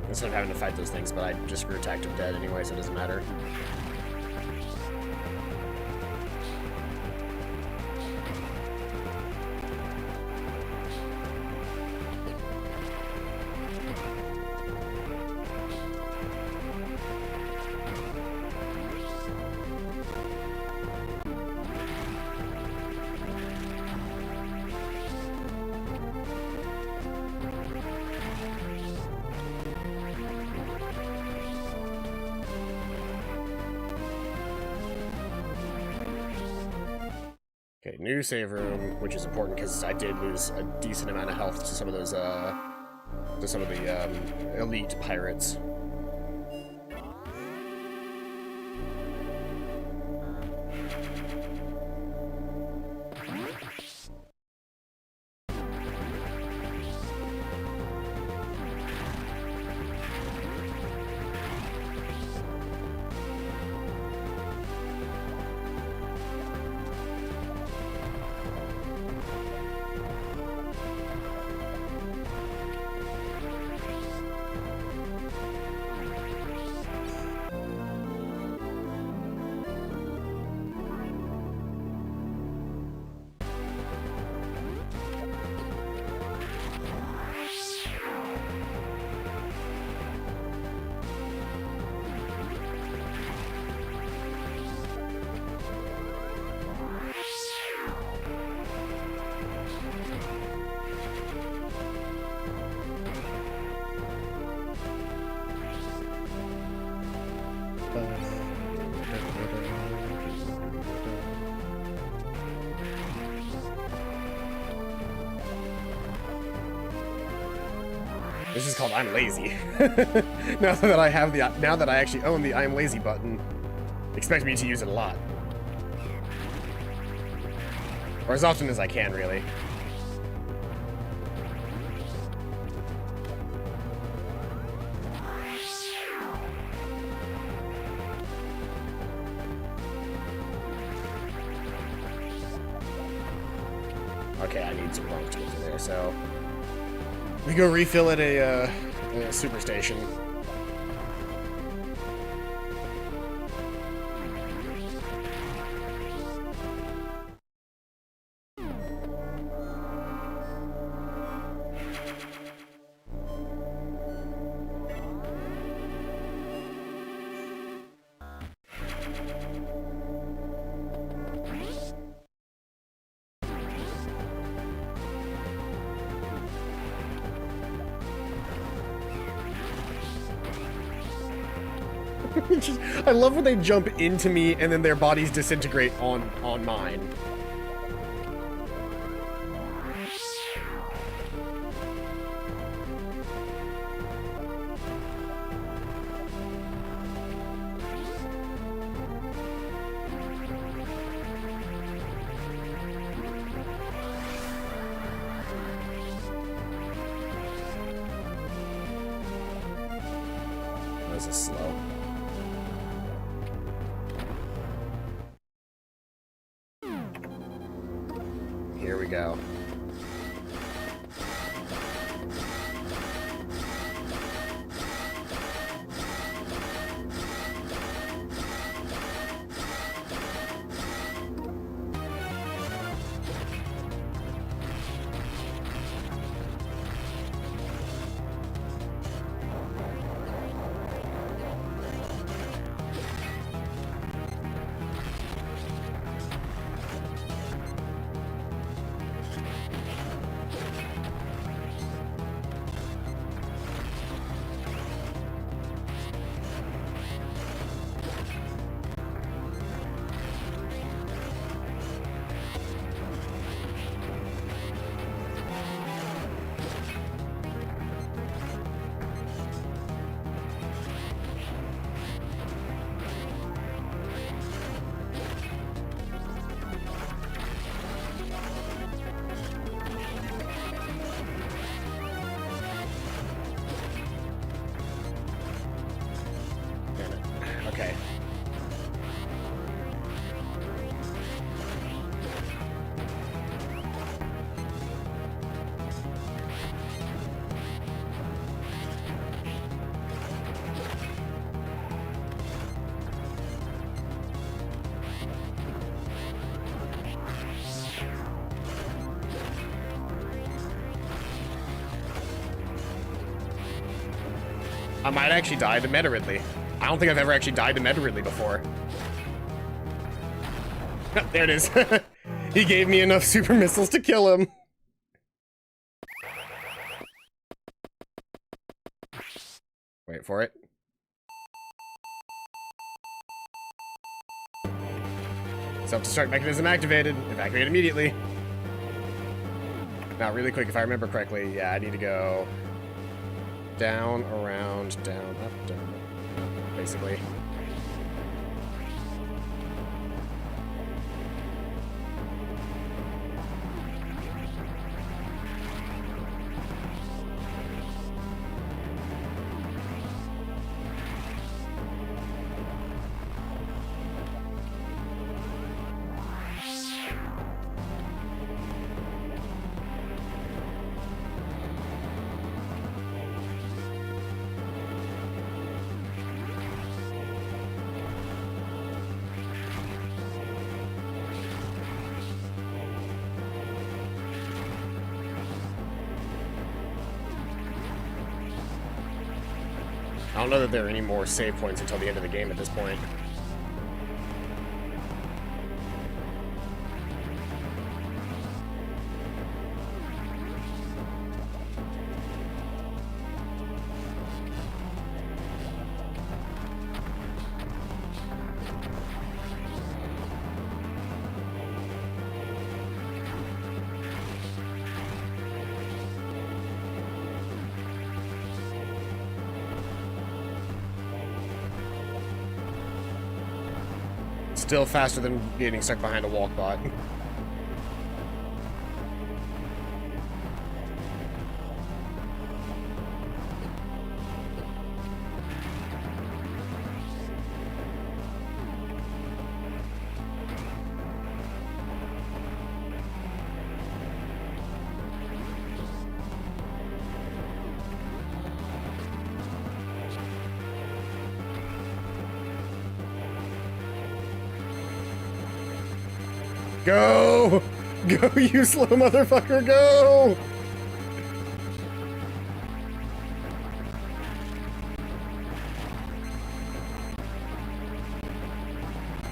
instead of having to fight those things, but I just grew attacked him dead anyway, so it doesn't matter. Okay, new save room, which is important because I did lose a decent amount of health to some of those, elite pirates. This is called I'm lazy. now that I actually own the I'm lazy button, expect me to use it a lot. Or as often as I can, really. Okay, I need some bunk to get to there, so we go refill at a super station. I love when they jump into me and then their bodies disintegrate on mine. This is slow. Here we go. Okay. I might actually die to Meta Ridley. I don't think I've ever actually died to Meta Ridley before. There it is. He gave me enough super missiles to kill him. Wait for it. Self-destruct mechanism activated. Evacuate immediately. Now, really quick, if I remember correctly, yeah, I need to go down, around, down, up, basically. I don't know that there are any more save points until the end of the game at this point. Still faster than getting stuck behind a walk bot. Go! Go, you slow motherfucker, go!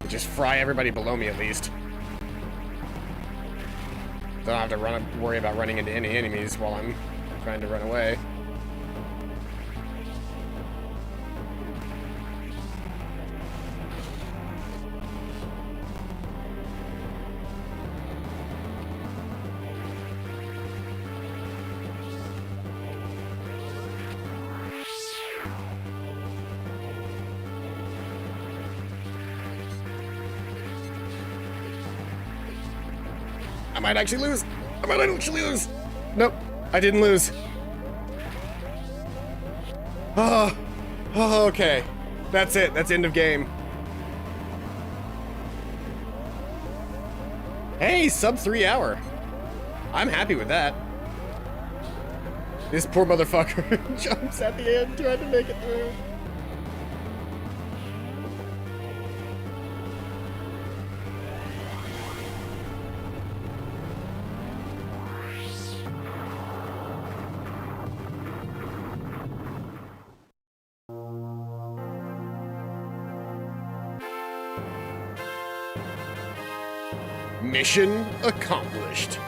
Just fry everybody below me at least. Don't have to worry about running into any enemies while I'm trying to run away. I might actually lose. I might actually lose. Nope, I didn't lose. Oh, okay. That's it. That's end of game. Hey, sub 3 hour. I'm happy with that. This poor motherfucker jumps at the end trying to make it through. Mission accomplished.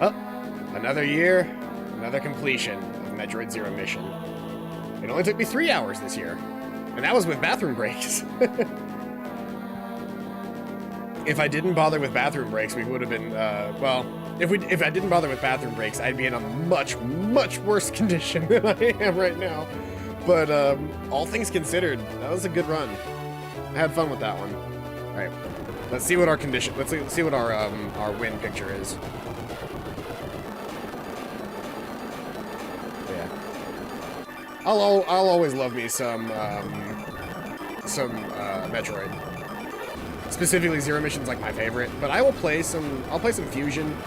Oh, another year, another completion of Metroid Zero mission. It only took me 3 hours this year, and that was with bathroom breaks. If I didn't bother with bathroom breaks, we would have been, well, if I didn't bother with bathroom breaks, I'd be in a much, much worse condition than I am right now. But, all things considered, that was a good run. I had fun with that one. Alright, let's see what our condition, let's see what our win picture is. Yeah. I'll always love me some Metroid. Specifically, Zero Mission's like my favorite, but I'll play some Fusion.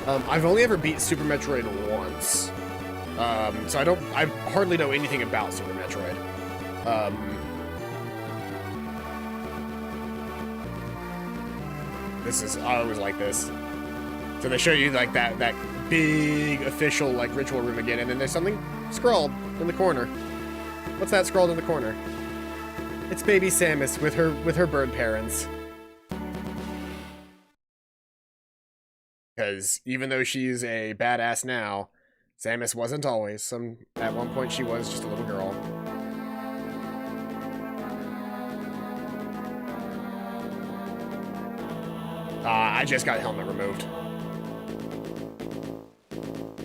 I've only ever beat Super Metroid once, so I hardly know anything about Super Metroid. This is, I always like this. So they show you like that big official like ritual room again, and then there's something scrawled in the corner. What's that scrawled in the corner? It's baby Samus with her bird parents. Because even though she's a badass now, Samus wasn't always. At one point she was just a little girl. I just got helmet removed.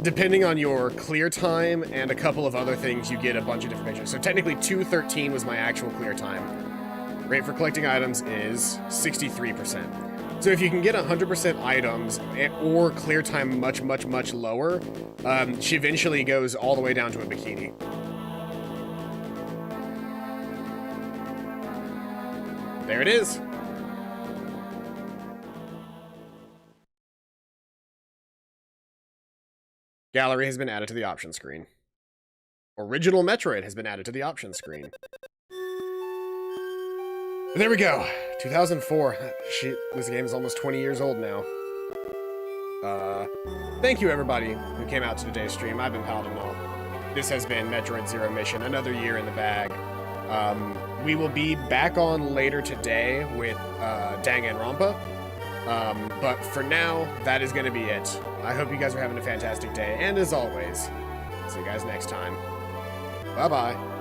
Depending on your clear time and a couple of other things, you get a bunch of different pictures. So technically 2:13 was my actual clear time. Rate for collecting items is 63%. So if you can get 100% items or clear time much, much, much lower, she eventually goes all the way down to a bikini. There it is. Gallery has been added to the options screen. Original Metroid has been added to the options screen. There we go. 2004. Shit, this game is almost 20 years old now. Thank you everybody who came out to today's stream. I've been Paladin Null. This has been Metroid Zero Mission, another year in the bag. We will be back on later today with Danganronpa. But for now, that is going to be it. I hope you guys are having a fantastic day, and as always, see you guys next time. Bye-bye.